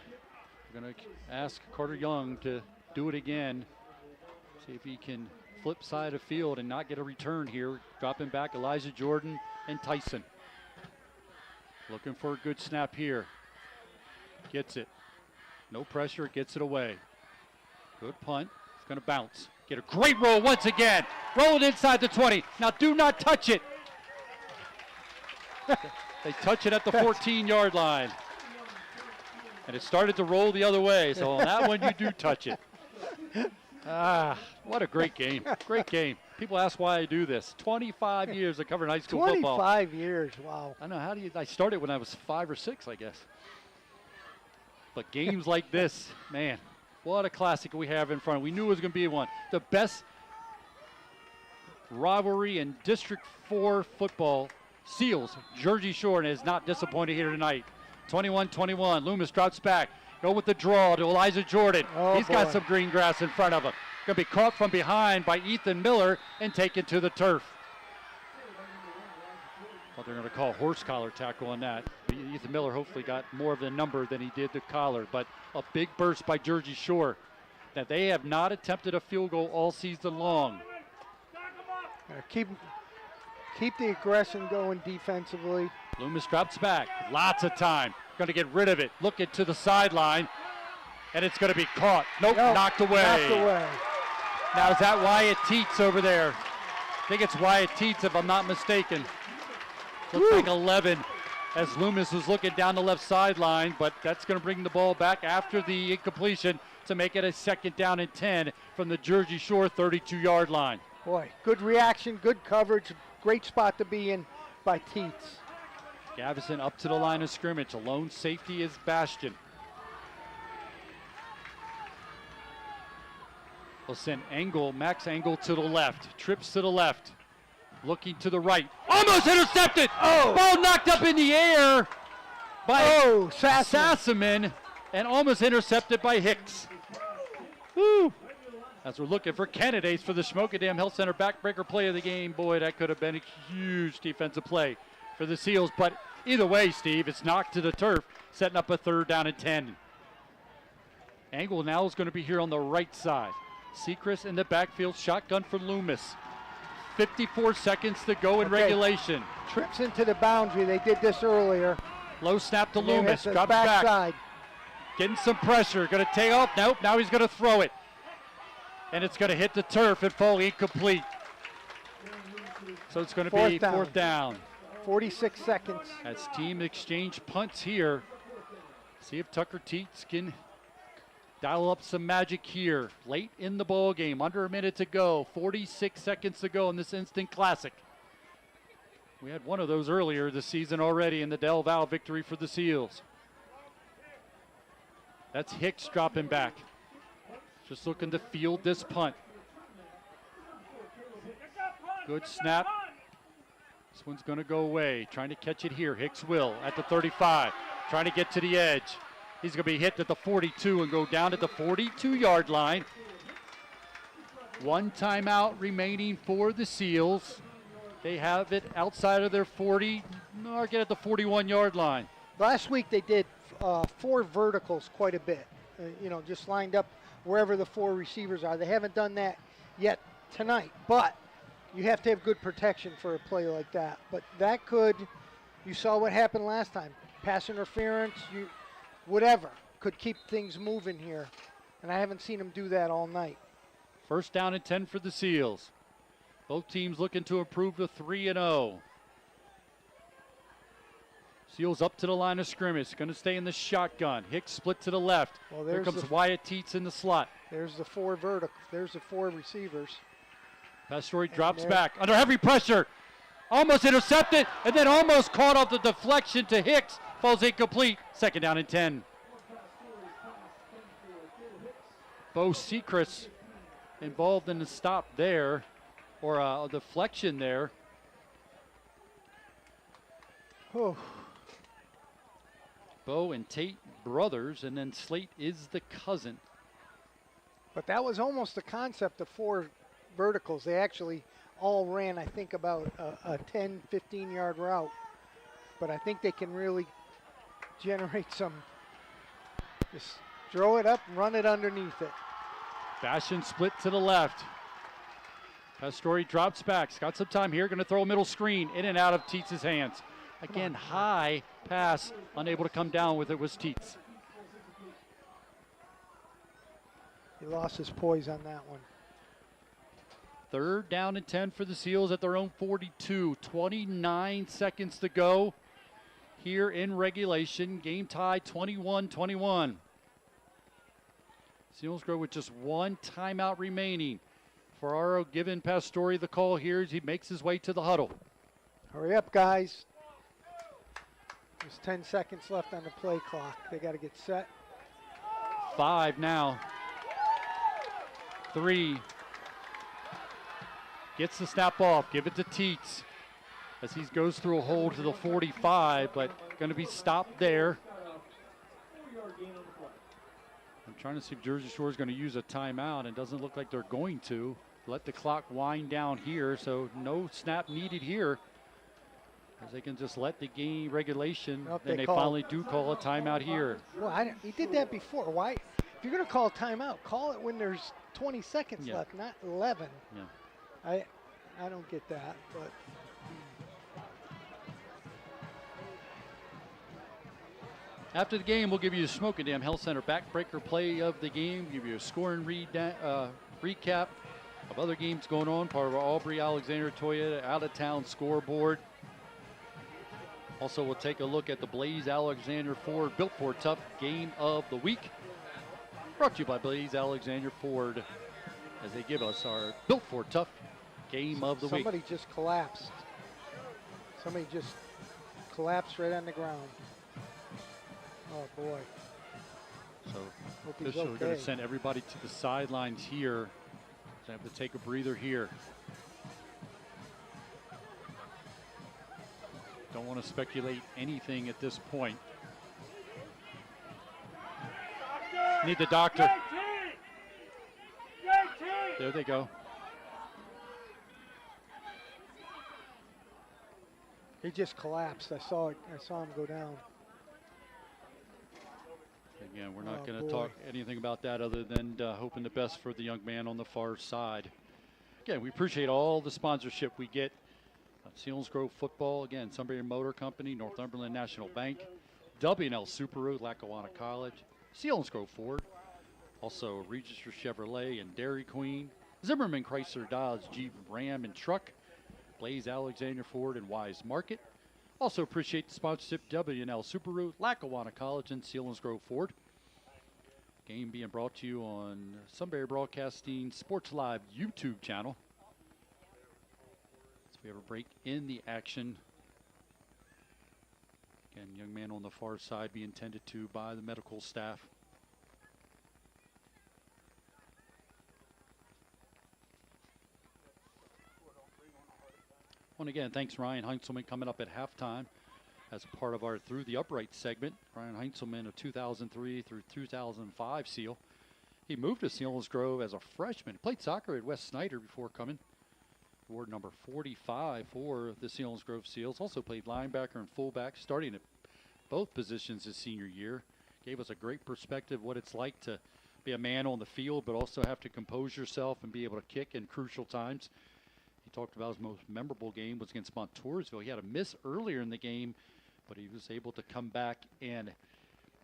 we're going to ask Carter Young to do it again. See if he can flip side of field and not get a return here. Dropping back Elijah Jordan and Tyson. Looking for a good snap here. Gets it. No pressure, gets it away. Good punt. It's going to bounce. Get a great roll once again. Roll it inside the 20. Now do not touch it. They touch it at the 14-yard line. And it started to roll the other way, so on that one you do touch it. What a great game. Great game. People ask why I do this. 25 years of covering high school football. 25 years, wow. I know, I started when I was 5 or 6, I guess. But games like this, man, what a classic we have in front. We knew it was going to be one. The best rivalry in District 4 football. Seals, Jersey Shore, and is not disappointed here tonight. 21-21, Loomis drops back. Go with the draw to Elijah Jordan. He's got some green grass in front of him. Going to be caught from behind by Ethan Miller and taken to the turf. Well, they're going to call horse collar tackle on that. Ethan Miller hopefully got more of the number than he did the collar, but a big burst by Jersey Shore. Now, they have not attempted a field goal all season long. Keep the aggression going defensively. Loomis drops back. Lots of time. Going to get rid of it. Looking to the sideline. And it's going to be caught. Nope, knocked away. Knocked away. Now, is that Wyatt Teets over there? I think it's Wyatt Teets, if I'm not mistaken. Looks like 11 as Loomis was looking down the left sideline, but that's going to bring the ball back after the incompletion to make it a second down and 10 from the Jersey Shore 32-yard line. Boy, good reaction, good coverage, great spot to be in by Teets. Gavison up to the line of scrimmage. A lone safety is Bastion. We'll send Max Engel to the left. Trips to the left. Looking to the right. Almost intercepted. Ball knocked up in the air by Sassaman and almost intercepted by Hicks. Woo. As we're looking for candidates for the Schmokendam Health Center backbreaker play of the game, boy, that could have been a huge defensive play for the Seals. But either way, Steve, it's knocked to the turf, setting up a 3rd down and 10. Angle now is going to be here on the right side. Sechrist in the backfield, shotgun for Loomis. 54 seconds to go in regulation. Trips into the boundary. They did this earlier. Low snap to And Loomis. Drops backside. back. Getting some pressure. Going to take off. Nope. Now he's going to throw it. And it's going to hit the turf and fall incomplete. So it's going to be 4th down. 46 seconds. As team exchange punts here. See if Tucker Teets can dial up some magic here. Late in the ball game, under a minute to go. 46 seconds to go in this instant classic. We had one of those earlier this season already in the Del Val victory for the Seals. That's Hicks dropping back. Just looking to field this punt. Good snap. This one's going to go away. Trying to catch it here. Hicks will at the 35. Trying to get to the edge. He's going to be hit at the 42 and go down at the 42-yard line. 1 timeout remaining for the Seals. They have it outside of their 40. No, get at the 41-yard line. Last week they did 4 verticals quite a bit. Just lined up wherever the 4 receivers are. They haven't done that yet tonight, but you have to have good protection for a play like that. But that you saw what happened last time. Pass interference, whatever, could keep things moving here. And I haven't seen them do that all night. 1st down and 10 for the Seals. Both teams looking to improve to 3-0. Seals up to the line of scrimmage. Going to stay in the shotgun. Hicks split to the left. Well, Here comes Wyatt Teets in the slot. There's the 4 vertical. There's the 4 receivers. Pastore drops back under heavy pressure. Almost intercepted and then almost caught off the deflection to Hicks. Falls incomplete. 2nd down and 10. Bo Sechrist involved in the stop there, or a deflection there. Oh. Bo and Tate brothers, and then Slate is the cousin. But that was almost the concept of 4 verticals. They actually all ran, I think, about a 10, 15-yard route. But I think they can really generate some, just throw it up and run it underneath it. Bastion split to the left. Pastore drops back. He's got some time here. Going to throw a middle screen in and out of Teets' hands. Again, high pass. Unable to come down with it was Teets. He lost his poise on that one. 3rd down and 10 for the Seals at their own 42. 29 seconds to go here in regulation. Game tie 21-21. Selinsgrove with just 1 timeout remaining. Ferraro giving Pastore the call here as he makes his way to the huddle. Hurry up, guys. There's 10 seconds left on the play clock. They got to get set. 5 now. 3. Gets the snap off. Give it to Teets as he goes through a hole to the 45, but going to be stopped there. I'm trying to see if Jersey Shore is going to use a timeout, and doesn't look like they're going to. Let the clock wind down here, so no snap needed here. As they can just let the game regulation, and they finally do call a timeout here. Well, he did that before. Why? If you're going to call a timeout, call it when there's 20 seconds left, not 11. Yeah. I don't get that, but. After the game, we'll give you the Schmokendam Health Center backbreaker play of the game, give you a scoring recap of other games going on, part of our Aubrey Alexander Toyota out-of-town scoreboard. Also, we'll take a look at the Blaze Alexander Ford Built Ford Tough Game of the Week. Brought to you by Blaze Alexander Ford as they give us our Built Ford Tough Game of the Week. Somebody just collapsed. Somebody just collapsed right on the ground. Oh, boy. So officially we're going to send everybody to the sidelines here. So I have to take a breather here. don't want to speculate anything at this point. Need the doctor. There they go. He just collapsed. I saw it. I saw him go down. Again, we're not going to talk anything about that other than hoping the best for the young man on the far side. Again, we appreciate all the sponsorship we get. Selinsgrove Football, again, Sunbury Motor Company, Northumberland National Bank, W&L Subaru, Lackawanna College, Selinsgrove Ford, also Register Chevrolet and Dairy Queen, Zimmerman Chrysler Dodge Jeep Ram and Truck, Blaze Alexander Ford and Wise Market. Also appreciate the sponsorship, W&L Subaru, Lackawanna College, and Selinsgrove Ford. Game being brought to you on Sunbury Broadcasting Sports Live YouTube channel. So we have a break in the action. Again, young man on the far side being tended to by the medical staff. And again, thanks Ryan Heinzelman coming up at halftime as a part of our Through the Upright segment. Ryan Heinzelman, a 2003 through 2005 Seal. He moved to Selinsgrove as a freshman. Played soccer at West Snyder before coming. Award number 45 for the Selinsgrove Seals. Also played linebacker and fullback, starting at both positions his senior year. Gave us a great perspective what it's like to be a man on the field, but also have to compose yourself and be able to kick in crucial times. He talked about his most memorable game was against Montoursville. He had a miss earlier in the game, but he was able to come back and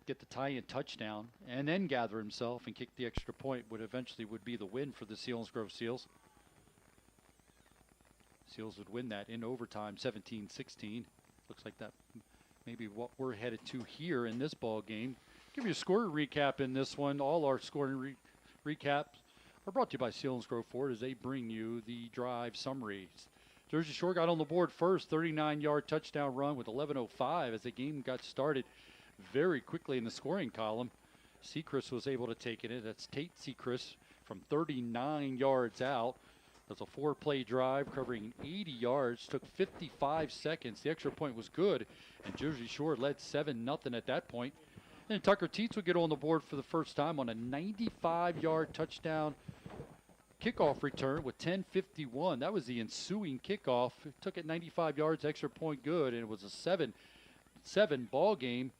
get the tie-in touchdown and then gather himself and kick the extra point, what eventually would be the win for the Selinsgrove Seals. Seals would win that in overtime, 17-16. Looks like that maybe what we're headed to here in this ball game. Give you a score recap in this one. All our scoring recaps are brought to you by Selinsgrove Ford as they bring you the drive summaries. Jersey Shore got on the board first, 39-yard touchdown run with 11:05 as the game got started very quickly in the scoring column. Sechrist was able to take it in. That's Tate Sechrist from 39 yards out. That's a 4-play drive covering 80 yards, took 55 seconds. The extra point was good, and Jersey Shore led 7-0 at that point. Then Tucker Teets would get on the board for the first time on a 95-yard touchdown kickoff return with 10:51. That was the ensuing kickoff. It took it 95 yards, extra point good, and it was a 7-7 ball game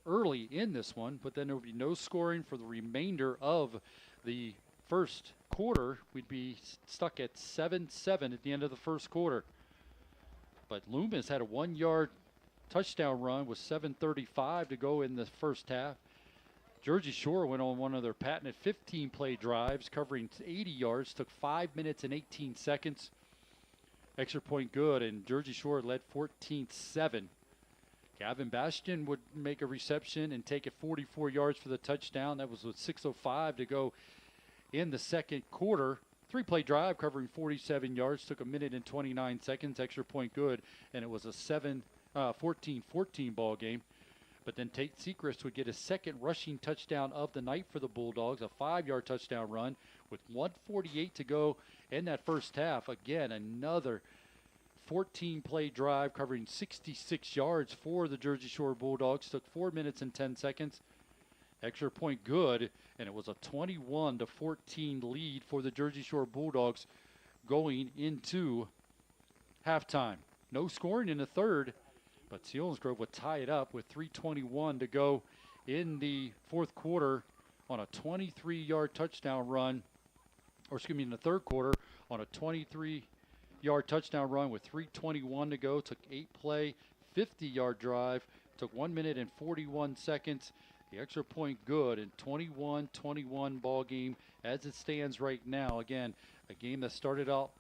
early in this one. But then there would be no scoring for the remainder of the first quarter. We'd be stuck at 7-7 at the end of the first quarter. But Loomis had a 1-yard touchdown run with 7:35 to go in the first half. Jersey Shore went on one of their patented 15-play drives covering 80 yards, took 5 minutes and 18 seconds. Extra point good, and Jersey Shore led 14-7. Gavin Bastian would make a reception and take it 44 yards for the touchdown. That was with 6:05 to go in the second quarter. 3-play drive covering 47 yards, took 1 minute and 29 seconds. Extra point good, and it was a 14-14 ball game. But then Tate Sechrist would get a second rushing touchdown of the night for the Bulldogs, a 5-yard touchdown run with 1:48 to go in that first half. Again, another 14-play drive covering 66 yards for the Jersey Shore Bulldogs. Took 4 minutes and 10 seconds. Extra point good, and it was a 21-14 lead for the Jersey Shore Bulldogs going into halftime. No scoring in the third, but Selinsgrove would tie it up with 3:21 to go in the fourth quarter on a 23-yard touchdown run, or excuse me, in the third quarter on a 23-yard touchdown run with 3:21 to go. Took 8-play, 50-yard drive, took 1 minute and 41 seconds. The extra point good, and 21-21 ball game as it stands right now. Again, a game that started out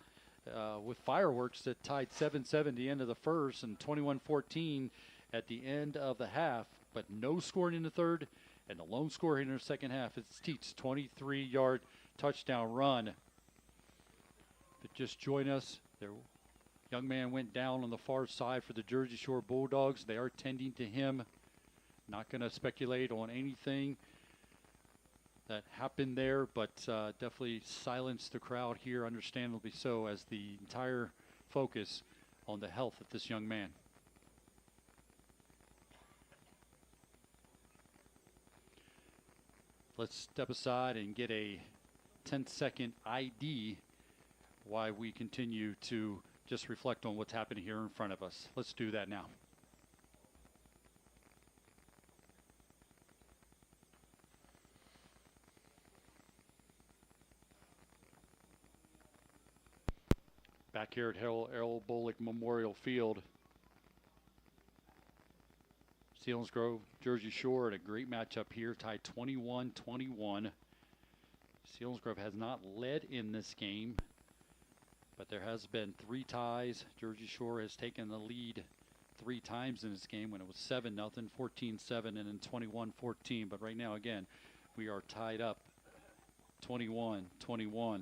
with fireworks that tied 7-7 at the end of the first and 21-14 at the end of the half, but no scoring in the third, and the lone scorer in the second half is Teets' 23-yard touchdown run. But just join us. Their young man went down on the far side for the Jersey Shore Bulldogs. They are tending to him. Not going to speculate on anything that happened there, but definitely silenced the crowd here, understandably so, as the entire focus on the health of this young man. let's step aside and get a 10-second ID while we continue to just reflect on what's happening here in front of us. Let's do that now. Back here at Harold Bullock Memorial Field. Selinsgrove, Jersey Shore, at a great matchup here, tied 21-21. Selinsgrove has not led in this game, but there has been 3 ties. Jersey Shore has taken the lead 3 times in this game when it was 7-0, 14-7, and then 21-14. But right now, again, we are tied up 21-21.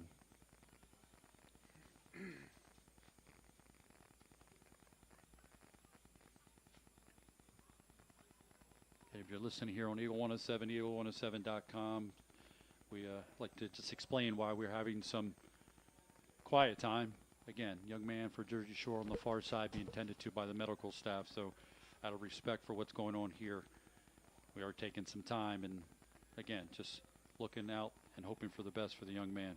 If you're listening here on Eagle 107, eagle107.com, we like to just explain why we're having some quiet time. Again, young man for Jersey Shore on the far side being tended to by the medical staff. So out of respect for what's going on here, we are taking some time and, again, just looking out and hoping for the best for the young man.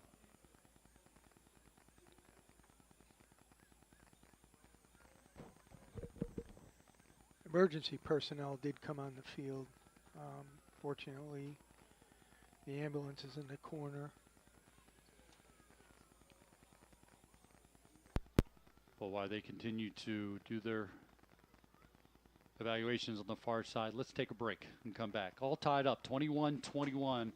Emergency personnel did come on the field. Fortunately, the ambulance is in the corner. Well, while they continue to do their evaluations on the far side, let's take a break and come back. All tied up, 21-21.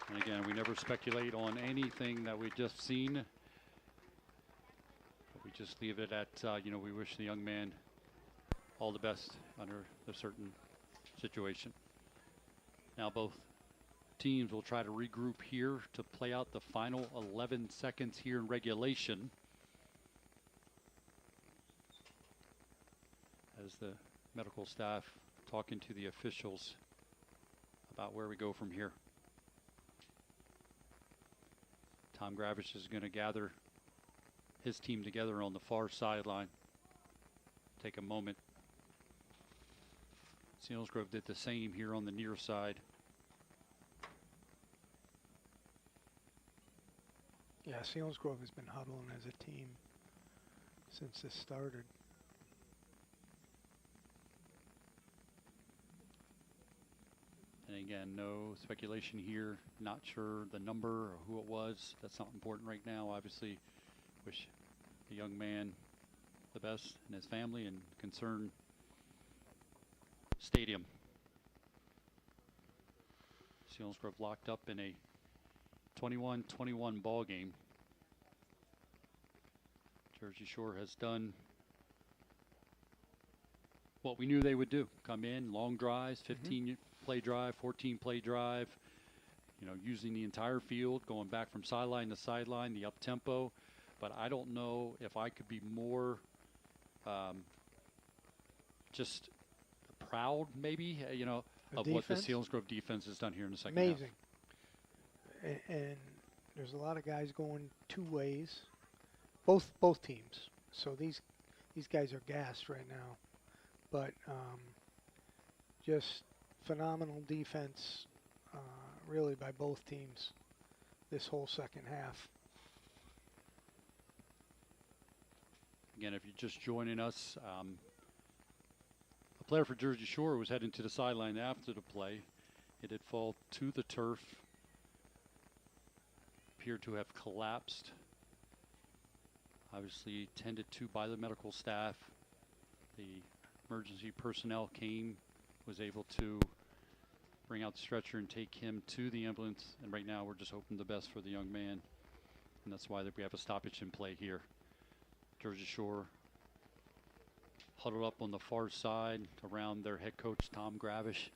And again, we never speculate on anything that we've just seen. But we just leave it at, we wish the young man all the best under a certain situation. Now both teams will try to regroup here to play out the final 11 seconds here in regulation. As the medical staff talking to the officials about where we go from here. Tom Gravish is going to gather his team together on the far sideline. Take a moment. Selinsgrove did the same here on the near side. Yeah, Selinsgrove has been huddling as a team since this started. And again, no speculation here. Not sure the number or who it was. That's not important right now. Obviously, wish the young man the best and his family and concern stadium. Selinsgrove locked up in a 21-21 ball game. Jersey Shore has done what we knew they would do. Come in, long drives, 15 play drive, 14 play drive, you know, using the entire field, going back from sideline to sideline, the up tempo. But I don't know if I could be more just proud, maybe, you know, of what the Selinsgrove defense has done here in the second half. Amazing. And there's a lot of guys going two ways, both teams. So these guys are gassed right now. But just phenomenal defense, really, by both teams this whole second half. Again, if you're just joining us, a player for Jersey Shore was heading to the sideline after the play. It did fall to the turf, appeared to have collapsed. Obviously tended to by the medical staff. The emergency personnel came, was able to bring out the stretcher and take him to the ambulance. And right now we're just hoping the best for the young man. And that's why we have a stoppage in play here. Jersey Shore huddled up on the far side around their head coach, Tom Gravish.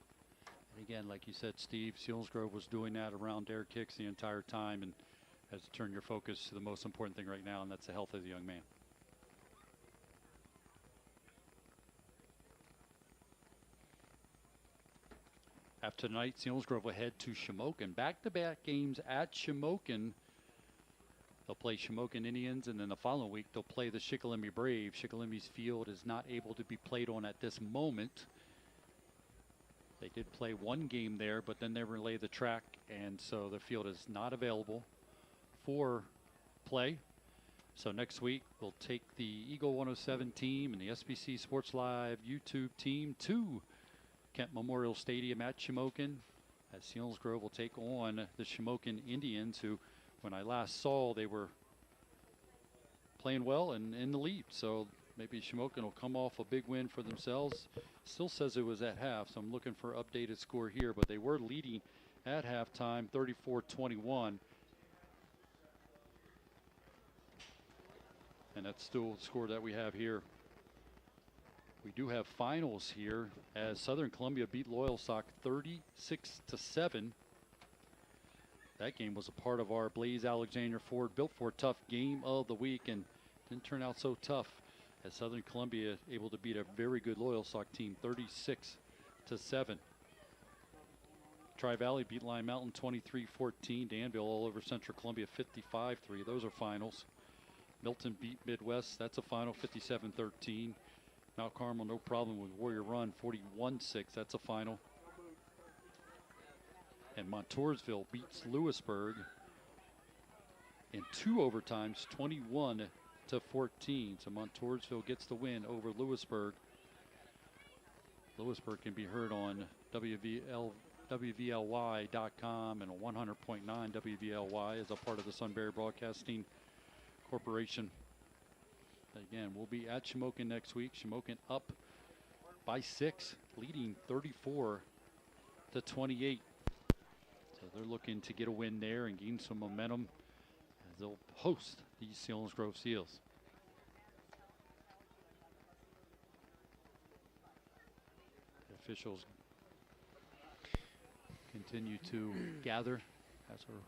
And again, like you said, Steve, Selinsgrove was doing that around their kicks the entire time, and has to turn your focus to the most important thing right now, and that's the health of the young man. After tonight, Selinsgrove will head to Shamokin. Back-to-back games at Shamokin. They'll play Shamokin Indians, and then the following week they'll play the Shikellamy Braves. Shikellamy field is not able to be played on at this moment. They did play one game there, but then they relayed the track, and so the field is not available for play. So next week we'll take the Eagle 107 team and the SBC Sports Live YouTube team to Kent Memorial Stadium at Shamokin, as Selinsgrove will take on the Shamokin Indians, who, when I last saw, they were playing well and in the lead. So maybe Shamokin will come off a big win for themselves. Still says it was at half, so I'm looking for updated score here, but they were leading at halftime, 34-21. And that's still the score that we have here. We do have finals here, as Southern Columbia beat Loyalsock 36-7. That game was a part of our Blaze Alexander Ford Built for Tough game of the week, and didn't turn out so tough, as Southern Columbia able to beat a very good Loyalsock team 36-7. Tri-Valley beat Lime Mountain 23-14. Danville all over Central Columbia 55-3. Those are finals. Milton beat Midwest. That's a final, 57-13. Mount Carmel, no problem with Warrior Run, 41-6. That's a final. And Montoursville beats Lewisburg in 2 overtimes, 21-14. So Montoursville gets the win over Lewisburg. Lewisburg can be heard on WVLY.com and 100.9 WVLY as a part of the Sunbury Broadcasting Corporation. Again, we'll be at Shamokin next week. Shamokin up by 6, leading 34-28. So they're looking to get a win there and gain some momentum as they'll host the Selinsgrove Seals. The officials continue to gather as we're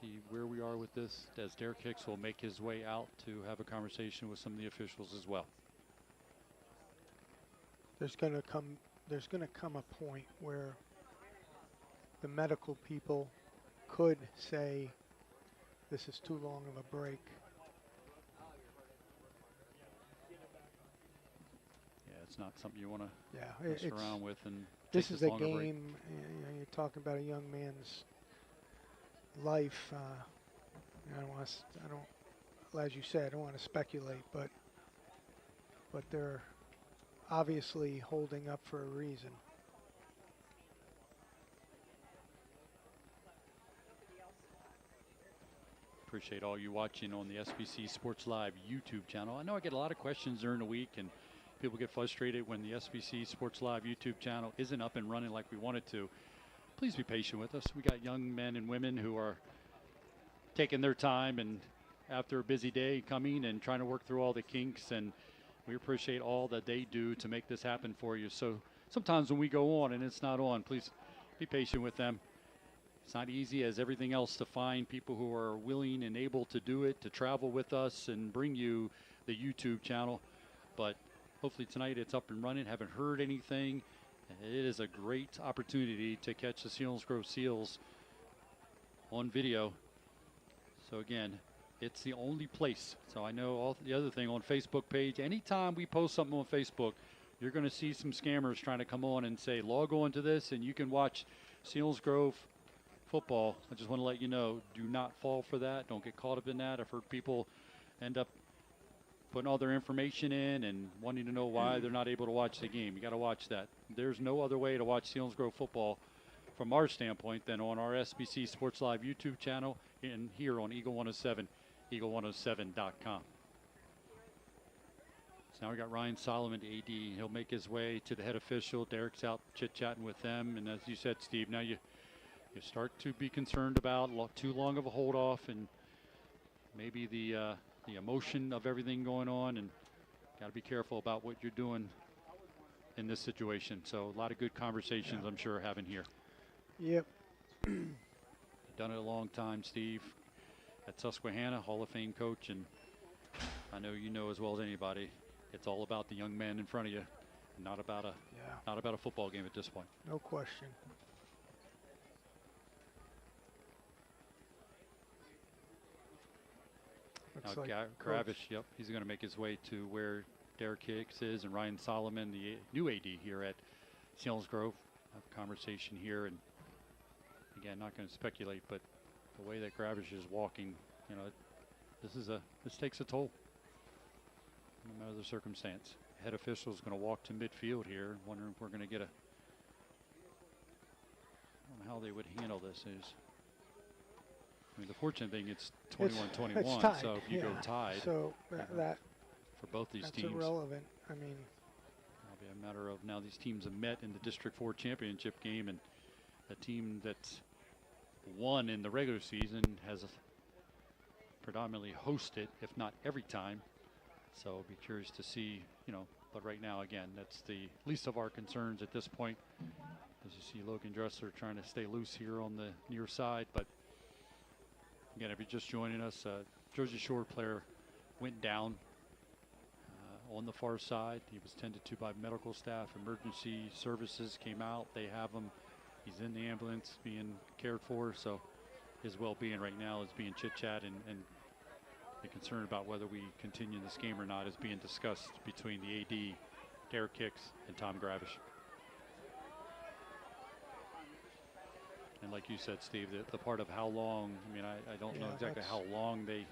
see where we are with this, as Derek Hicks will make his way out to have a conversation with some of the officials as well. There's going to come a point where the medical people could say this is too long of a break. Yeah, it's not something you want to mess it's around with. And this is a longer game. break. You're talking about a young man's life. I don't, as you said, I don't want to speculate, but they're obviously holding up for a reason. Appreciate all you watching on the SBC Sports Live YouTube channel. I know I get a lot of questions during the week, and people get frustrated when the SBC Sports Live YouTube channel isn't up and running like we want it to. Please be patient with us. We got young men and women who are taking their time and after a busy day coming and trying to work through all the kinks, and we appreciate all that they do to make this happen for you. So sometimes when we go on and it's not on, please be patient with them. It's not easy as everything else to find people who are willing and able to do it, to travel with us and bring you the YouTube channel. But hopefully tonight it's up and running. Haven't heard anything. It is a great opportunity to catch the Selinsgrove Seals on video. So again, it's the only place. So I know all the other thing on Facebook page, anytime we post something on Facebook, you're going to see some scammers trying to come on and say, log on to this and you can watch Selinsgrove football. I just want to let you know, do not fall for that. Don't get caught up in that. I've heard people end up putting all their information in and wanting to know why they're not able to watch the game. You got to watch that. There's no other way to watch Selinsgrove football from our standpoint than on our SBC Sports Live YouTube channel and here on Eagle 107, eagle107.com. So now we got Ryan Solomon, AD. He'll make his way to the head official. Derek's out chit-chatting with them. And as you said, Steve, now you start to be concerned about too long of a hold off and maybe the emotion of everything going on, and got to be careful about what you're doing in this situation. So a lot of good conversations, I'm sure, having here. Yep. Done it a long time, Steve, at Susquehanna, Hall of Fame coach, and I know you know as well as anybody, it's all about the young man in front of you, not about a football game at this point. No question. Now, Kravish, yep, he's going to make his way to where Derek Hicks is and Ryan Solomon, the new AD here at Selinsgrove. Have a conversation here, and again, not going to speculate, but the way that Kravish is walking, you know, this takes a toll, no matter the circumstance. Head official is going to walk to midfield here, wondering if we're going to get I don't know how they would handle this. I mean, the fortunate thing, it's 21-21, so if you go tied, so that for both these teams, that's irrelevant. I mean, it'll be a matter of now these teams have met in the District 4 championship game, and the team that's won in the regular season has predominantly hosted, if not every time. So I'll be curious to see, you know, but right now, again, that's the least of our concerns at this point. As you see Logan Dressler trying to stay loose here on the near side, but again, if you're just joining us, Jersey Shore player went down on the far side. He was tended to by medical staff. Emergency services came out. They have him. He's in the ambulance being cared for. So his well-being right now is being chit-chat, and the concern about whether we continue this game or not is being discussed between the AD, Derek Hicks, and Tom Gravish. And like you said, Steve, the part of how long, I mean, I don't know exactly how long they've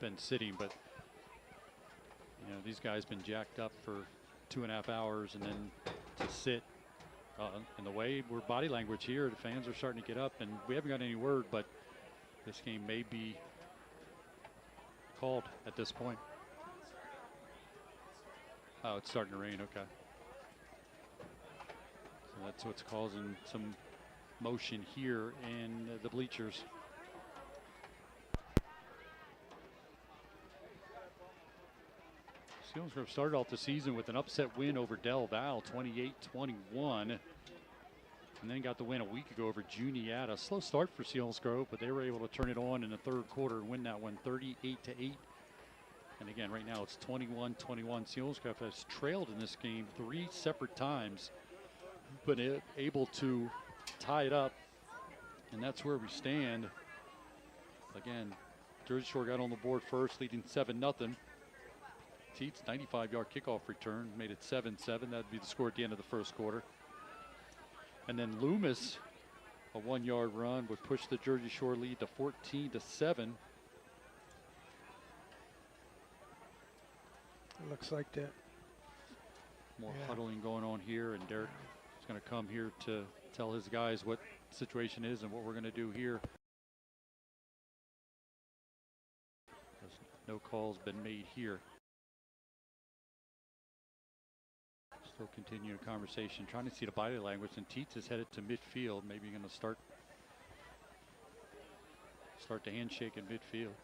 been sitting, but, you know, these guys been jacked up for 2.5 hours, and then to sit, and the way we're body language here, the fans are starting to get up, and we haven't got any word, but this game may be called at this point. Oh, it's starting to rain, okay. So that's what's causing some motion here in the bleachers. Selinsgrove started off the season with an upset win over Del Val, 28-21, and then got the win a week ago over Juniata. Slow start for Selinsgrove, but they were able to turn it on in the third quarter and win that one 38-8. And again, right now it's 21-21. Selinsgrove has trailed in this game 3 separate times, but able to tie it up, and that's where we stand. Again, Jersey Shore got on the board first, leading 7-0. Teets 95-yard kickoff return made it 7-7. That'd be the score at the end of the first quarter. And then Loomis, a 1-yard run, would push the Jersey Shore lead to 14-7. looks like that. More huddling going on here, and Derek is going to come here to tell his guys what the situation is and what we're going to do here. No calls been made here. Still continuing conversation, trying to see the body language, and Tietz is headed to midfield. Maybe going to start the handshake in midfield.